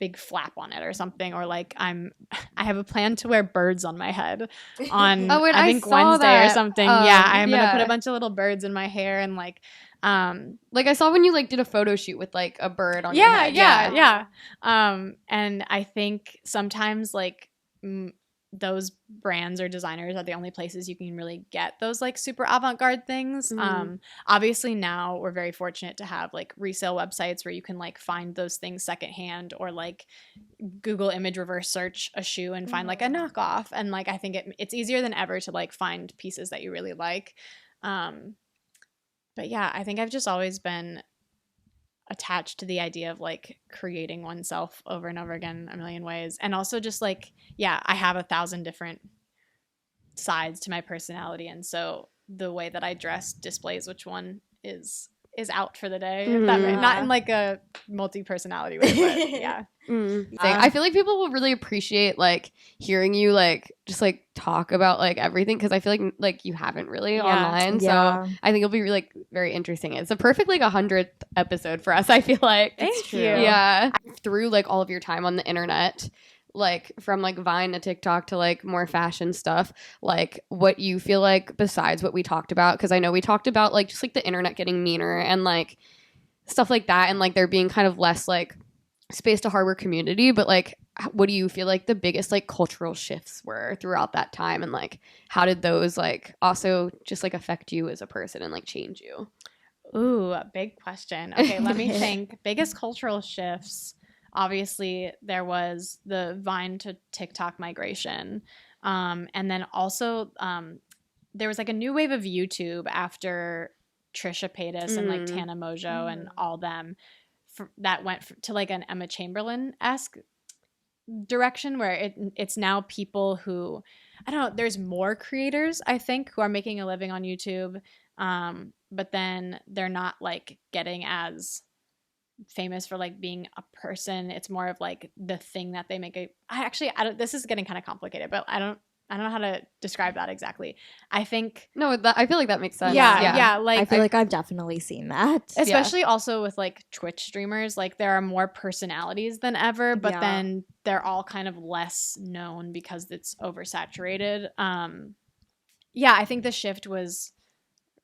Speaker 3: big flap on it or something, or like I have a plan to wear birds on my head on I think Wednesday or something. I'm gonna put a bunch of little birds in my hair, and like
Speaker 1: I saw when you like did a photo shoot with like a bird on your head.
Speaker 3: And I think sometimes like those brands or designers are the only places you can really get those like super avant-garde things. Obviously now we're very fortunate to have like resale websites where you can like find those things secondhand, or like Google image reverse search a shoe and find like a knockoff, and like I think it's easier than ever to like find pieces that you really like. But yeah, I think I've just always been attached to the idea of like creating oneself over and over again a million ways, and also just like, yeah, I have 1,000 different sides to my personality, and so the way that I dress displays which one is out for the day. That way. Not in like a multi-personality way, but yeah.
Speaker 1: I feel like people will really appreciate like hearing you like just like talk about like everything, because I feel like you haven't really online. So I think it'll be like very interesting. It's a perfect like 100th episode for us, I feel like.
Speaker 3: Thank you.
Speaker 1: Yeah. Through like all of your time on the internet, like from like Vine to TikTok to like more fashion stuff, like what you feel like besides what we talked about, because I know we talked about like just like the internet getting meaner and like stuff like that, and like there being kind of less like space to harbor community, but like what do you feel like the biggest like cultural shifts were throughout that time, and like how did those like also just like affect you as a person and like change you?
Speaker 3: Ooh, big question. Okay, let me think. Biggest cultural shifts. Obviously, there was the Vine to TikTok migration. And then also there was like a new wave of YouTube after Trisha Paytas and like Tana Mojo and all them that went to like an Emma Chamberlain-esque direction, where it's now people who, I don't know, there's more creators, I think, who are making a living on YouTube. But then they're not like getting as famous for like being a person. It's more of like the thing that they make. I don't, this is getting kind of complicated, but I don't know how to describe that exactly. I think
Speaker 1: I feel like that makes sense.
Speaker 3: Yeah. Like
Speaker 2: I feel like I've definitely seen that,
Speaker 3: especially also with like Twitch streamers. Like there are more personalities than ever, but then they're all kind of less known because it's oversaturated. I think the shift was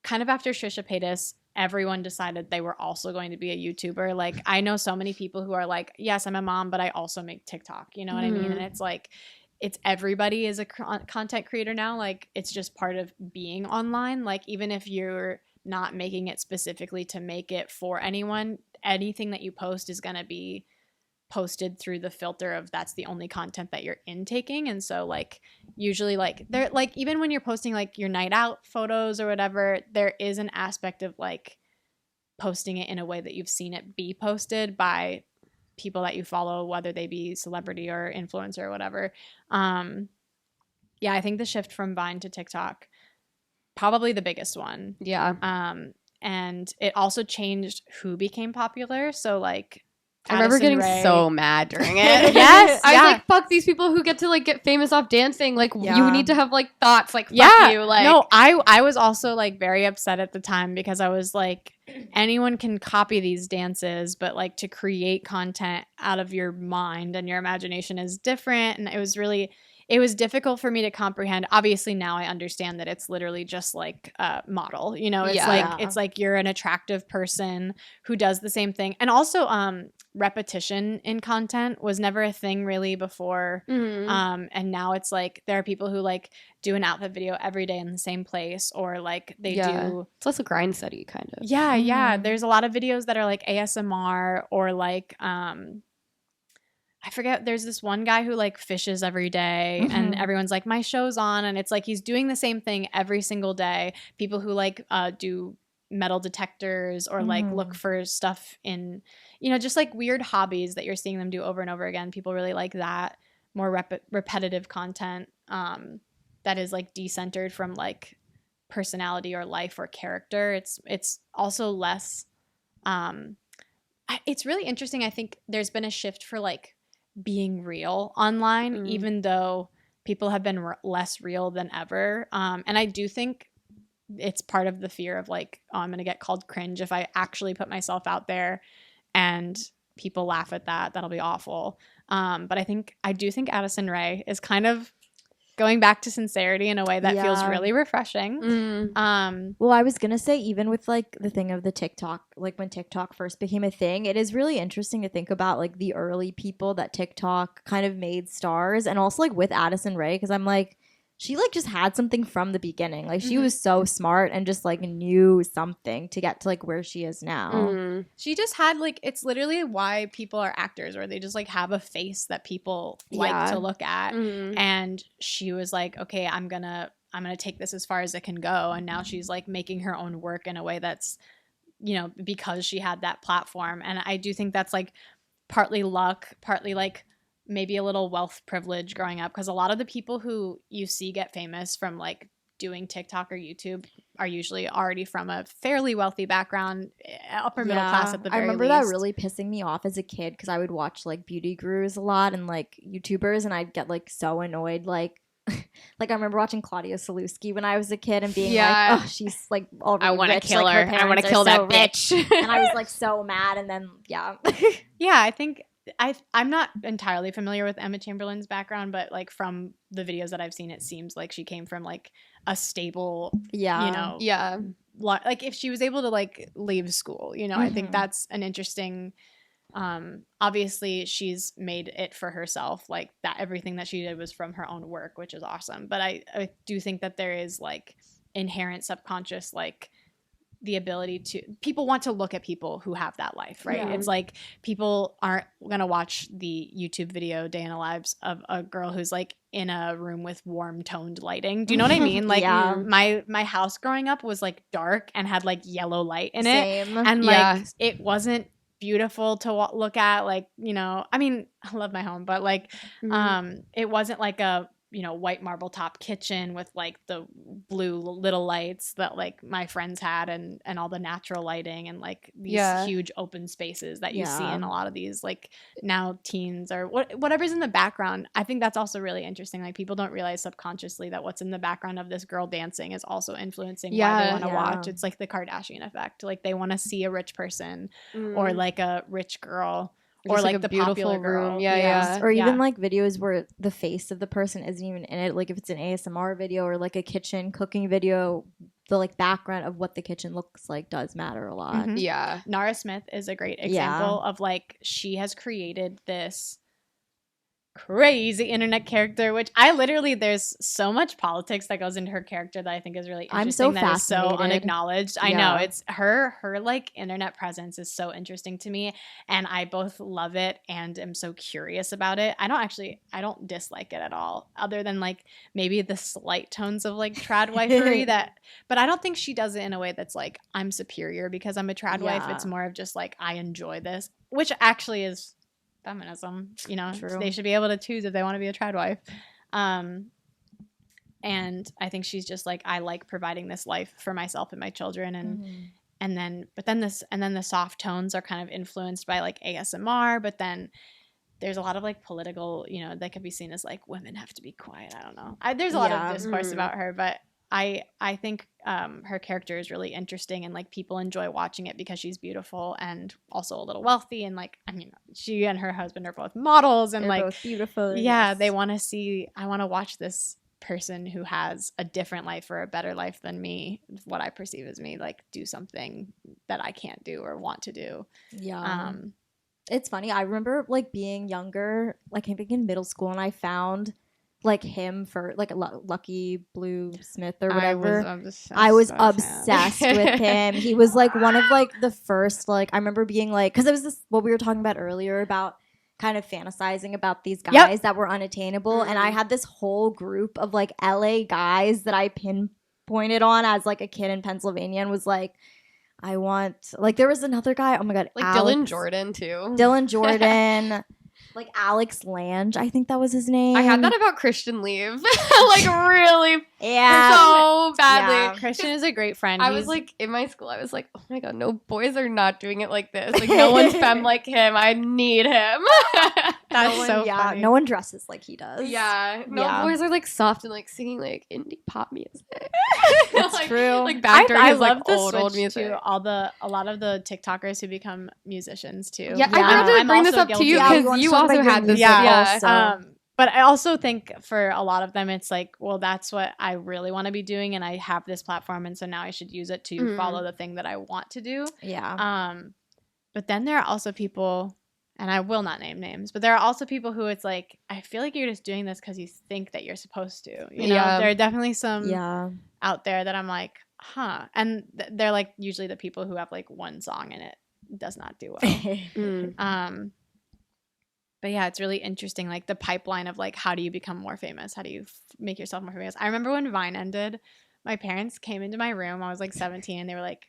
Speaker 3: kind of after Trisha Paytas. Everyone decided they were also going to be a YouTuber. Like I know so many people who are like, yes, I'm a mom, but I also make TikTok. You know what I mean? And it's like, it's everybody is a content creator now. Like it's just part of being online. Like even if you're not making it specifically to make it for anyone, anything that you post is going to be posted through the filter of that's the only content that you're intaking. And so like usually like they're like, even when you're posting like your night out photos or whatever, there is an aspect of like posting it in a way that you've seen it be posted by people that you follow, whether they be celebrity or influencer or whatever. Yeah, I think the shift from Vine to TikTok, probably the biggest one.
Speaker 1: Yeah.
Speaker 3: And it also changed who became popular. So like,
Speaker 1: I remember
Speaker 3: Addison
Speaker 1: getting
Speaker 3: Rae.
Speaker 1: so mad during it.
Speaker 3: Yes,
Speaker 1: I
Speaker 3: yeah.
Speaker 1: was like, fuck these people who get to like get famous off dancing. Like you need to have like thoughts. Like fuck
Speaker 3: Yeah.
Speaker 1: you. Like
Speaker 3: No, I was also like very upset at the time because I was like, anyone can copy these dances, but like to create content out of your mind and your imagination is different. And it was difficult for me to comprehend. Obviously now I understand that it's literally just like a model, you know, it's like you're an attractive person who does the same thing. And also repetition in content was never a thing really before. And now it's like there are people who like do an outfit video every day in the same place, or like they do.
Speaker 1: It's less a grind study kind of.
Speaker 3: Yeah. There's a lot of videos that are like ASMR or like I forget, there's this one guy who like fishes every day and everyone's like, my show's on, and it's like he's doing the same thing every single day. People who like do metal detectors or like look for stuff in, you know, just like weird hobbies that you're seeing them do over and over again. People really like that more repetitive content that is like decentered from like personality or life or character. It's also less it's really interesting. I think there's been a shift for like being real online, even though people have been less real than ever. And I do think it's part of the fear of like, oh, I'm going to get called cringe if I actually put myself out there and people laugh at that. That'll be awful. But I do think Addison Rae is kind of going back to sincerity in a way that feels really refreshing.
Speaker 2: Well, I was gonna say, even with like the thing of the TikTok, like when TikTok first became a thing, it is really interesting to think about like the early people that TikTok kind of made stars, and also like with Addison Rae, because I'm like, she like just had something from the beginning. Like she was so smart and just like knew something to get to like where she is now.
Speaker 3: She just had like, it's literally why people are actors, or they just like have a face that people like to look at. And she was like, okay, I'm gonna take this as far as it can go. And now she's like making her own work in a way that's, you know, because she had that platform. And I do think that's like partly luck, partly like maybe a little wealth privilege growing up, because a lot of the people who you see get famous from like doing TikTok or YouTube are usually already from a fairly wealthy background, upper middle class at the very least.
Speaker 2: I remember that really pissing me off as a kid, because I would watch like beauty gurus a lot and like YouTubers, and I'd get like so annoyed. Like I remember watching Claudia Sulewski when I was a kid and being like, oh, she's like already
Speaker 1: I want to
Speaker 2: rich.
Speaker 1: kill
Speaker 2: like,
Speaker 1: her. I want to kill that bitch.
Speaker 2: And I was like so mad. And then yeah,
Speaker 3: I think I'm not entirely familiar with Emma Chamberlain's background, but like from the videos that I've seen, it seems like she came from like a stable, you know, like if she was able to like leave school, you know, I think that's an interesting. Obviously she's made it for herself, like that everything that she did was from her own work, which is awesome. But I do think that there is like inherent subconscious like the ability to, people want to look at people who have that life, right? It's like people aren't gonna watch the YouTube video day in the lives of a girl who's like in a room with warm toned lighting. Do you know what I mean? Like my house growing up was like dark and had like yellow light in it. And like it wasn't beautiful to look at, like, you know, I mean, I love my home, but like it wasn't like a, you know, white marble top kitchen with like the blue little lights that like my friends had, and all the natural lighting and like these huge open spaces that you see in a lot of these like now teens or whatever's in the background. I think that's also really interesting. Like people don't realize subconsciously that what's in the background of this girl dancing is also influencing why they want to watch. It's like the Kardashian effect. Like they want to see a rich person or like a rich girl. Or like the popular girl.
Speaker 2: Or even like videos where the face of the person isn't even in it. Like if it's an ASMR video or like a kitchen cooking video, the like background of what the kitchen looks like does matter a lot.
Speaker 3: Nara Smith is a great example of like, she has created this crazy internet character, which there's so much politics that goes into her character that I think is really interesting.
Speaker 2: I'm so
Speaker 3: that
Speaker 2: fascinated.
Speaker 3: is so unacknowledged. I know, it's her like internet presence is so interesting to me, and I both love it and am so curious about it. I don't dislike it at all, other than like maybe the slight tones of like trad wifery but I don't think she does it in a way that's like I'm superior because I'm a trad wife. It's more of just like I enjoy this, which actually is feminism,
Speaker 2: True.
Speaker 3: They should be able to choose if they want to be a trad wife. And I think she's just like, I like providing this life for myself and my children. And then the soft tones are kind of influenced by like ASMR, but then there's a lot of like political, that could be seen as like women have to be quiet. I don't know. There's a lot of discourse about her, but I think her character is really interesting, and like people enjoy watching it because she's beautiful and also a little wealthy, and like she and her husband are both models, and they're like both
Speaker 2: beautiful.
Speaker 3: Yeah, they want to see. I want to watch this person who has a different life or a better life than me, what I perceive as me, like do something that I can't do or want to do.
Speaker 2: Yeah. It's funny. I remember like being younger, like I think in middle school, and I found like him for like Lucky Blue Smith or whatever. I was obsessed with him. He was like one of like the first, like I remember being like, because it was this what we were talking about earlier about kind of fantasizing about these guys that were unattainable. And I had this whole group of like LA guys that I pinpointed on as like a kid in Pennsylvania and was like, I want, like there was another guy, oh my God.
Speaker 1: Like Dylan Jordan too.
Speaker 2: Dylan Jordan. Like Alex Lange, I think that was his name.
Speaker 1: I had that about Christian Leave. Like really so badly.
Speaker 3: Yeah. Christian is a great friend.
Speaker 1: I was like in my school, I was like, oh my God, no boys are not doing it like this. Like no one's femme like him. I need him.
Speaker 3: That's so funny.
Speaker 2: No one dresses like he does.
Speaker 1: Yeah. No boys are like soft and like singing like indie pop music.
Speaker 2: That's
Speaker 1: like,
Speaker 2: true.
Speaker 1: Like back during his
Speaker 3: love
Speaker 1: like
Speaker 3: the
Speaker 1: old music.
Speaker 3: To a lot of the TikTokers who become musicians too.
Speaker 1: Yeah, I wanted to bring this up to you because you also had this.
Speaker 3: But I also think for a lot of them, it's like, well, that's what I really want to be doing, and I have this platform, and so now I should use it to follow the thing that I want to do.
Speaker 2: Yeah.
Speaker 3: But then there are also people, and I will not name names, but there are also people who it's like, I feel like you're just doing this because you think that you're supposed to. You know, there are definitely some out there that I'm like, huh. And they're like usually the people who have like one song and it does not do well. But yeah, it's really interesting, like the pipeline of like, how do you become more famous? How do you make yourself more famous? I remember when Vine ended, my parents came into my room. I was like 17, and they were like,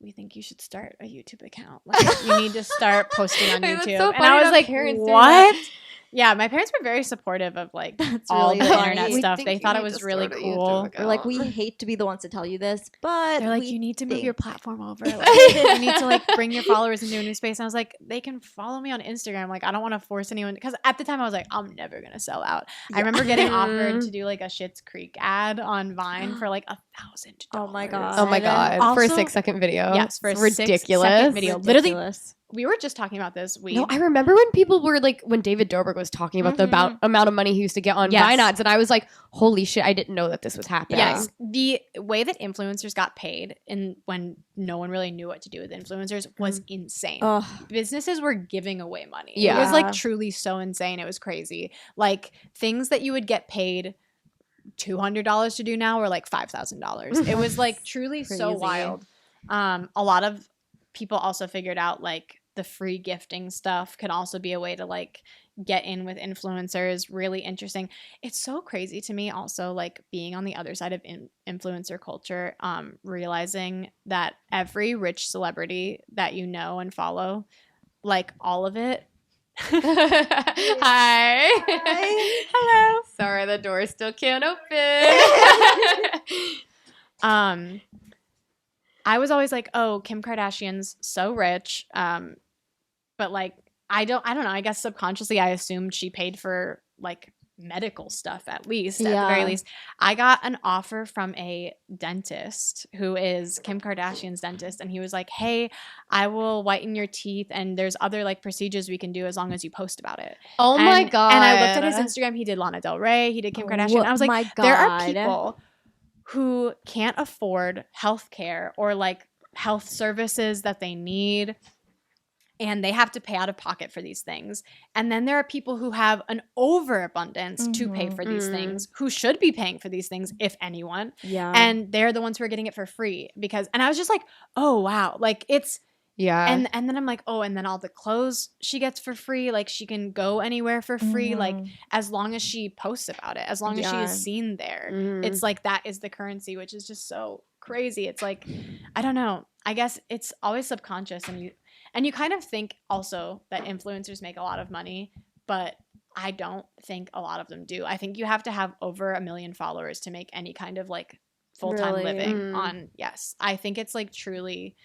Speaker 3: we think you should start a YouTube account. Like, you need to start posting on YouTube.
Speaker 1: So
Speaker 3: and I was like, what? Yeah, my parents were very supportive of like all the internet stuff. They thought it was really cool.
Speaker 2: We're like, we hate to be the ones to tell you this, but
Speaker 3: they're like, you need to move your platform over. Like, you need to like bring your followers into a new space. And I was like, they can follow me on Instagram. Like, I don't want to force anyone, because at the time I was like, I'm never gonna sell out. I remember getting offered to do like a Schitt's Creek ad on Vine for like $1,000.
Speaker 2: Oh my God.
Speaker 1: Oh my God.
Speaker 3: Also,
Speaker 1: for a 6-second video.
Speaker 3: Yes, for a
Speaker 1: ridiculous
Speaker 3: 6-second video.
Speaker 2: Literally.
Speaker 3: We were just talking about this.
Speaker 1: No, I remember when people were like, when David Dobrik was talking about the amount of money he used to get on Vine ads, and I was like, holy shit, I didn't know that this was happening.
Speaker 3: Yes. The way that influencers got paid when no one really knew what to do with influencers was insane. Businesses were giving away money.
Speaker 1: Yeah.
Speaker 3: It was like truly so insane. It was crazy. Like things that you would get paid $200 to do now were like $5,000. It was like truly so wild. A lot of people also figured out like the free gifting stuff can also be a way to like get in with influencers. Really interesting. It's so crazy to me also, like being on the other side of influencer culture, realizing that every rich celebrity that you know and follow, like all of it.
Speaker 1: Hi.
Speaker 3: Hello.
Speaker 1: Sorry, the door still can't open.
Speaker 3: I was always like, oh, Kim Kardashian's so rich. But like, I don't know. I guess subconsciously I assumed she paid for like medical stuff at least, at the very least. I got an offer from a dentist who is Kim Kardashian's dentist, and he was like, hey, I will whiten your teeth, and there's other like procedures we can do as long as you post about it.
Speaker 1: My God.
Speaker 3: And I looked at his Instagram. He did Lana Del Rey. He did Kim Kardashian. And I was like, there are people who can't afford healthcare or like health services that they need, and they have to pay out of pocket for these things. And then there are people who have an overabundance to pay for these things, who should be paying for these things, if anyone.
Speaker 2: Yeah.
Speaker 3: And they're the ones who are getting it for free and I was just like, oh, wow. Like it's, and then I'm like, oh, and then all the clothes she gets for free. Like she can go anywhere for free. Like as long as she posts about it, as long as she is seen there, it's like that is the currency, which is just so crazy. It's like, I don't know. I guess it's always subconscious, and you kind of think also that influencers make a lot of money, but I don't think a lot of them do. I think you have to have over 1 million followers to make any kind of like full-time living on. Yes. I think it's like truly,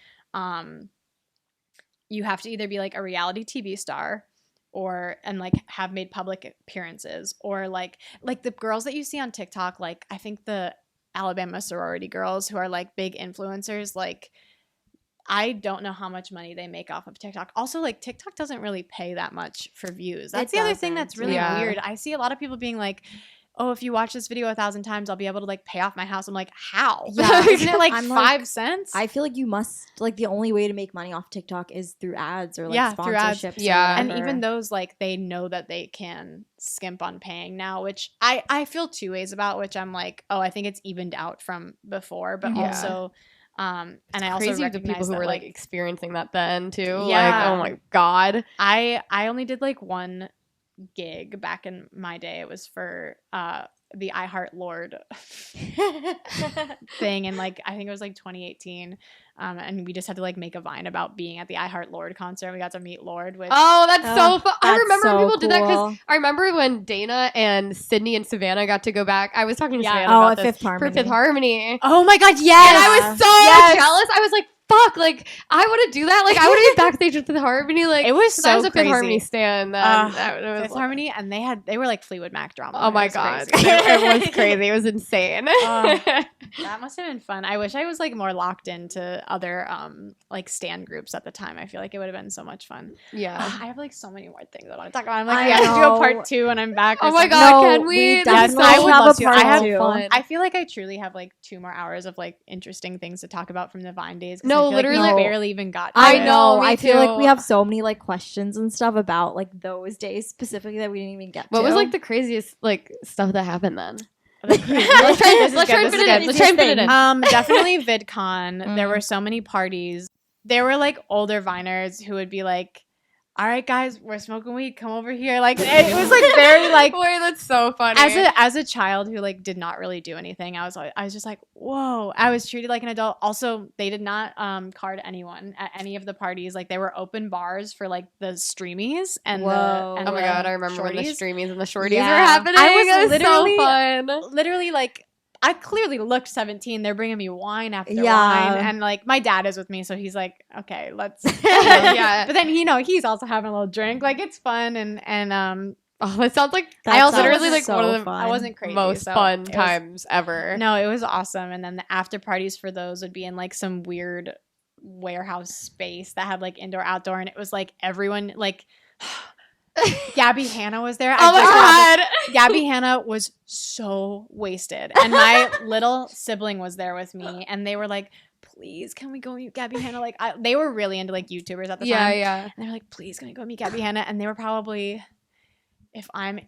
Speaker 3: you have to either be like a reality TV star and like have made public appearances, or like the girls that you see on TikTok, like I think the Alabama sorority girls who are like big influencers, like I don't know how much money they make off of TikTok. Also, like TikTok doesn't really pay that much for views. That's the other thing that's really weird. I see a lot of people being like, oh, if you watch this video 1,000 times, I'll be able to like pay off my house. I'm like, how?
Speaker 2: Yeah.
Speaker 3: Isn't it like 5 cents?
Speaker 2: I feel like you must, like the only way to make money off TikTok is through ads or like sponsorships.
Speaker 1: Yeah.
Speaker 3: And even those, like they know that they can skimp on paying now, which I feel two ways about, which I'm like, oh, I think it's evened out from before, but also and I also recognize
Speaker 1: the people who were like experiencing that then too.
Speaker 3: Yeah.
Speaker 1: Like, oh my God.
Speaker 3: I only did like one gig back in my day. It was for the I Heart Lord thing, and like I think it was like 2018, and we just had to like make a Vine about being at the I Heart Lord concert. We got to meet Lord, which
Speaker 1: that's so fun. I remember when people did that,
Speaker 2: cool.
Speaker 1: because I remember when Dana and Sydney and Savannah got to go back. I was talking to Savannah about this for Fifth Harmony.
Speaker 3: Oh my God, yes!
Speaker 1: And I was so jealous. I was like, fuck, like I want to do that. Like I want to be backstage with Fifth Harmony. Like
Speaker 3: it was so
Speaker 1: I was a
Speaker 3: crazy.
Speaker 1: Fifth Harmony stan.
Speaker 3: Fifth Harmony, and they were like Fleetwood Mac drama.
Speaker 1: Oh my God, it was crazy. It was insane.
Speaker 3: That must have been fun. I wish I was like more locked into other like stan groups at the time. I feel like it would have been so much fun.
Speaker 1: Yeah,
Speaker 3: I have like so many more things I want to talk about. I'm like, we have to do a part 2 when I'm back.
Speaker 1: Oh my God, can we?
Speaker 2: Yes,
Speaker 3: I would love to.
Speaker 2: I
Speaker 3: have
Speaker 2: fun.
Speaker 3: I feel like I truly have like 2 more hours of like interesting things to talk about from the Vine days.
Speaker 1: No,
Speaker 3: literally,
Speaker 1: like,
Speaker 3: we barely even got to
Speaker 2: I
Speaker 3: it.
Speaker 2: know.
Speaker 1: Me
Speaker 2: I feel
Speaker 1: too.
Speaker 2: like we have so many like questions and stuff about like those days specifically that we didn't even get to.
Speaker 1: What was like the craziest like stuff that happened then?
Speaker 3: Let's try and fit it in. Definitely VidCon. There were so many parties. There were like older Viners who would be like, all right, guys, we're smoking weed. Come over here. Like it was like very like.
Speaker 1: Boy, that's so funny.
Speaker 3: As a child who like did not really do anything, I was just like, whoa. I was treated like an adult. Also, they did not card anyone at any of the parties. Like they were open bars for like the streamies and
Speaker 2: Whoa.
Speaker 3: the.
Speaker 1: Oh my God, I remember when the
Speaker 3: shorties.
Speaker 1: streamies and the shorties
Speaker 3: Yeah.
Speaker 1: were happening.
Speaker 3: I was
Speaker 1: it was so fun.
Speaker 3: Literally like. I clearly looked 17. They're bringing me wine after
Speaker 2: Yeah.
Speaker 3: wine. And like my dad is with me. So he's like, okay, let's.
Speaker 1: Yeah.
Speaker 3: But then, he's also having a little drink. Like it's fun. And
Speaker 1: Oh, it sounds like
Speaker 2: That
Speaker 1: I also
Speaker 2: sounds
Speaker 1: literally like
Speaker 2: so
Speaker 1: one of the
Speaker 2: fun.
Speaker 3: I wasn't crazy.
Speaker 1: most
Speaker 3: so
Speaker 1: fun
Speaker 3: it was-
Speaker 1: times ever.
Speaker 3: No, it was awesome. And then the after parties for those would be in like some weird warehouse space that had like indoor, outdoor. And it was like everyone like. Gabby Hanna was there.
Speaker 1: Oh my God.
Speaker 3: Gabby Hanna was so wasted. And my little sibling was there with me. And they were like, please, can we go meet Gabby Hanna? Like, they were really into like YouTubers at the time.
Speaker 1: Yeah.
Speaker 3: And they were like, please, can we go meet Gabby Hanna? And they were probably, if I'm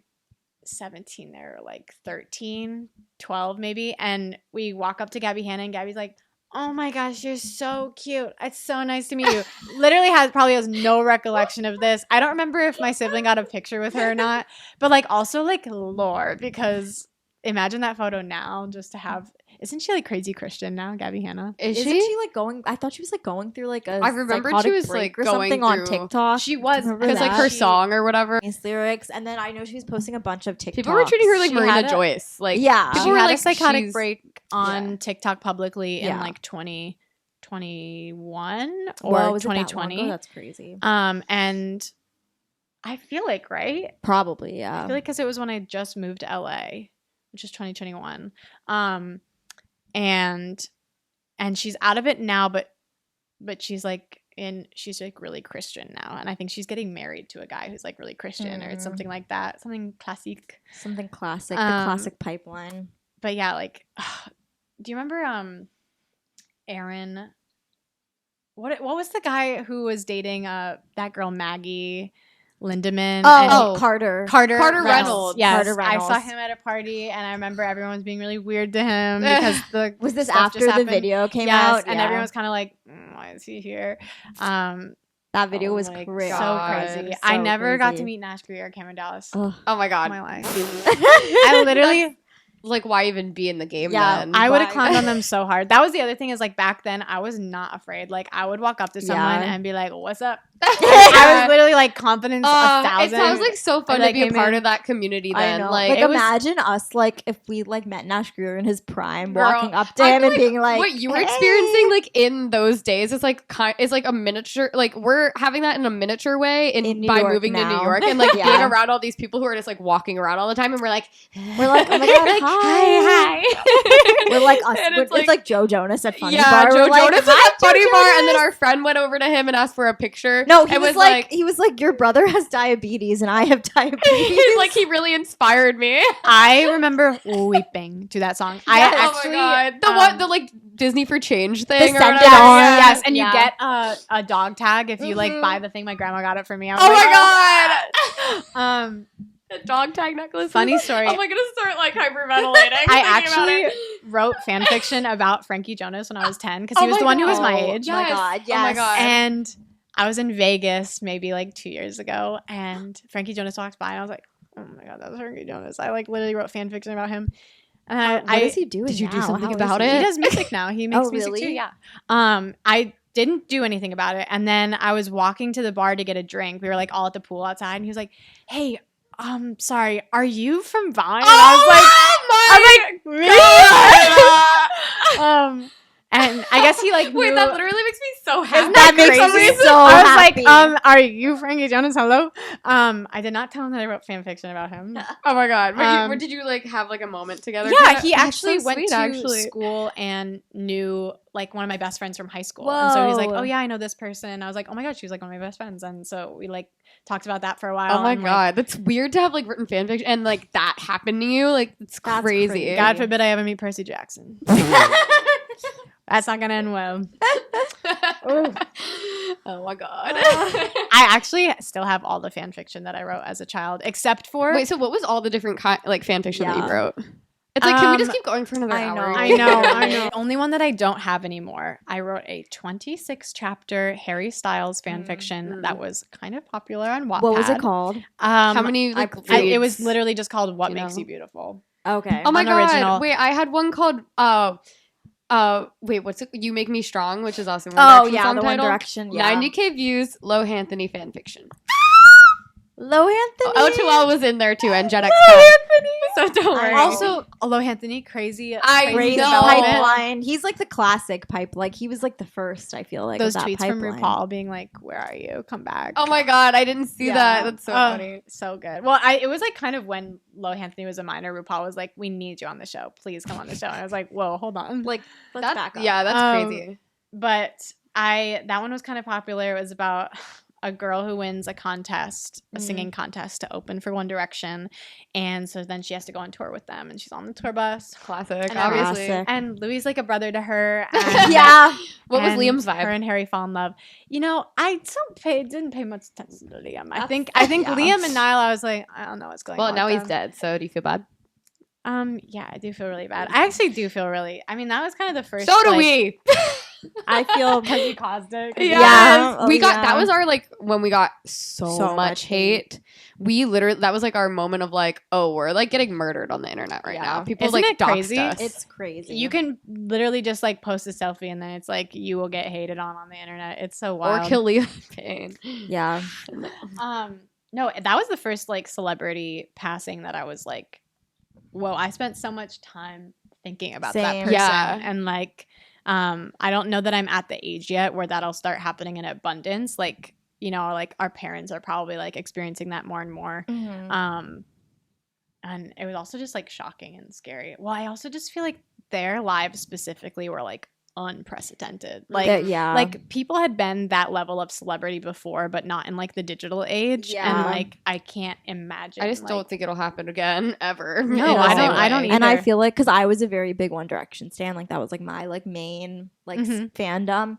Speaker 3: 17, they're like 13, 12 maybe. And we walk up to Gabby Hanna and Gabby's like, oh my gosh, you're so cute. It's so nice to meet you. Literally probably has no recollection of this. I don't remember if my sibling got a picture with her or not. But like also like Lord, because imagine that photo now just to have. Isn't she like crazy Christian now, Gabby Hanna?
Speaker 2: Isn't she like going? I thought she was like going through like a.
Speaker 1: I remember she was like
Speaker 2: or
Speaker 1: going
Speaker 2: something on
Speaker 1: through-
Speaker 2: TikTok.
Speaker 3: She was
Speaker 1: because like her song or whatever.
Speaker 2: Nice lyrics, and then I know she was posting a bunch of TikToks.
Speaker 1: People were treating her like
Speaker 3: She
Speaker 1: Marina
Speaker 3: had a-
Speaker 1: Joyce. Like
Speaker 2: Yeah.
Speaker 1: people
Speaker 3: She
Speaker 1: were
Speaker 3: had
Speaker 1: like
Speaker 3: a psychotic
Speaker 1: she's-
Speaker 3: break on TikTok publicly in
Speaker 2: Yeah.
Speaker 3: like 2021
Speaker 2: Whoa,
Speaker 3: or
Speaker 2: was it that long
Speaker 3: 2020.
Speaker 2: ago? That's crazy.
Speaker 3: And I feel like, right?
Speaker 2: Probably,
Speaker 3: I
Speaker 2: yeah.
Speaker 3: feel like because it was when I just moved to LA, which is 2021. And she's out of it now, but she's like really Christian now. And I think she's getting married to a guy who's like really Christian or it's something like that. Something classic.
Speaker 2: Something classic. The classic pipeline.
Speaker 3: But yeah, like, do you remember Aaron what was the guy who was dating that girl Maggie Lindemann?
Speaker 2: Carter
Speaker 3: Reynolds. Yes,
Speaker 2: Carter Reynolds.
Speaker 3: I saw him at a party, and I remember everyone was being really weird to him because
Speaker 2: was this
Speaker 3: stuff
Speaker 2: after
Speaker 3: just
Speaker 2: the
Speaker 3: happened.
Speaker 2: video came
Speaker 3: Yes,
Speaker 2: out?
Speaker 3: and everyone was kind of like, why is he here?
Speaker 2: That video was
Speaker 3: my
Speaker 2: crazy.
Speaker 3: So crazy.
Speaker 2: So
Speaker 3: I never got
Speaker 2: crazy.
Speaker 3: to meet Nash Grier or Cameron Dallas.
Speaker 1: Oh my god.
Speaker 3: In my life. I literally
Speaker 1: like, why even be in the game
Speaker 2: Yeah,
Speaker 1: then?
Speaker 3: I would have clowned on them so hard. That was the other thing is like back then I was not afraid. Like I would walk up to someone and be like, "What's up?" I was literally like confidence 1,000.
Speaker 1: It sounds like so fun to be a part of that community then.
Speaker 2: I know.
Speaker 1: Like
Speaker 2: imagine us like if we like met Nash Grier in his prime, walking up to him and being like,
Speaker 1: what you were experiencing like in those days is like is like a miniature, like we're having that in a miniature way by moving to New York and like being around all these people who are just like walking around all the time, and we're like oh my god,
Speaker 2: like,
Speaker 1: hi.
Speaker 2: We're like us. It's like Joe Jonas at Funny Bar.
Speaker 1: Yeah, Joe Jonas at Funny Bar,
Speaker 2: Jonas.
Speaker 1: and then our friend went over to him and asked for a picture.
Speaker 2: No, he was like, your brother has diabetes and I have diabetes.
Speaker 1: Like he really inspired me.
Speaker 3: I remember weeping to that song. I actually,
Speaker 1: the one, the like Disney for Change thing.
Speaker 2: The Send It On.
Speaker 3: Yes, and you get a dog tag if you like buy the thing. My grandma got it for me. I was
Speaker 1: my god. A dog tag necklace.
Speaker 3: Funny story.
Speaker 1: I'm like gonna start like hyperventilating.
Speaker 3: I actually wrote fan fiction about Frankie Jonas when I was 10 because he was the one who was my age.
Speaker 1: Yes. Oh my god, yes. Oh my god.
Speaker 3: And I was in Vegas maybe like 2 years ago, and Frankie Jonas walks by, and I was like, "Oh my god, that was Frankie Jonas!" I like literally wrote fan fiction about him. And
Speaker 2: what is he doing?
Speaker 1: Did you do
Speaker 2: now?
Speaker 1: something
Speaker 2: How
Speaker 1: about
Speaker 2: is
Speaker 1: it?
Speaker 3: He does music now. He makes music too. Yeah. I didn't do anything about it, and then I was walking to the bar to get a drink. We were like all at the pool outside, and he was like, "Hey, sorry, are you from Vine?" And I was like, me? And I guess he like
Speaker 1: wait, that literally makes me so happy.
Speaker 2: That makes me so
Speaker 3: I was
Speaker 2: happy.
Speaker 3: like, are you Frankie Jonas? Hello. I did not tell him that I wrote fan fiction about him.
Speaker 1: Oh my god. Did you like have like a moment together?
Speaker 3: Yeah, he actually
Speaker 1: so
Speaker 3: went
Speaker 1: sweet,
Speaker 3: to school and knew like one of my best friends from high school. And so he's like, "Oh yeah, I know this person." And I was like, "Oh my god, she was like one of my best friends." And so we like talked about that for a while.
Speaker 1: Oh my god, that's weird to have like written fan fiction and like that happen to you. Like it's crazy.
Speaker 3: God forbid I ever meet Percy Jackson. That's not gonna end well.
Speaker 1: Oh my god.
Speaker 3: I actually still have all the fan fiction that I wrote as a child, except for
Speaker 1: wait. So what was all the different like fan fiction that you wrote? It's like, can we just keep going for another hour?
Speaker 3: I know. The only one that I don't have anymore. I wrote a 26 chapter Harry Styles fan fiction that was kind of popular on Wattpad.
Speaker 2: What was it called?
Speaker 1: How many? Like,
Speaker 3: it was literally just called "What Makes You Beautiful."
Speaker 2: Okay.
Speaker 1: Oh my god.
Speaker 3: Original.
Speaker 1: Wait, I had one called wait, what's it? You Make Me Strong, which is also
Speaker 2: One Direction. Yeah.
Speaker 1: 90K views, Low Anthony fan fiction.
Speaker 2: Low Anthony.
Speaker 1: O2L was in there too, and Jet X. So don't worry.
Speaker 3: Also, Low Anthony, crazy
Speaker 2: Crazy
Speaker 1: know.
Speaker 2: pipeline. He's like the classic pipe. Like he was like the first. I feel like
Speaker 3: those
Speaker 2: of that
Speaker 3: tweets
Speaker 2: pipeline.
Speaker 3: from RuPaul being like, "Where are you? Come back!"
Speaker 1: Oh my god, I didn't see that. That's so funny.
Speaker 3: So good. Well, it was like kind of when Low Anthony was a minor. RuPaul was like, "We need you on the show. Please come on the show." And I was like, "Whoa, hold on."
Speaker 2: Like, let's back up.
Speaker 1: Yeah, that's crazy.
Speaker 3: But that one was kind of popular. It was about a girl who wins a contest, a singing contest to open for One Direction. And so then she has to go on tour with them, and she's on the tour bus.
Speaker 1: Classic, obviously.
Speaker 3: And Louis like a brother to her. And
Speaker 2: Yeah.
Speaker 1: What was Liam's vibe?
Speaker 3: Her and Harry fall in love. You know, I didn't pay much attention to Liam. I think Liam and Niall, I was like, I don't know what's going on.
Speaker 1: Well, now he's dead, so do you feel bad?
Speaker 3: Yeah, I do feel really bad. I actually do feel really. I mean, that was kind of the first.
Speaker 1: So do we.
Speaker 2: I feel
Speaker 3: because he caused it.
Speaker 1: Yes. We got that was our like when we got so much hate. We literally that was like our moment of like, oh, we're like getting murdered on the internet right now. People
Speaker 3: Isn't
Speaker 1: like
Speaker 3: it crazy?
Speaker 1: doxed us.
Speaker 2: It's crazy.
Speaker 3: You can literally just like post a selfie and then it's like you will get hated on the internet. It's so wild.
Speaker 1: Or kill Leah Payne.
Speaker 2: Yeah.
Speaker 3: No, that was the first like celebrity passing that I was like, whoa, I spent so much time thinking about that person.
Speaker 1: Yeah.
Speaker 3: And like I don't know that I'm at the age yet where that'll start happening in abundance. Like, you know, like our parents are probably like experiencing that more and more.
Speaker 2: Mm-hmm.
Speaker 3: And it was also just like shocking and scary. Well, I also just feel like their lives specifically were like unprecedented. Like, like people had been that level of celebrity before, but not in like the digital age.
Speaker 2: Yeah.
Speaker 3: And like I can't imagine.
Speaker 1: I just don't think it'll happen again ever.
Speaker 3: No, I don't either.
Speaker 2: And I feel like because I was a very big One Direction stan, like that was like my like main like fandom.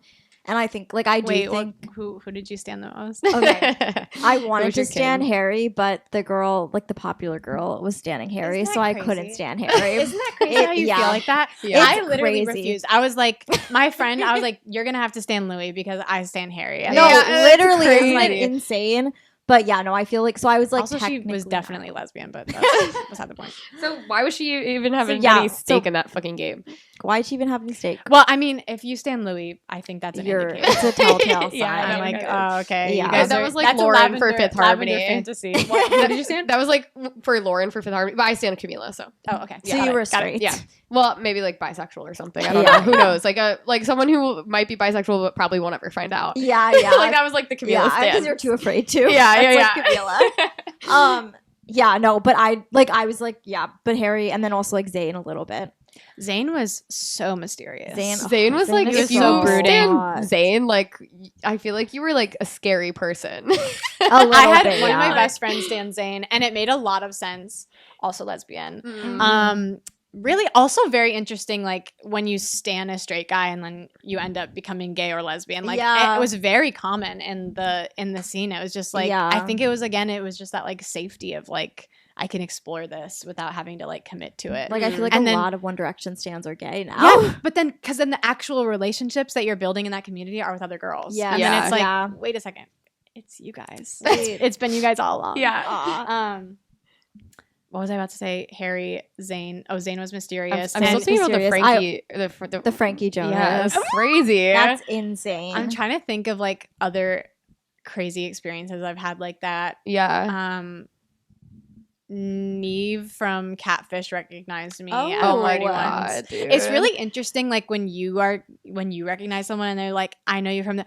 Speaker 2: And I think, like, I do think...
Speaker 3: Who did you stand the most?
Speaker 2: Okay. I wanted to stand Harry, but the girl, like, the popular girl was standing Harry, so I couldn't stand Harry.
Speaker 3: Isn't that crazy how you feel like that?
Speaker 2: Yeah.
Speaker 3: I literally refused. I was like, my friend, I was like, you're going to have to stand Louis because I stand Harry.
Speaker 2: No, literally, isn't that insane? But yeah, no, I feel like, so I was like,
Speaker 3: also she was definitely lesbian, but that's beside the point.
Speaker 1: So why was she even having any stake in that fucking game?
Speaker 2: Why'd she even have any stake?
Speaker 3: Well, I mean, if you stand Louis, I think that's an indicator.
Speaker 2: It's a telltale sign.
Speaker 3: Yeah, I'm like, oh, okay.
Speaker 2: Yeah.
Speaker 3: You guys
Speaker 1: that was like Lauren for Fifth Harmony.
Speaker 3: Fantasy. What did you stand?
Speaker 1: That was like for Lauren for Fifth Harmony, but I stand Camila. So
Speaker 3: okay.
Speaker 2: So you were straight.
Speaker 1: Yeah. Well, maybe like bisexual or something. I don't know. Who knows? Like someone who might be bisexual but probably won't ever find out.
Speaker 2: Yeah.
Speaker 1: Like that was like the Camila stand.
Speaker 2: Because you're too afraid to.
Speaker 1: Yeah.
Speaker 2: Camila. Yeah, no, but I was like, yeah, but Harry, and then also like Zayn a little bit.
Speaker 3: Zayn was so mysterious.
Speaker 1: Zayn was like, if you stand Zayn, like, I feel like you were like a scary person.
Speaker 3: I had one of my best friends stand Zayn, and it made a lot of sense. Also lesbian. Mm-hmm. Really also very interesting, like when you stan a straight guy and then you end up becoming gay or lesbian. Like it was very common in the scene. It was just like I think it was just that like safety of like I can explore this without having to like commit to it.
Speaker 2: Like I feel like lot of One Direction stans are gay now.
Speaker 3: Yeah, but then because then the actual relationships that you're building in that community are with other girls. Yeah, and then it's like wait a second, it's you guys. It's been you guys all along.
Speaker 1: Yeah.
Speaker 3: What was I about to say? Harry, Zayn. Oh, Zayn was mysterious.
Speaker 1: I'm still thinking about the Frankie.
Speaker 2: The Frankie Jonas.
Speaker 1: Yeah, that's crazy.
Speaker 2: That's insane.
Speaker 3: I'm trying to think of like other crazy experiences I've had like that.
Speaker 1: Yeah.
Speaker 3: Neve from Catfish recognized me.
Speaker 1: Oh my god, dude.
Speaker 3: It's really interesting. Like when you recognize someone and they're like, "I know you from the."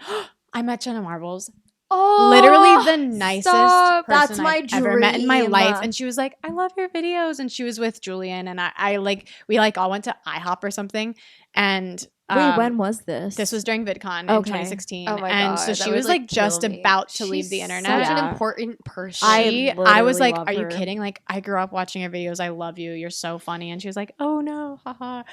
Speaker 3: I met Jenna Marbles.
Speaker 1: Oh,
Speaker 3: literally the nicest person
Speaker 2: That's my
Speaker 3: I've ever met in my life. And she was like, I love your videos. And she was with Julian. And I like, we like all went to IHOP or something. And
Speaker 2: wait, when was this?
Speaker 3: This was during VidCon in 2016.
Speaker 1: Oh my God,
Speaker 3: and so she was like just about to leave the internet.
Speaker 1: Such an important person.
Speaker 3: I was like, are you kidding? Like, I grew up watching your videos. I love you. You're so funny. And she was like, oh no, haha.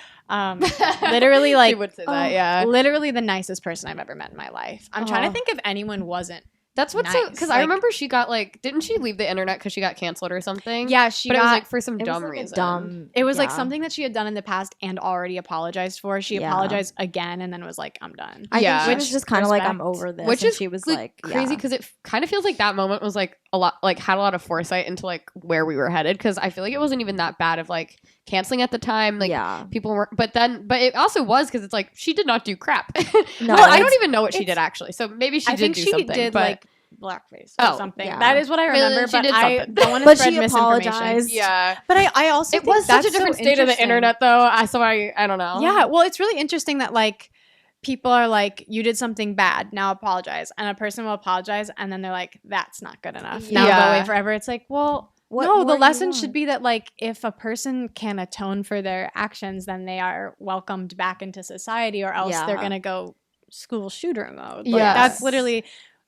Speaker 3: Literally like,
Speaker 1: she would say that, yeah.
Speaker 3: Literally the nicest person I've ever met in my life. I'm trying to think if anyone wasn't.
Speaker 1: That's what's nice. Because I remember she got like, didn't she leave the internet because she got canceled or something?
Speaker 3: Yeah,
Speaker 1: but it was like for some dumb reason.
Speaker 3: It was like something that she had done in the past and already apologized for. She apologized again and then was like, I'm done.
Speaker 2: I think she was just kind of like, I'm over this.
Speaker 1: Which is
Speaker 2: she was
Speaker 1: like crazy because it kind of feels like that moment was like a lot, like had a lot of foresight into like where we were headed. Because I feel like it wasn't even that bad of like canceling at the time. Like people weren't, but it also was because it's like she did not do crap. No, well, I don't even know what she did actually. So maybe she did do something.
Speaker 3: Did,
Speaker 1: but
Speaker 3: like, blackface or something. Yeah. That is what I remember,
Speaker 1: but
Speaker 3: I don't want to spread misinformation.
Speaker 1: Apologized. Yeah.
Speaker 3: But I also
Speaker 1: it was such a different state of the internet though. I don't know.
Speaker 3: Yeah. Well, it's really interesting that like people are like, you did something bad, now apologize. And a person will apologize and then they're like, that's not good enough. Now go away forever. It's like, well, no, the lesson should be that like if a person can atone for their actions, then they are welcomed back into society or else they're going to go school shooter mode. Like, that's literally...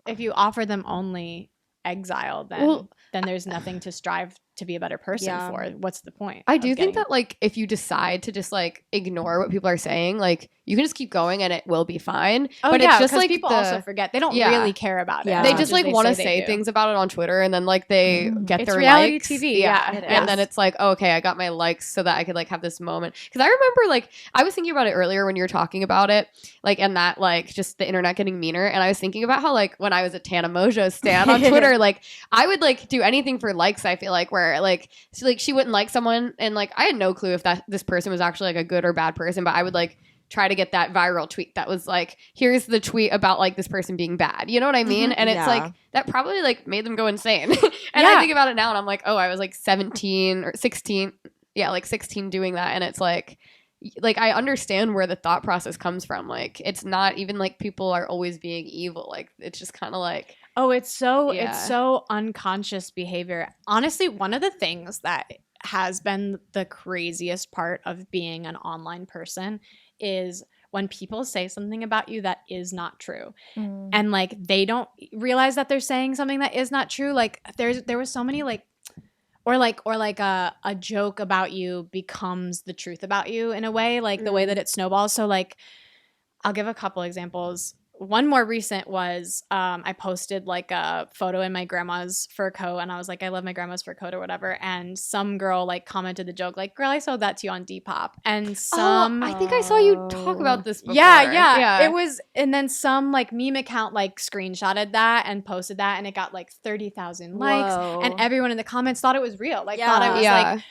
Speaker 3: If you offer them only exile, then there's nothing to strive to be a better person for. What's the point?
Speaker 1: I do think that like if you decide to just like ignore what people are saying, like you can just keep going and it will be fine.
Speaker 3: Oh,
Speaker 1: but
Speaker 3: yeah,
Speaker 1: it's just like
Speaker 3: people also forget. They don't really care about it.
Speaker 1: They just like want to say things about it on Twitter and then like they get their
Speaker 3: reality
Speaker 1: likes.
Speaker 3: TV.
Speaker 1: And then it's like, oh, okay, I got my likes so that I could like have this moment. Because I remember like I was thinking about it earlier when you were talking about it, like and that like just the internet getting meaner. And I was thinking about how like when I was a Tana Mojo stan on Twitter, like I would like do anything for likes. I feel like where like she wouldn't like someone and like I had no clue if this person was actually like a good or bad person, but I would like try to get that viral tweet that was like, here's the tweet about like this person being bad. You know what I mean? And it's like that probably like made them go insane. And I think about it now and I'm like, oh, I was like 17 or 16. Yeah, like 16 doing that. And it's like I understand where the thought process comes from. Like it's not even like people are always being evil. Like it's just kind of like,
Speaker 3: oh, it's so unconscious behavior. Honestly, one of the things that has been the craziest part of being an online person is when people say something about you that is not true. And like they don't realize that they're saying something that is not true. Like there was so many like or a joke about you becomes the truth about you in a way, like the way that it snowballs. So like I'll give a couple examples. one more recent was I posted like a photo in my grandma's fur coat, and I was like, I love my grandma's fur coat or whatever. And some girl like commented the joke like, girl, I sold that to you on Depop. And some
Speaker 1: I think I saw you talk about this before.
Speaker 3: Yeah. It was, and then some like meme account like screenshotted that and posted that, and it got like 30,000 likes. And everyone in the comments thought it was real. Like thought it was like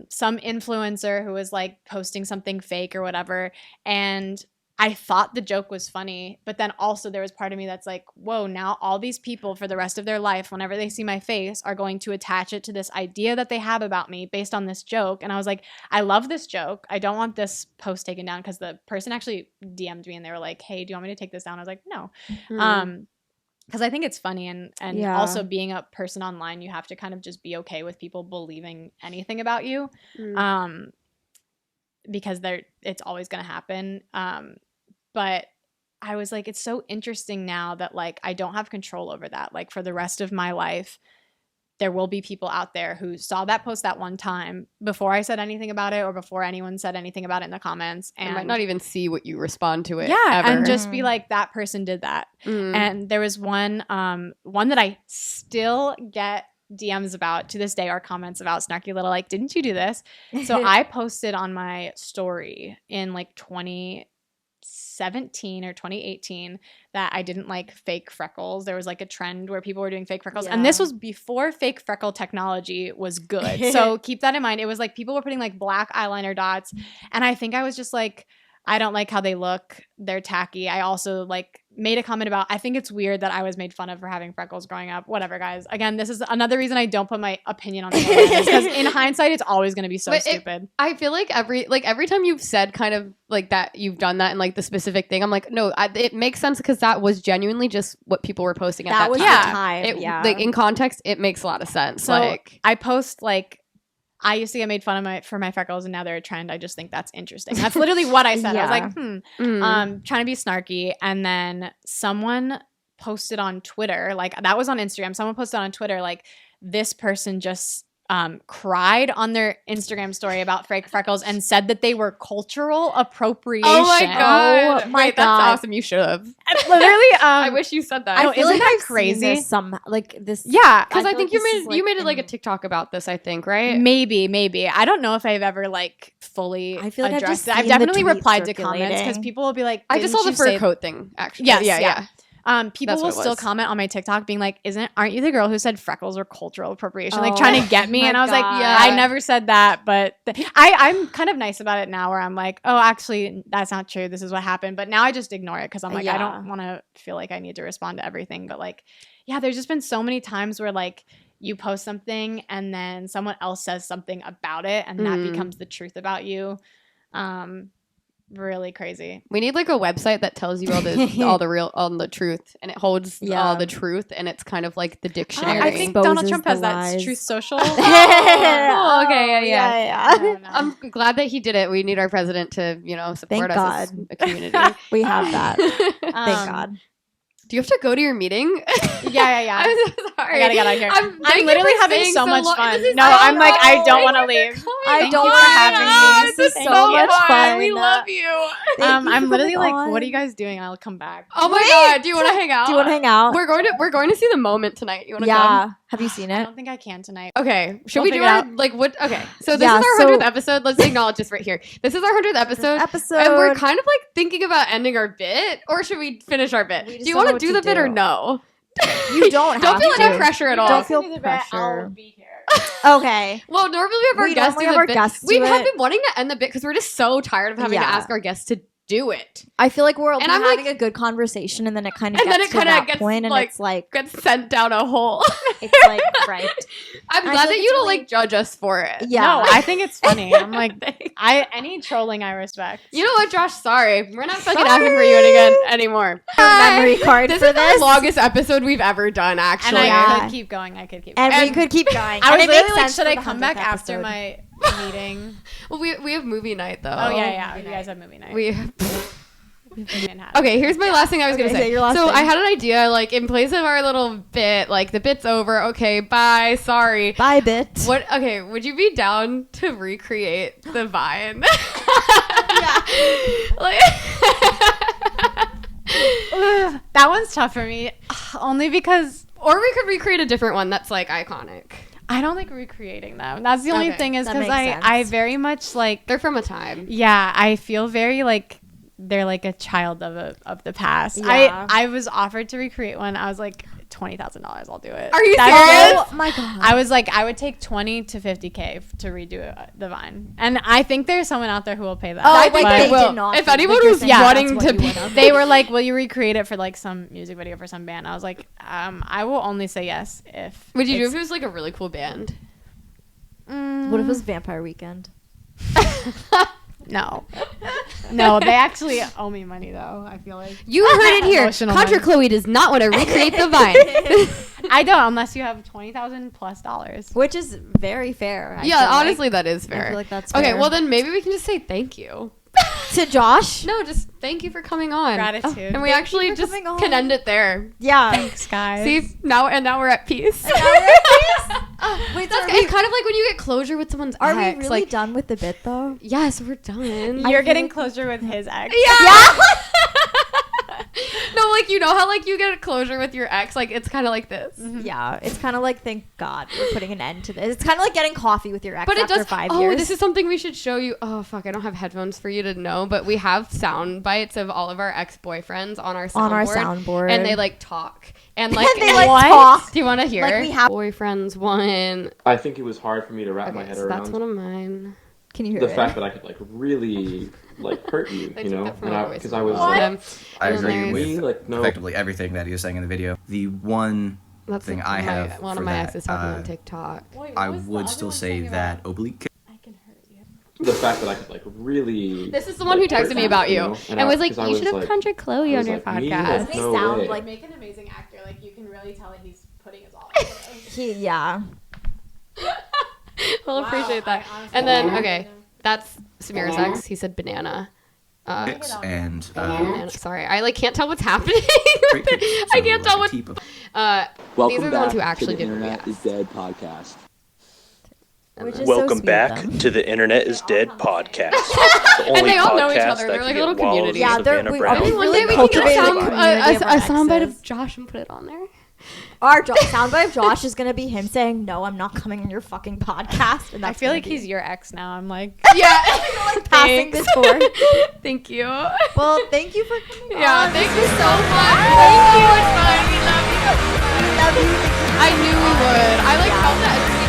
Speaker 3: some influencer who was like posting something fake or whatever. And I thought the joke was funny, but then also there was part of me that's like, whoa, now all these people for the rest of their life, whenever they see my face, are going to attach it to this idea that they have about me based on this joke. And I was like, I love this joke. I don't want this post taken down, because the person actually DM'd me and they were like, hey, do you want me to take this down? I was like, no. Because I think it's funny, and also being a person online, you have to kind of just be okay with people believing anything about you. Because it's always going to happen. But I was like, it's so interesting now that like I don't have control over that. Like for the rest of my life, there will be people out there who saw that post that one time before I said anything about it, or before anyone said anything about it in the comments, and
Speaker 1: might not even see what you respond to it.
Speaker 3: And just be like, that person did that. And there was one that I still get DMs about to this day, or comments about, snarky little like, didn't you do this? So I posted on my story in like 2017 or 2018 that I didn't like fake freckles. There was like a trend where people were doing fake freckles, and this was before fake freckle technology was good. So keep that in mind. It was like people were putting like black eyeliner dots, and I think I was just like, I don't like how they look. They're tacky. I also like made a comment about, I think it's weird that I was made fun of for having freckles growing up. Whatever, guys. Again, this is another reason I don't put my opinion on the internet, because in hindsight, it's always going to be so stupid.
Speaker 1: I feel like every time you've said kind of like that, you've done that in like the specific thing, I'm like, no, it makes sense, because that was genuinely just what people were posting at that
Speaker 2: was
Speaker 1: time.
Speaker 2: The time.
Speaker 1: Like in context, it makes a lot of sense.
Speaker 3: So like I post like, I used to get made fun of for my freckles, and now they're a trend. I just think that's interesting. That's literally what I said. I was like, trying to be snarky. And then someone posted on Twitter, like that was on Instagram. Someone posted on Twitter, like, this person just cried on their Instagram story about fake freckles and said that they were cultural appropriation.
Speaker 1: Oh my god!
Speaker 2: Oh my god,
Speaker 1: that's awesome. You should have.
Speaker 3: Literally,
Speaker 1: I wish you said that.
Speaker 2: I feel like I've
Speaker 3: crazy.
Speaker 2: Seen this like this.
Speaker 1: Yeah, because I think you made it like a TikTok about this. I think, right?
Speaker 3: Maybe. I don't know if I've ever like fully.
Speaker 2: I feel like
Speaker 3: addressed it. I've definitely replied to comments, because people will be like,
Speaker 1: I just saw the fur coat thing. Actually,
Speaker 3: yeah. People will still comment on my TikTok being like, aren't you the girl who said freckles were cultural appropriation? Like trying to get me. And I was like, yeah, I never said that. But I'm kind of nice about it now, where I'm like, oh, actually, that's not true. This is what happened. But now I just ignore it, because I'm like, I don't want to feel like I need to respond to everything. But like, yeah, there's just been so many times where like you post something and then someone else says something about it, and that becomes the truth about you. Really crazy.
Speaker 1: We need like a website that tells you all the truth, and it holds all the truth, and it's kind of like the dictionary.
Speaker 3: I think Donald Trump has that. Truth Social.
Speaker 1: Okay, yeah. I'm glad that he did it. We need our president to, support us as a community.
Speaker 2: We have that. Thank God.
Speaker 1: Do you have to go to your meeting?
Speaker 3: Yeah.
Speaker 1: I'm so sorry.
Speaker 3: I gotta get out of here.
Speaker 1: I'm
Speaker 3: literally having so much fun. No, I'm like, I don't want to leave.
Speaker 2: I don't want to having me. This is so much fun.
Speaker 1: We love you.
Speaker 3: I'm literally like, what are you guys doing? I'll come back.
Speaker 1: Oh my god, do you want to hang out?
Speaker 2: We're
Speaker 1: going to see The Moment tonight. You want to come?
Speaker 2: Have you seen it?
Speaker 3: I don't think I can tonight.
Speaker 1: Okay. Should we do it? Like what? Okay. So this is our 100th episode. Let's acknowledge this right here. This is our 100th episode. And we're kind of like thinking about ending our bit, or should we finish our bit? Do you want to do the bit or no?
Speaker 2: You don't
Speaker 1: feel any pressure at all.
Speaker 2: Don't feel pressure.
Speaker 3: I'll be here.
Speaker 2: Okay.
Speaker 1: Well, normally we have our guests do the bit. We have been wanting to end the bit because we're just so tired of having to ask our guests to do it.
Speaker 2: I feel like we're having a good conversation, and then it kind of gets to that point, and it's like
Speaker 1: gets sent down a hole.
Speaker 2: It's like right.
Speaker 1: I'm glad that you don't like judge us for it.
Speaker 2: Yeah,
Speaker 3: no, I think it's funny. I'm like, any trolling I respect.
Speaker 1: You know what, Josh? Sorry, we're not fucking asking for you again anymore.
Speaker 2: Memory card.
Speaker 1: This is the longest episode we've ever done. Actually,
Speaker 3: and I could keep going.
Speaker 2: And we could keep going.
Speaker 3: I was literally like, should I come back after my meeting?
Speaker 1: Well, we have movie night though.
Speaker 3: Oh yeah. You guys have movie night.
Speaker 1: Okay, here's my last thing I was gonna say. I had an idea, like in place of our little bit, like the bit's over. Okay, bye. Sorry.
Speaker 2: Bye, bit.
Speaker 1: What? Okay, would you be down to recreate the Vine?
Speaker 2: Yeah.
Speaker 3: That one's tough for me. Only because...
Speaker 1: Or we could recreate a different one that's like iconic.
Speaker 3: I don't like recreating them. That's the only thing is
Speaker 2: That
Speaker 3: because
Speaker 2: makes
Speaker 3: I
Speaker 2: sense.
Speaker 3: very much like...
Speaker 1: They're from a time.
Speaker 3: Yeah, I feel very like they're like a child of the past.
Speaker 2: Yeah.
Speaker 3: I was offered to recreate one. I was like, $20,000, I'll do it.
Speaker 1: Are you
Speaker 3: That's
Speaker 1: serious?
Speaker 2: Oh my god.
Speaker 3: I was like, I would take 20 to 50K to redo the Vine, and I think there's someone out there who will pay that.
Speaker 2: Oh,
Speaker 1: I
Speaker 2: like
Speaker 1: think
Speaker 2: they
Speaker 1: they will.
Speaker 2: did not.
Speaker 1: If
Speaker 2: Like
Speaker 1: anyone
Speaker 2: you're
Speaker 1: was
Speaker 2: saying
Speaker 1: wanting
Speaker 2: that's
Speaker 1: to
Speaker 2: what you
Speaker 1: pay-
Speaker 2: would've.
Speaker 3: They were like, will you recreate it for like some music video for some band? I was like, I will only say yes if.
Speaker 1: Would you do if it was like a really cool band?
Speaker 2: What if it was Vampire Weekend?
Speaker 3: No. No, they actually owe me money though. I feel like
Speaker 1: You heard it here.
Speaker 3: Emotional
Speaker 1: Contra
Speaker 3: money.
Speaker 1: Chloe does not want to recreate the Vine.
Speaker 3: I don't unless you have $20,000+.
Speaker 2: Which is very fair. I
Speaker 1: Yeah,
Speaker 2: feel like.
Speaker 1: honestly, that is fair.
Speaker 2: I feel like that's
Speaker 1: okay.
Speaker 2: fair.
Speaker 1: Well, then maybe we can just say thank you.
Speaker 2: To Josh?
Speaker 1: No, just thank you for coming on.
Speaker 3: Gratitude.
Speaker 1: And we
Speaker 2: Thank
Speaker 1: actually
Speaker 2: you for
Speaker 1: just
Speaker 2: coming on.
Speaker 1: can end it there.
Speaker 2: Yeah.
Speaker 3: Thanks, guys.
Speaker 1: See, now we're at peace.
Speaker 2: Wait, so
Speaker 1: That's
Speaker 2: are
Speaker 1: it's kind of like when you get closure with someone's
Speaker 2: we
Speaker 1: ex.
Speaker 2: really
Speaker 1: like,
Speaker 2: done with the bit though?
Speaker 1: yes, we're done.
Speaker 3: You're
Speaker 2: feel
Speaker 3: getting
Speaker 2: like-
Speaker 3: closure with his ex.
Speaker 1: Yeah. No, like you know how like you get closure with your ex, like it's kind of like this.
Speaker 2: Yeah, it's kind of like thank God we're putting an end to this. It's kind of like getting coffee with your ex
Speaker 1: But it
Speaker 2: after
Speaker 1: does.
Speaker 2: 5
Speaker 1: Oh,
Speaker 2: years.
Speaker 1: this is something we should show you. Oh fuck, I don't have headphones for you to know, but we have sound bites of all of our ex-boyfriends on our soundboard, and they like talk and like
Speaker 2: they like
Speaker 3: What?
Speaker 2: talk.
Speaker 1: Do you want to hear?
Speaker 2: Like, we have-
Speaker 1: boyfriends one.
Speaker 5: I think it was hard for me to wrap my
Speaker 1: Okay,
Speaker 5: head
Speaker 1: so that's
Speaker 5: around
Speaker 1: one of mine.
Speaker 2: Can you hear
Speaker 5: the
Speaker 2: it?
Speaker 5: fact that I could like really like hurt you,
Speaker 1: They
Speaker 5: you
Speaker 1: took
Speaker 5: know,
Speaker 1: that from
Speaker 5: and
Speaker 1: our
Speaker 5: because
Speaker 1: voice
Speaker 5: I was
Speaker 1: memo.
Speaker 5: like,
Speaker 1: And
Speaker 6: I
Speaker 1: then
Speaker 6: agree
Speaker 1: there's-
Speaker 6: with
Speaker 5: Me? Like, no.
Speaker 6: effectively everything that he was saying in the video. The one
Speaker 1: That's
Speaker 6: thing
Speaker 1: like
Speaker 6: I
Speaker 1: my-
Speaker 6: have
Speaker 1: one
Speaker 6: for
Speaker 1: of my
Speaker 6: that,
Speaker 1: exes talking on TikTok.
Speaker 6: I would still say that Ovalle
Speaker 3: I can hurt you.
Speaker 5: the fact that I could like really.
Speaker 1: This is the one who
Speaker 5: like, hurt
Speaker 1: texted me about you
Speaker 5: know?
Speaker 1: and was like,
Speaker 5: because I
Speaker 1: you should have
Speaker 5: like-
Speaker 1: Contra Chloe
Speaker 5: I
Speaker 1: on
Speaker 5: was
Speaker 1: your
Speaker 5: like, me?
Speaker 1: podcast.
Speaker 5: Like,
Speaker 2: Doesn't he
Speaker 5: no
Speaker 2: sound
Speaker 5: way.
Speaker 2: like-
Speaker 3: Make an amazing actor. Like you can really tell that he's putting his all into it.
Speaker 2: Yeah.
Speaker 1: We'll appreciate that.
Speaker 3: I honestly
Speaker 1: And then,
Speaker 3: don't
Speaker 1: okay,
Speaker 3: know.
Speaker 1: that's Samira's ex. He said banana.
Speaker 6: and
Speaker 1: Banana. Sorry, I like can't tell what's happening.
Speaker 6: great picks.
Speaker 1: I
Speaker 6: So,
Speaker 1: can't
Speaker 6: like,
Speaker 1: tell
Speaker 6: a
Speaker 1: what.
Speaker 6: teep of-
Speaker 1: These are the ones who actually did
Speaker 7: Internet is
Speaker 1: react.
Speaker 7: Dead podcast.
Speaker 2: Which is so
Speaker 8: Welcome
Speaker 2: sweet
Speaker 8: back
Speaker 2: of them.
Speaker 8: to the Internet is Dead podcast. The
Speaker 1: And
Speaker 8: only
Speaker 1: they all know each
Speaker 8: podcast
Speaker 1: other.
Speaker 8: that
Speaker 1: They're like
Speaker 8: can
Speaker 1: a little
Speaker 8: get walls
Speaker 1: community.
Speaker 8: of
Speaker 2: Yeah, they're-
Speaker 8: Savannah
Speaker 2: we-
Speaker 8: Brown.
Speaker 1: Maybe one
Speaker 2: really
Speaker 1: day we can get
Speaker 2: cultivated
Speaker 1: a,
Speaker 2: a community of our
Speaker 1: soundbite
Speaker 2: exes.
Speaker 1: of Josh and put it on there.
Speaker 2: Our soundbite of Josh is gonna be him saying, "No, I'm not coming on your fucking podcast." And
Speaker 3: I
Speaker 2: that's
Speaker 3: feel
Speaker 2: gonna
Speaker 3: like
Speaker 2: be
Speaker 3: he's your ex now. I'm like,
Speaker 1: Yeah.
Speaker 2: passing this forward.
Speaker 1: Thank you.
Speaker 2: Well, thank you for coming
Speaker 1: Yeah,
Speaker 2: on.
Speaker 1: thank you so much. Thank you. It's fine. We love you.
Speaker 2: We love you.
Speaker 1: I knew we would. I like felt that.